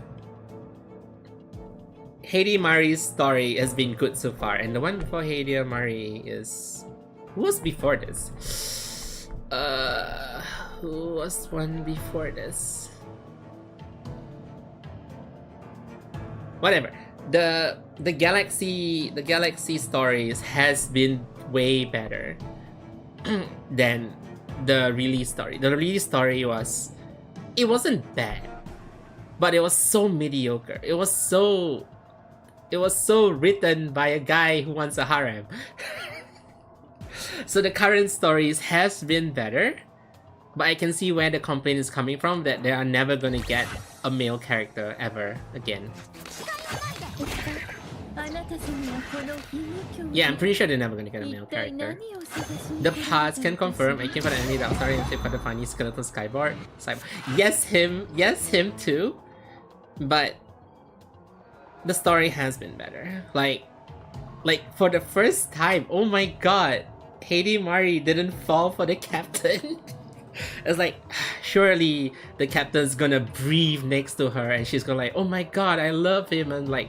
Speaker 1: Heidi Mari's story has been good so far, and the one before Heidi Mari is who was before this? Who was one before this? Whatever. The galaxy stories has been way better than the release story. The release story it wasn't bad, but it was so mediocre. It was so written by a guy who wants a harem. So the current stories has been better, but I can see where the complaint is coming from, that they are never gonna get a male character ever again. Yeah, I'm pretty sure they're never gonna get a male character. The past can confirm I came for the enemy that was starting to for the funny skeleton skyboard. Yes, him too. But the story has been better. Like for the first time, oh my god, Heidi Mari didn't fall for the captain. It's like, surely the captain's gonna breathe next to her and she's gonna like, oh my god, I love him, and like,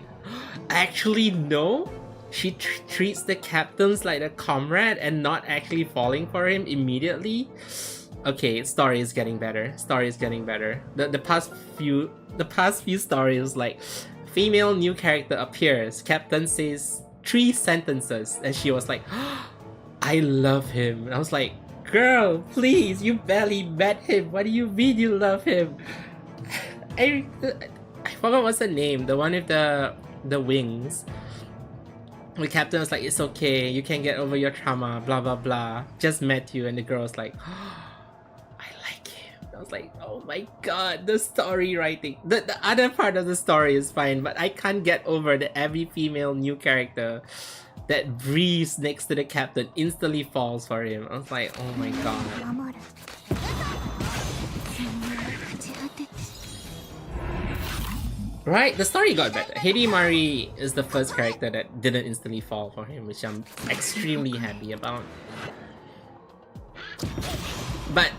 Speaker 1: actually no, she treats the captains like a comrade and not actually falling for him immediately. Okay, story is getting better. Story is getting better. The past few stories, like, female new character appears, captain says 3 sentences, and she was like, oh, I love him. And I was like, girl, please, you barely met him. What do you mean you love him? I forgot what's the name. The one with the wings. The captain was like, it's okay, you can get over your trauma, blah blah blah. Just met you, and the girl was like, oh, I like him. I was like, oh my god, the story writing. The other part of the story is fine, but I can't get over that every female new character that breathes next to the captain instantly falls for him. I was like, oh my god. Right, the story got better. Heidi Mari is the first character that didn't instantly fall for him, which I'm extremely happy about. But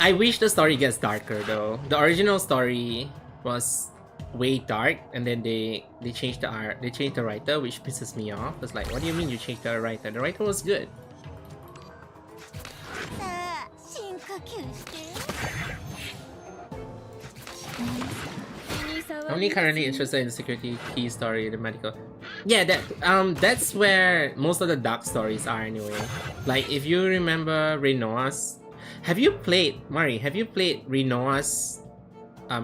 Speaker 1: I wish the story gets darker though. The original story was way dark, and then they changed the art, they changed the writer, which pisses me off. It's like, what do you mean you changed the writer? The writer was good. I'm only currently interested in the security key story, the medical. Yeah, that's where most of the dark stories are anyway. Like, if you remember Renoa's, have you played Renoa's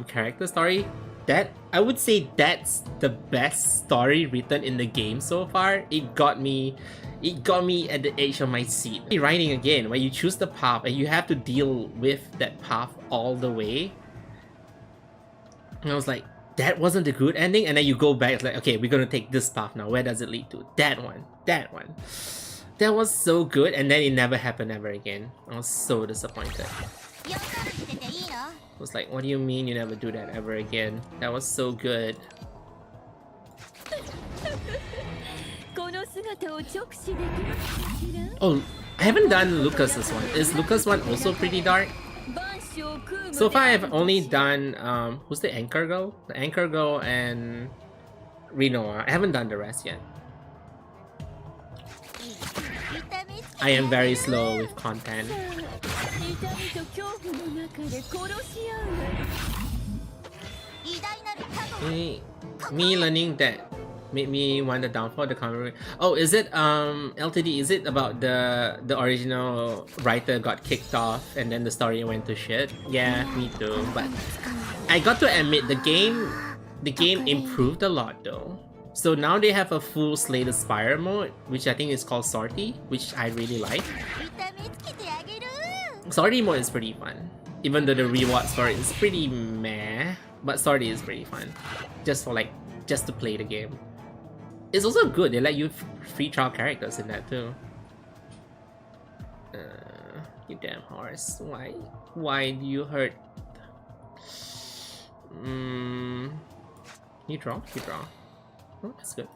Speaker 1: character story? That, I would say that's the best story written in the game so far. It got me at the edge of my seat. Writing again, where you choose the path and you have to deal with that path all the way. And I was like, that wasn't the good ending, and then you go back, it's like, okay, we're gonna take this path now. Where does it lead to? That one. That was so good, and then it never happened ever again. I was so disappointed. I was like, what do you mean you never do that ever again? That was so good. Oh, I haven't done Lucas's one. Is Lucas one also pretty dark? So far I've only done who's the anchor girl? The anchor girl and Rinoa. I haven't done the rest yet. I am very slow with content. Me learning that made me want the downfall of the comic. Oh, is it LTD? Is it about the original writer got kicked off and then the story went to shit? Yeah, me too. But I got to admit the game improved a lot though. So now they have a full Slay the Spire mode, which I think is called Sortie, which I really like. Sortie mode is pretty fun, even though the reward story is pretty meh. But Sortie is pretty fun, just to play the game. It's also good. They let you free trial characters in that too. You damn horse! Why do you hurt? You draw. Oh, that's good.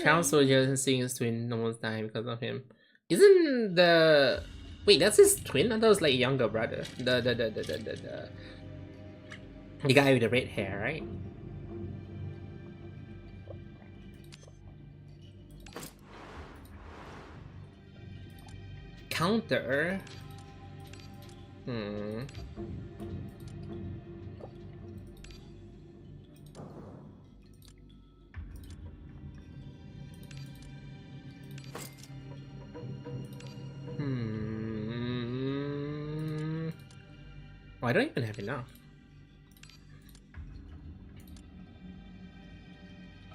Speaker 1: Child soldier isn't seeing his twin almost dying because of him. Isn't the wait? That's his twin. I thought it was like younger brother. The guy with the red hair, right? Counter. Oh, I don't even have enough.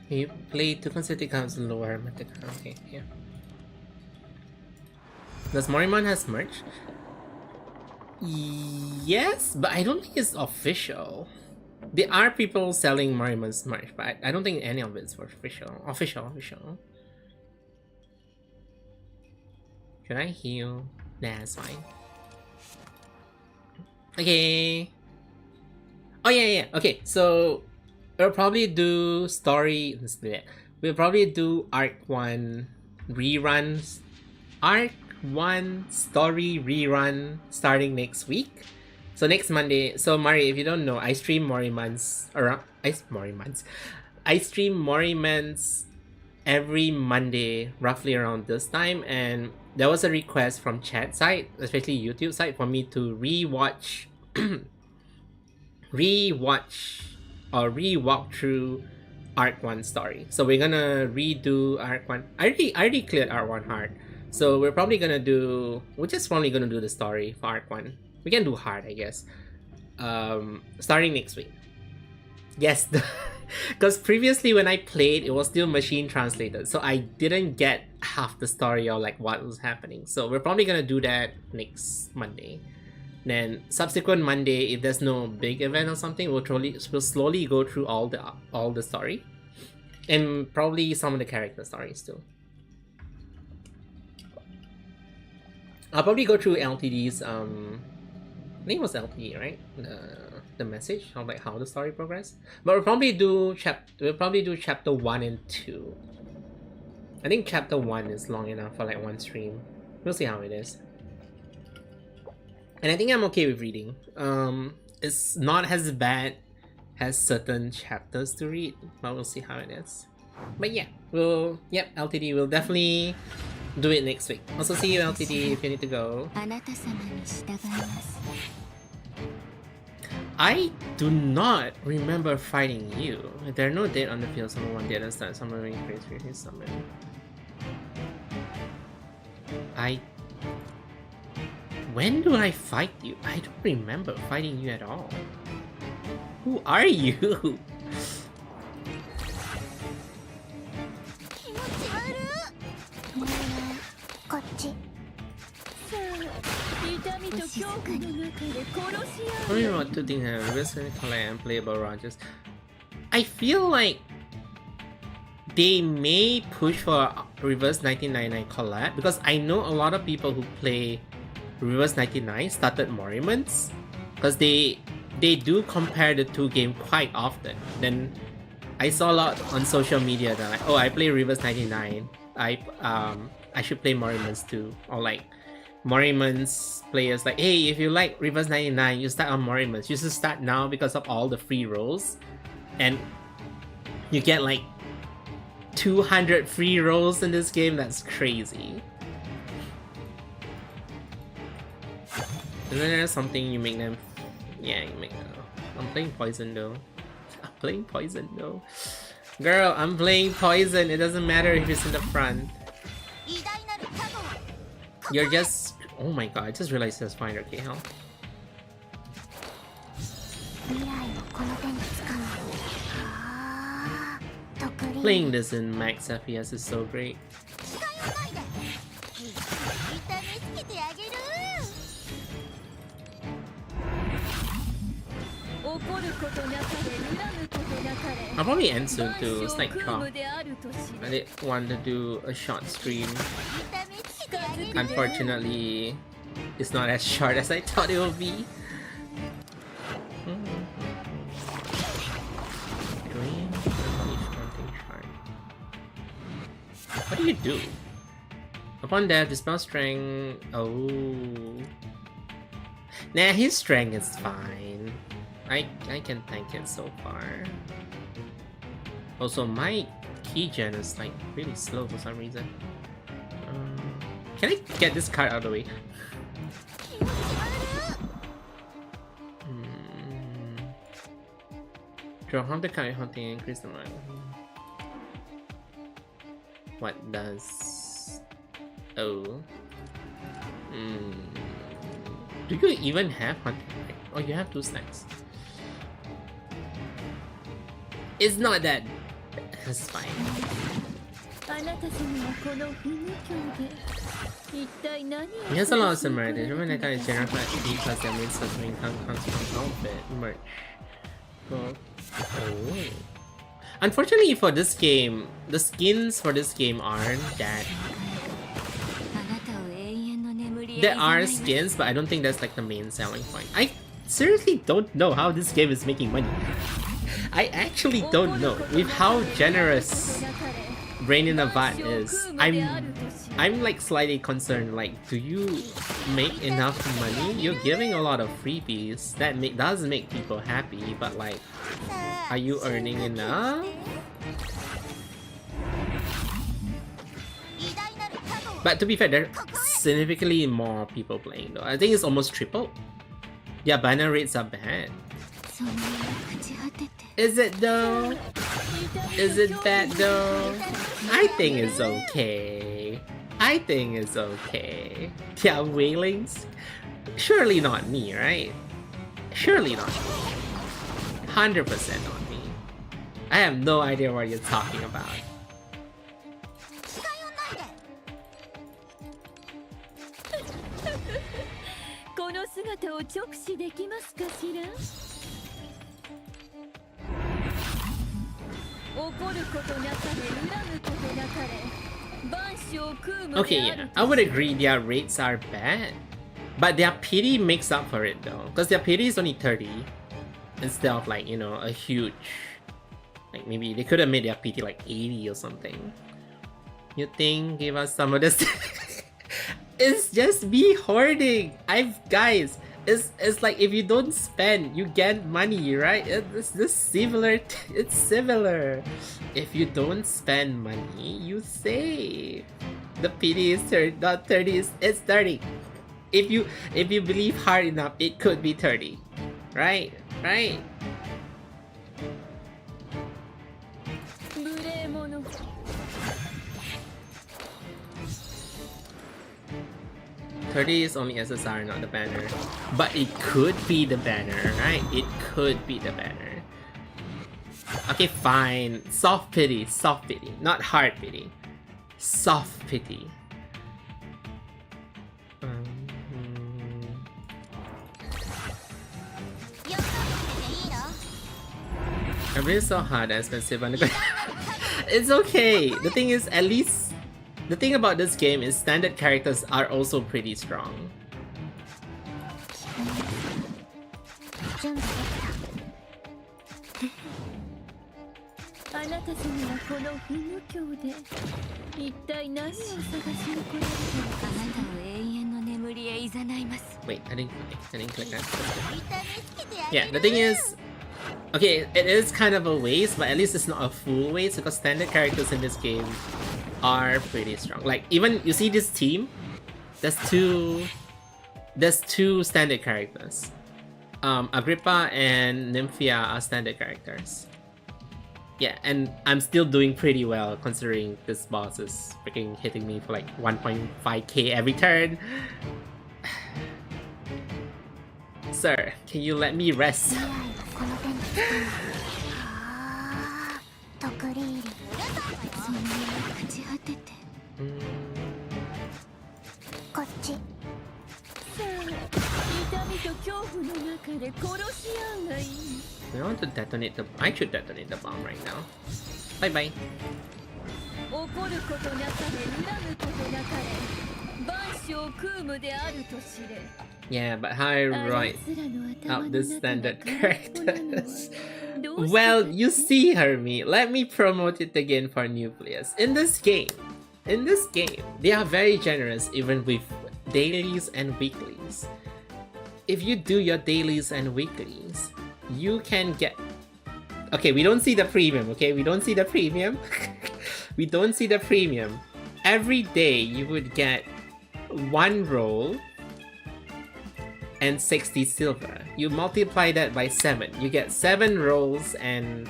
Speaker 1: You play 2 consecutive counts lower. Okay, yeah. Does Morimens has merch? Yes, but I don't think it's official. There are people selling Morimens merch, but I don't think any of it's official. Official. Should I heal? Nah, it's fine. Okay. Oh yeah. Okay, so we'll probably do story. We'll probably do Arc 1 reruns. Arc 1 story rerun starting next week. So next Monday. So Mari, if you don't know, I stream Morimens every Monday, roughly around this time, and there was a request from chat side, especially YouTube side, for me to rewatch or re-walk through Arc 1 story. So we're gonna redo Arc 1. I already cleared Arc 1 hard. So we're probably gonna do the story for Arc 1. We can do hard, I guess. Starting next week. Yes, because previously when I played, it was still machine translated, so I didn't get half the story or like what was happening. So we're probably gonna do that next Monday. Then subsequent Monday, if there's no big event or something, we'll slowly go through all the story, and probably some of the character stories too. I'll probably go through LTD's I think it was LTD, right? The message of like how the story progressed. But we'll probably do chapter 1 and 2. I think chapter 1 is long enough for like one stream. We'll see how it is. And I think I'm okay with reading. It's not as bad as certain chapters to read, but we'll see how it is. But yeah, LTD will definitely do it next week. Also, see you LTD if you need to go. I do not remember fighting you. There are no dead on the field. Someone one dead and start summoning face with his summon. When do I fight you? I don't remember fighting you at all. Who are you?
Speaker 2: 静かに。
Speaker 1: I don't know what to think of reverse collab and playable Rogers. I feel like they may push for reverse 1999 collab because I know a lot of people who play reverse 99 started Morimens because they do compare the two games quite often. Then I saw a lot on social media that like, oh, I play reverse 99. I should play Morimens too, or like Morimens players like, hey, if you like reverse 99, you start on Morimens. You should start now because of all the free rolls, and you get like 200 free rolls in this game. That's crazy. Isn't there something you make them? Yeah, you make them. I'm playing poison though. I'm playing poison though. Girl, I'm playing poison. It doesn't matter if it's in the front. You're just... Oh my god, I just realized there's 500k health. Playing this in max FPS is so great. I'll probably end soon too. It's like 12. I did want to do a short stream. Unfortunately, it's not as short as I thought it would be. What do you do? Upon death, dispel strength. Oh. Nah, his strength is fine. I can tank it so far. Also, my keygen is like really slow for some reason. Can I get this card out of the way? Draw half the card hunting and increase the amount. What does... Oh. Do you even have hunting? Oh, you have 2 stacks. It's not that... That's fine. He has a lot of similarities. Remember that is general class because that means such income comes from outfit merch. Oh. Unfortunately for this game, the skins for this game aren't that... There are skins, but I don't think that's like the main selling point. I seriously don't know how this game is making money. I actually don't know. With how generous Brain in a Vat is, I'm like slightly concerned. Like, do you make enough money? You're giving a lot of freebies. That does make people happy, but like, are you earning enough? But to be fair, there are significantly more people playing though. I think it's almost triple. Yeah, banner rates are bad. Is it though? Is it bad though? I think it's okay. I think it's okay. Yeah, wailings? Surely not me, right? Surely not me. 100% not me. I have no idea what you're talking about. Okay, yeah, I would agree their rates are bad, but their pity makes up for it though, because their pity is only 30 instead of like, you know, a huge, like maybe they could have made their pity like 80 or something. You think? Give us some of this. It's just me hoarding. Guys, it's like if you don't spend, you get money, right? It's just similar. It's similar. If you don't spend money, you save. The PD is 30, not 30. It's 30. If you believe hard enough, it could be 30, right? Right. $30 is only SSR, not the banner. But it could be the banner, right? It could be the banner. Okay, fine. Soft pity. Not hard pity. Soft pity. I'm really so hard and expensive on the It's okay. The thing is, at least the thing about this game is standard characters are also pretty strong.
Speaker 2: 準備できた。
Speaker 3: あなた様はこの不無教で一体何を探しに来られたのか。あなたを永遠の眠りへ誘います。
Speaker 1: Wait, I didn't click that. Yeah, the thing is, okay, it is kind of a waste, but at least it's not a full waste because standard characters in this game are pretty strong. Like, even you see this team, there's two standard characters. Agrippa and Nymphia are standard characters. Yeah, and I'm still doing pretty well considering this boss is freaking hitting me for like 1.5k every turn. Sir, can you let me rest?
Speaker 2: この手に来たの。はあ、トクリーリ。
Speaker 3: そんな朽ち果てて。
Speaker 2: こっち。
Speaker 3: さあ、痛みと恐怖の中で殺し合うがいい。
Speaker 1: I want to detonate the. I should detonate the bomb right now. Bye bye.
Speaker 3: 怒ることなかれ、恨むことなかれ、万象空無であると知れ。
Speaker 1: Yeah, but how I write out the standard characters? Well, you see, Hermie, let me promote it again for new players. In this game, they are very generous even with dailies and weeklies. If you do your dailies and weeklies, you can get... Okay, we don't see the premium, okay? We don't see the premium. We don't see the premium. Every day you would get 1 roll and 60 silver. You multiply that by 7. You get 7 rolls and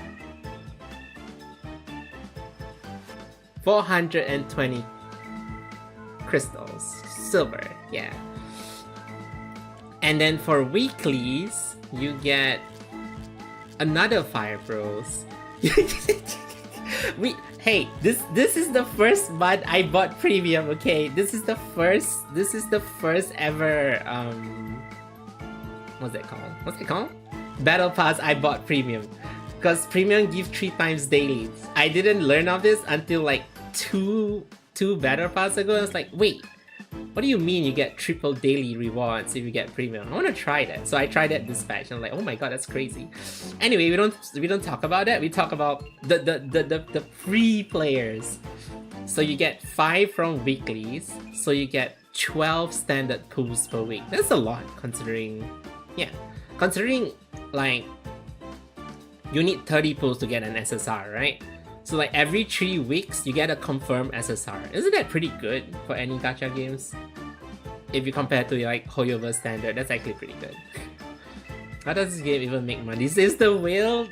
Speaker 1: 420 crystals. Silver, yeah. And then for weeklies, you get another 5 rolls. Hey, this is the first month I bought premium, okay? This is the first ever what's it called? Battle Pass I bought premium. Because premium gives 3 times dailies. I didn't learn of this until like two Battle Pass ago. I was like, wait, what do you mean you get triple daily rewards if you get premium? I want to try that. So I tried that this patch and I'm like, oh my god, that's crazy. Anyway, we don't talk about that. We talk about the free players. So you get 5 from weeklies. So you get 12 standard pulls per week. That's a lot considering, yeah, considering like you need 30 pulls to get an SSR, right? So like every 3 weeks you get a confirmed SSR. Isn't that pretty good for any gacha games? If you compare to like Hoyover's standard, that's actually pretty good. How does this game even make money? This is the whale.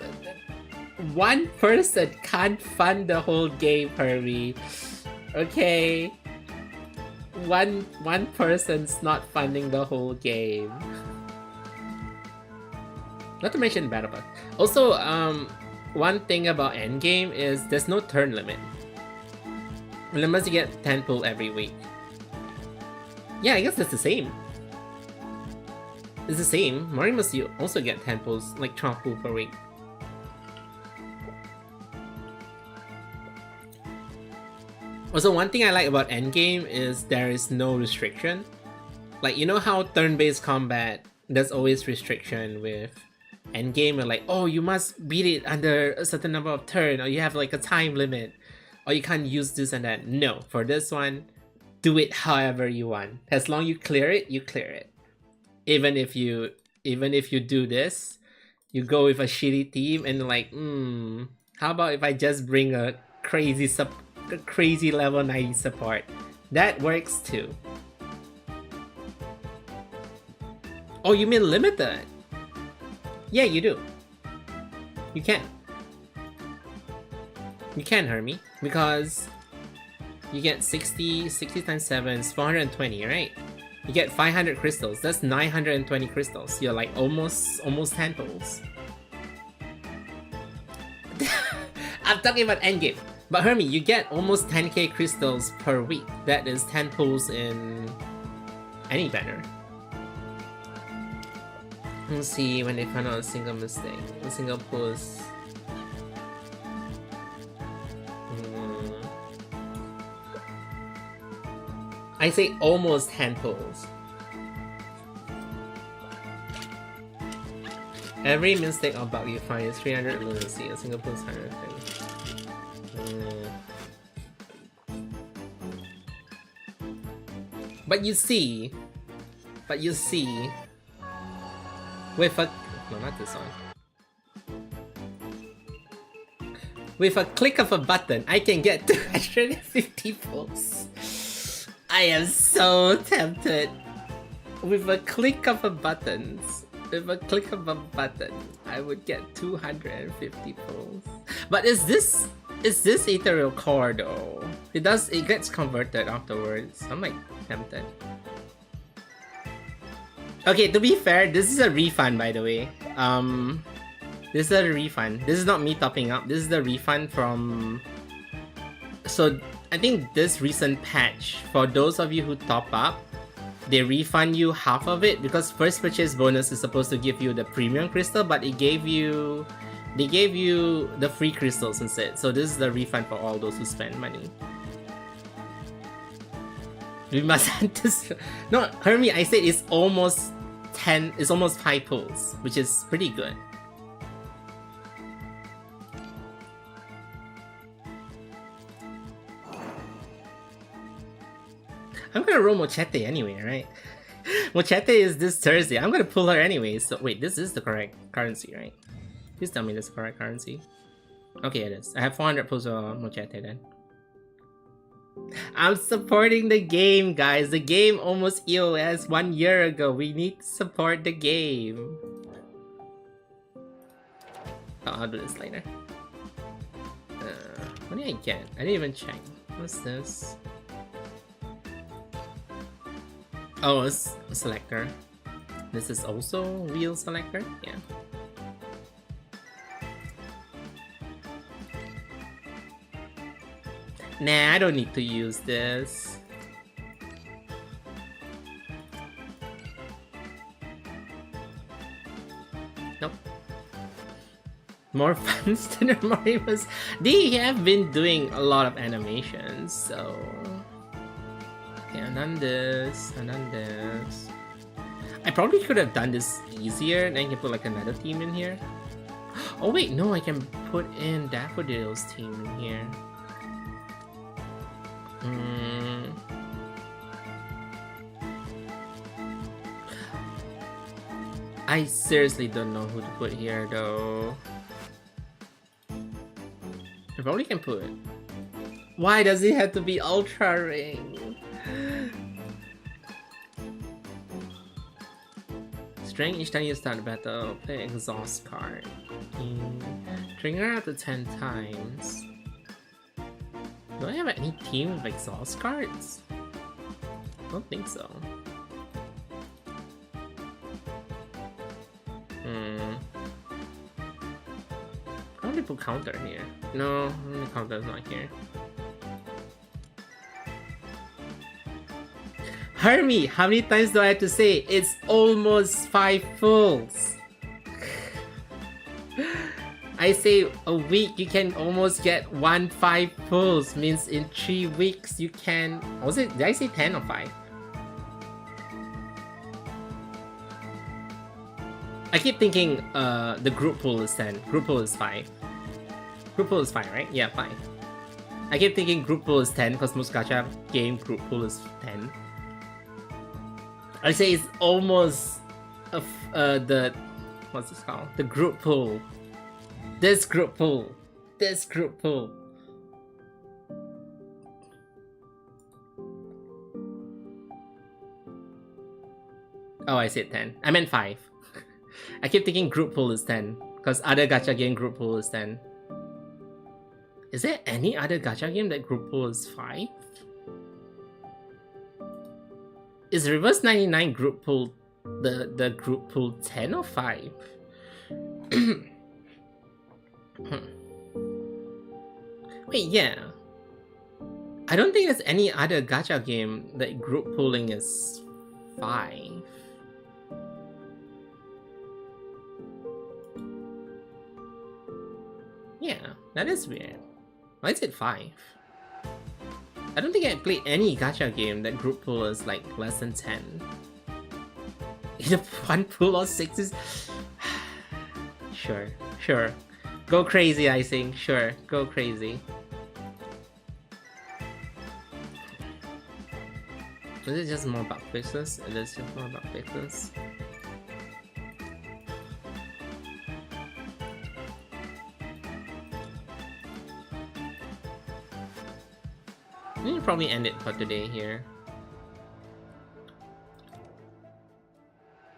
Speaker 1: One person can't fund the whole game, Herbie. Okay. One person's not funding the whole game. Not to mention Battle Pass. Also, one thing about endgame is there's no turn limit. Unless you get 10 pull every week. Yeah, I guess that's the same. It's the same. Morimens, you also get 10 pulls, like 12 pull per week. Also, one thing I like about endgame is there is no restriction. Like, you know how turn-based combat, there's always restriction with endgame, and like, oh, you must beat it under a certain number of turns, or you have like a time limit, or you can't use this and that. No, for this one, do it however you want. As long as you clear it, you clear it. Even if you do this, you go with a shitty team and like, how about if I just bring a crazy level 90 support? That works too. Oh, you mean limited? Yeah, you do. You can. You can, Hermie, because you get 60 times 7 is 420, right? You get 500 crystals. That's 920 crystals. You're like almost 10 pulls. I'm talking about endgame. But Hermie, you get almost 10k crystals per week. That is 10 pulls in any banner. Let's see when they find out a single mistake. A single pull is I say almost 10 pulls. Every mistake or bug you find is 300 lunacy. A single pull is 150. But you see, with a no, not this one. With a click of a button, I can get 250 pulls. I am so tempted. With a click of a button, I would get 250 pulls. But is this ethereal core though? It gets converted afterwards. I'm like tempted. Okay, to be fair, this is a refund, by the way. This is a refund. This is not me topping up. This is the refund from... So, I think this recent patch, for those of you who top up, they refund you half of it because first purchase bonus is supposed to give you the premium crystal, but they gave you the free crystals instead. So this is the refund for all those who spend money. We must anticipate. No, Hermie, I said it's almost 10. It's almost 5 pulls, which is pretty good. I'm gonna roll Mochete anyway, right? Mochete is this Thursday. I'm gonna pull her anyway. So wait, this is the correct currency, right? Please tell me this is the correct currency. Okay, it is. I have 400 pulls of Mochete then. I'm supporting the game, guys. The game almost EOS 1 year ago. We need to support the game. Oh, I'll do this later. What did I get? I didn't even check. What's this? Oh, it's a selector. This is also wheel selector? Yeah. Nah, I don't need to use this. Nope. More fun than Morimens. They have been doing a lot of animations, so... Okay, I've done this, I've done this. I probably could have done this easier, and I can put like another team in here. Oh wait, no, I can put in Daffodil's team in here. I seriously don't know who to put here though. I probably can put... Why does it have to be Ultra Ring? Strength each time you start a battle, play exhaust card. Trigger up to 10 times. Do I have any team with exhaust cards? I don't think so. I want to put counter here. No, the counter is not here. Hermie, how many times do I have to say it's almost 5 pulls? I say a week you can almost get 5 pulls, means in 3 weeks you can... Was it? Did I say 10 or 5? I keep thinking the group pool is 10. Group pool is 5. Group pool is 5, right? Yeah, 5. I keep thinking group pool is 10 because most gacha game group pool is 10. I say it's almost the... What's this called? The group pool. This group pool. This group pool. Oh, I said 10. I meant 5. I keep thinking group pool is 10. Because other gacha game group pool is 10. Is there any other gacha game that group pool is 5? Is Reverse 99 group pool the group pool 10 or 5? Wait, yeah. I don't think there's any other gacha game that group pooling is 5. Yeah, that is weird. Why is it 5? I don't think I played any gacha game that group pool is like less than 10. In a one pool of 6 is... Sure, sure. Go crazy, Icing. Sure, go crazy. Is it just more bug fixes? It is just more bug fixes. We can probably end it for today here.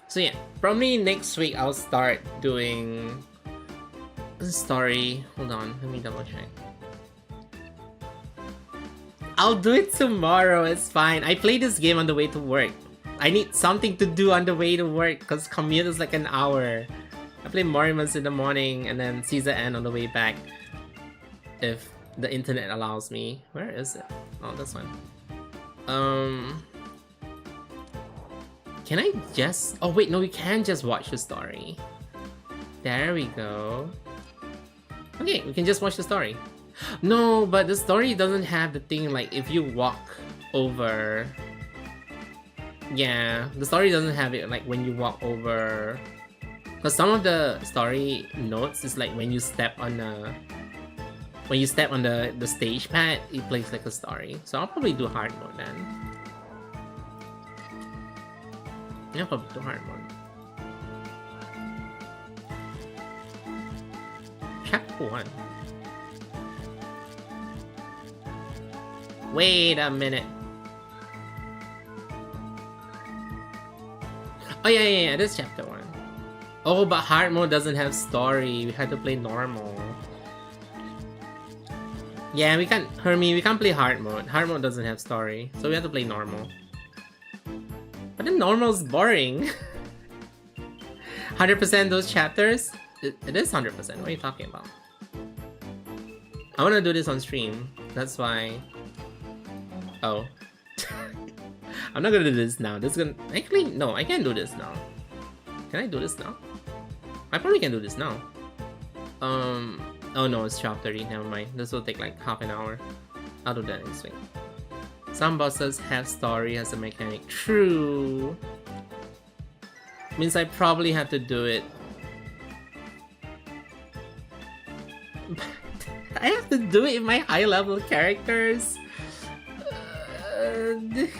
Speaker 1: So yeah, probably next week I'll start doing a story. Hold on, let me double check. I'll do it tomorrow, it's fine. I play this game on the way to work. I need something to do on the way to work because commute is like an hour. I play Morimens in the morning and then Season End on the way back. If the internet allows me. Where is it? Oh, this one. Can I just... Oh wait, no, we can just watch the story. There we go. Okay, we can just watch the story. No, but the story doesn't have the thing like if you walk over... Yeah, the story doesn't have it like when you walk over... Because some of the story notes is like when you step on the... When you step on the stage pad, it plays like a story. So I'll probably do hard mode then. Yeah, I'll probably do hard mode. Chapter 1. Wait a minute. Oh yeah, this is chapter 1. Oh, but hard mode doesn't have story. We had to play normal. Yeah, we can't, Hermie, we can't play hard mode. Hard mode doesn't have story, so we have to play normal. But then normal's boring. 100% those chapters? It is 100%, what are you talking about? I wanna do this on stream, that's why... Oh. I'm not gonna do this now, this is gonna... Actually, no, I can't do this now. Can I do this now? I probably can do this now. Oh no, it's chapter 30, never mind. This will take like half an hour. I'll do that next week. Some bosses have story as a mechanic. True. Means I probably have to do it. I have to do it in my high level characters. I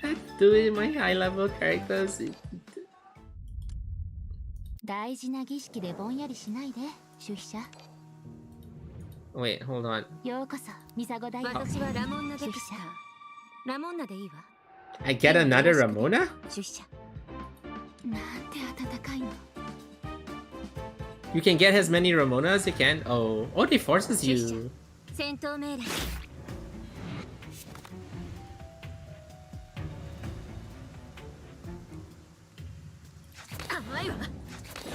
Speaker 1: have to do it in my high level characters.
Speaker 2: 大事な儀式でぼんやりしないで、主飛者。
Speaker 1: Wait, hold on.
Speaker 2: ようこそ、ミサゴ大王。
Speaker 3: 私はラモンナ・ベクスター。ラモンナでいいわ。
Speaker 1: I get another Ramona?
Speaker 2: 主飛者。なんて温かいの。
Speaker 1: You can get as many Ramona as you can? Oh, it forces you.
Speaker 3: 戦闘命令。甘いわ。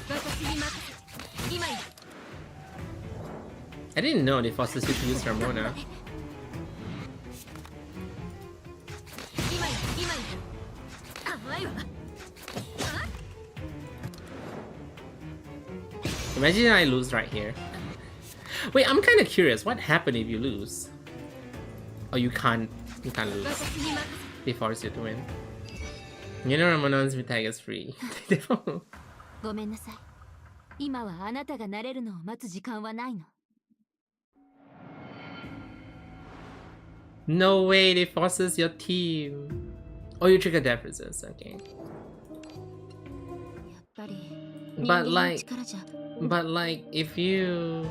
Speaker 3: 私に任せ。今よ。
Speaker 1: I didn't know they forces you to use Ramona. Imagine I lose right here. Wait, I'm kind of curious. What happened if you lose? Oh, you can't lose. They force you to win. You know Ramonon's tag is free.
Speaker 3: ごめんなさい。今はあなたが慣れるのを待つ時間はないの。
Speaker 1: No way, they forces your team. Oh, you trigger death resist, okay. But like, if you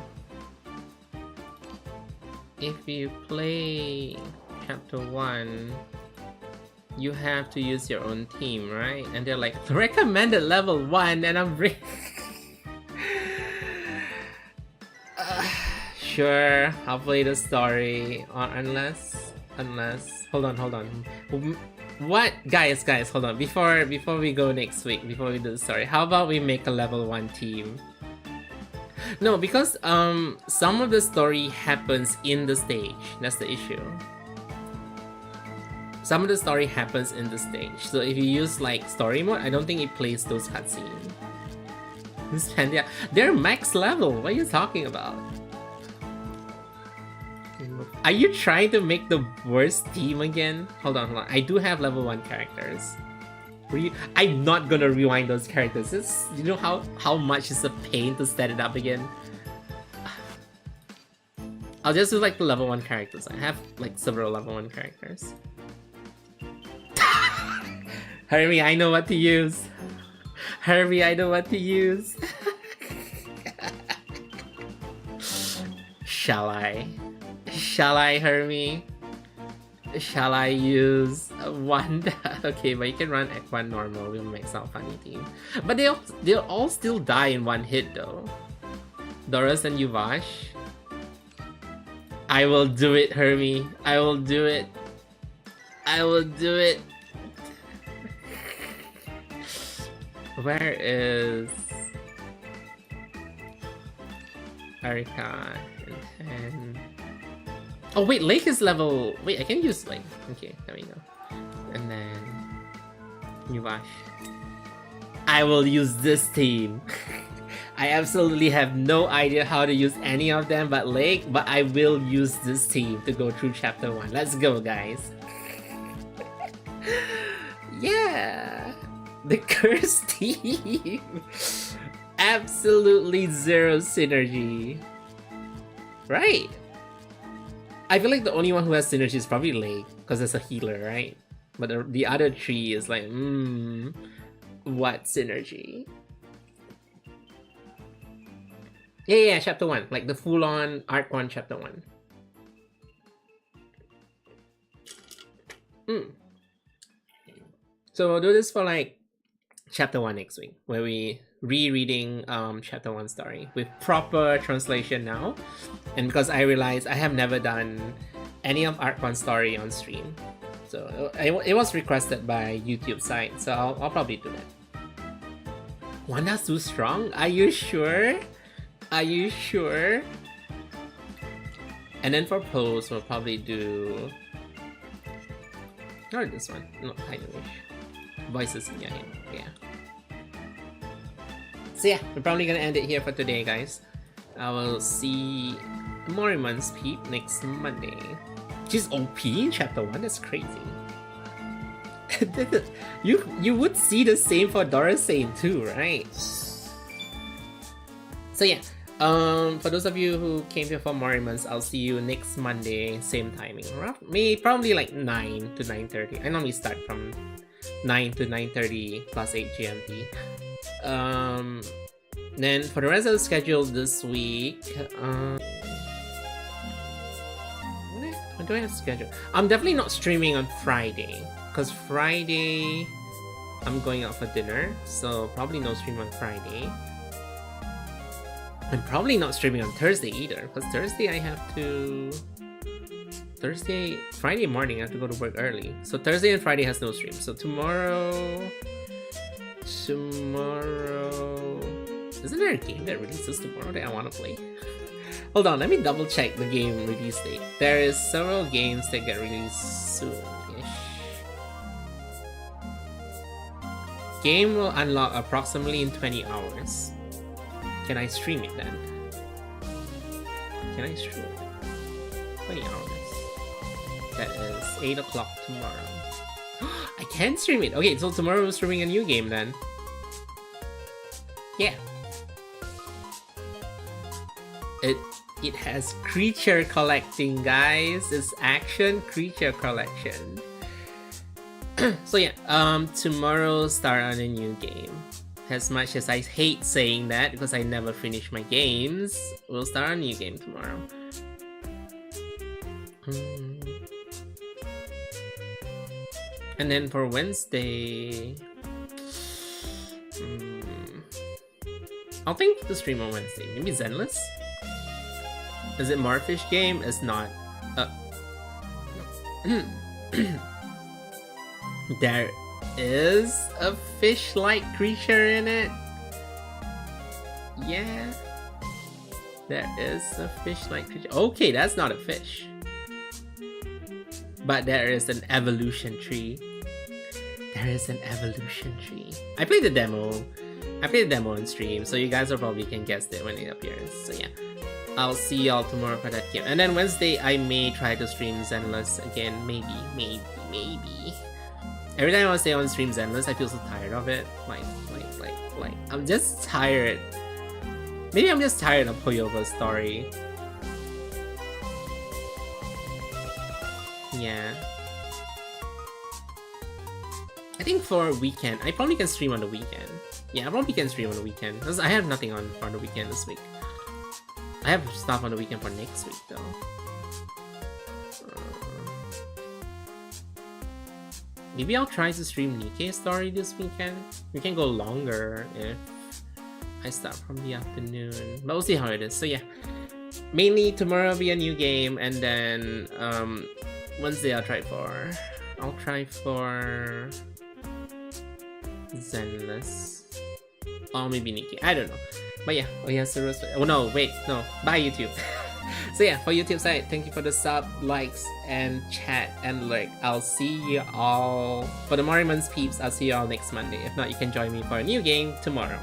Speaker 1: play chapter 1, you have to use your own team, right? And they're like, recommended level 1, and I'm sure, I'll play the story, unless hold on. What, guys, hold on. Before we go next week, before we do the story, how about we make a level 1 team? No, because some of the story happens in the stage. That's the issue. Some of the story happens in the stage. So if you use like story mode, I don't think it plays those cutscenes. They're max level. What are you talking about? Are you trying to make the worst team again? Hold on, hold on. I do have level 1 characters. I'm not gonna rewind those characters. You know how much is a pain to set it up again? I'll just do like the level 1 characters. I have like several level 1 characters. Hurry, I know what to use. Hurry, I know what to use. Shall I? Shall I, Hermie? Shall I use Wanda? Okay, but you can run Ekwan normal. We'll make some funny team. But they'll all still die in one hit though. Doris and Yuvash. I will do it, Hermie. I will do it. I will do it. Where is Arika and oh wait, Lake is level. Wait, I can use Lake. Okay, there we go. And then Yuvash. I will use this team. I absolutely have no idea how to use any of them but Lake, but I will use this team to go through chapter 1. Let's go, guys. Yeah! The cursed team! Absolutely zero synergy. Right! I feel like the only one who has synergy is probably Lake, because it's a healer, right? But the other three is like, what synergy? Yeah, chapter 1. Like the full-on Arc 1 chapter 1. So we'll do this for like chapter 1 next week, where we rereading chapter 1 story with proper translation now. And because I realized I have never done any of Arc 1 story on stream. So it was requested by YouTube site, so I'll probably do that. Wanda's too strong? Are you sure? Are you sure? And then for pose, we'll probably do... Or this one. No, I don't wish. Voices in your head. Yeah. So yeah, we're probably gonna end it here for today, guys. I will see Morimens Peep next Monday. She's OP in chapter 1? That's crazy. you would see the same for Dorasane too, right? So yeah, for those of you who came here for Morimens, I'll see you next Monday, same timing. Probably like 9 to 9:30. I normally start from 9 to 9:30 plus 8 GMT. Then for the rest of the schedule this week, what do I have scheduled? I'm definitely not streaming on Friday, because Friday I'm going out for dinner, so probably no stream on Friday. I'm probably not streaming on Thursday either, because Thursday I have to... Friday morning I have to go to work early. So Thursday and Friday has no stream. So tomorrow... Isn't there a game that releases tomorrow that I want to play? Hold on, let me double check the game release date. There is several games that get released soon-ish. Game will unlock approximately in 20 hours. Can I stream it then? Can I stream it? 20 hours. That is 8 o'clock tomorrow. I can stream it! Okay, so tomorrow we're streaming a new game then. Yeah. It has creature collecting, guys. It's action creature collection. So yeah, tomorrow start on a new game. As much as I hate saying that because I never finish my games, we'll start a new game tomorrow. And then for Wednesday, I'll think to stream on Wednesday. Maybe Zenless? Is it Marfish game? It's not. There is a fish-like creature in it. Yeah. There is a fish-like creature. Okay, that's not a fish. But there is an evolution tree. There is an evolution tree. I played the demo. I played the demo on stream, so you guys will probably can guess it when it appears. So yeah. I'll see y'all tomorrow for that game. And then Wednesday, I may try to stream Zenless again. Maybe. Every time I stay on stream Zenless, I feel so tired of it. Like, I'm just tired. Maybe I'm just tired of Poyoba's story. Yeah. I think for a weekend, I probably can stream on the weekend. Yeah, I probably can stream on the weekend. Because I have nothing on for the weekend this week. I have stuff on the weekend for next week though. Maybe I'll try to stream Nikkei's story this weekend. We can go longer if I start from the afternoon. But we'll see how it is. So yeah. Mainly tomorrow will be a new game, and then Wednesday I'll try for Zenless. Or maybe Nikkei. I don't know. But yeah, oh yeah, so oh no, wait, no, bye YouTube. So yeah, for YouTube side, thank you for the sub, likes, and chat, and like, I'll see you all, for the Morimens peeps, I'll see you all next Monday. If not, you can join me for a new game tomorrow.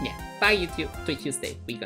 Speaker 1: Yeah, bye YouTube, Twitch Tuesday, we go.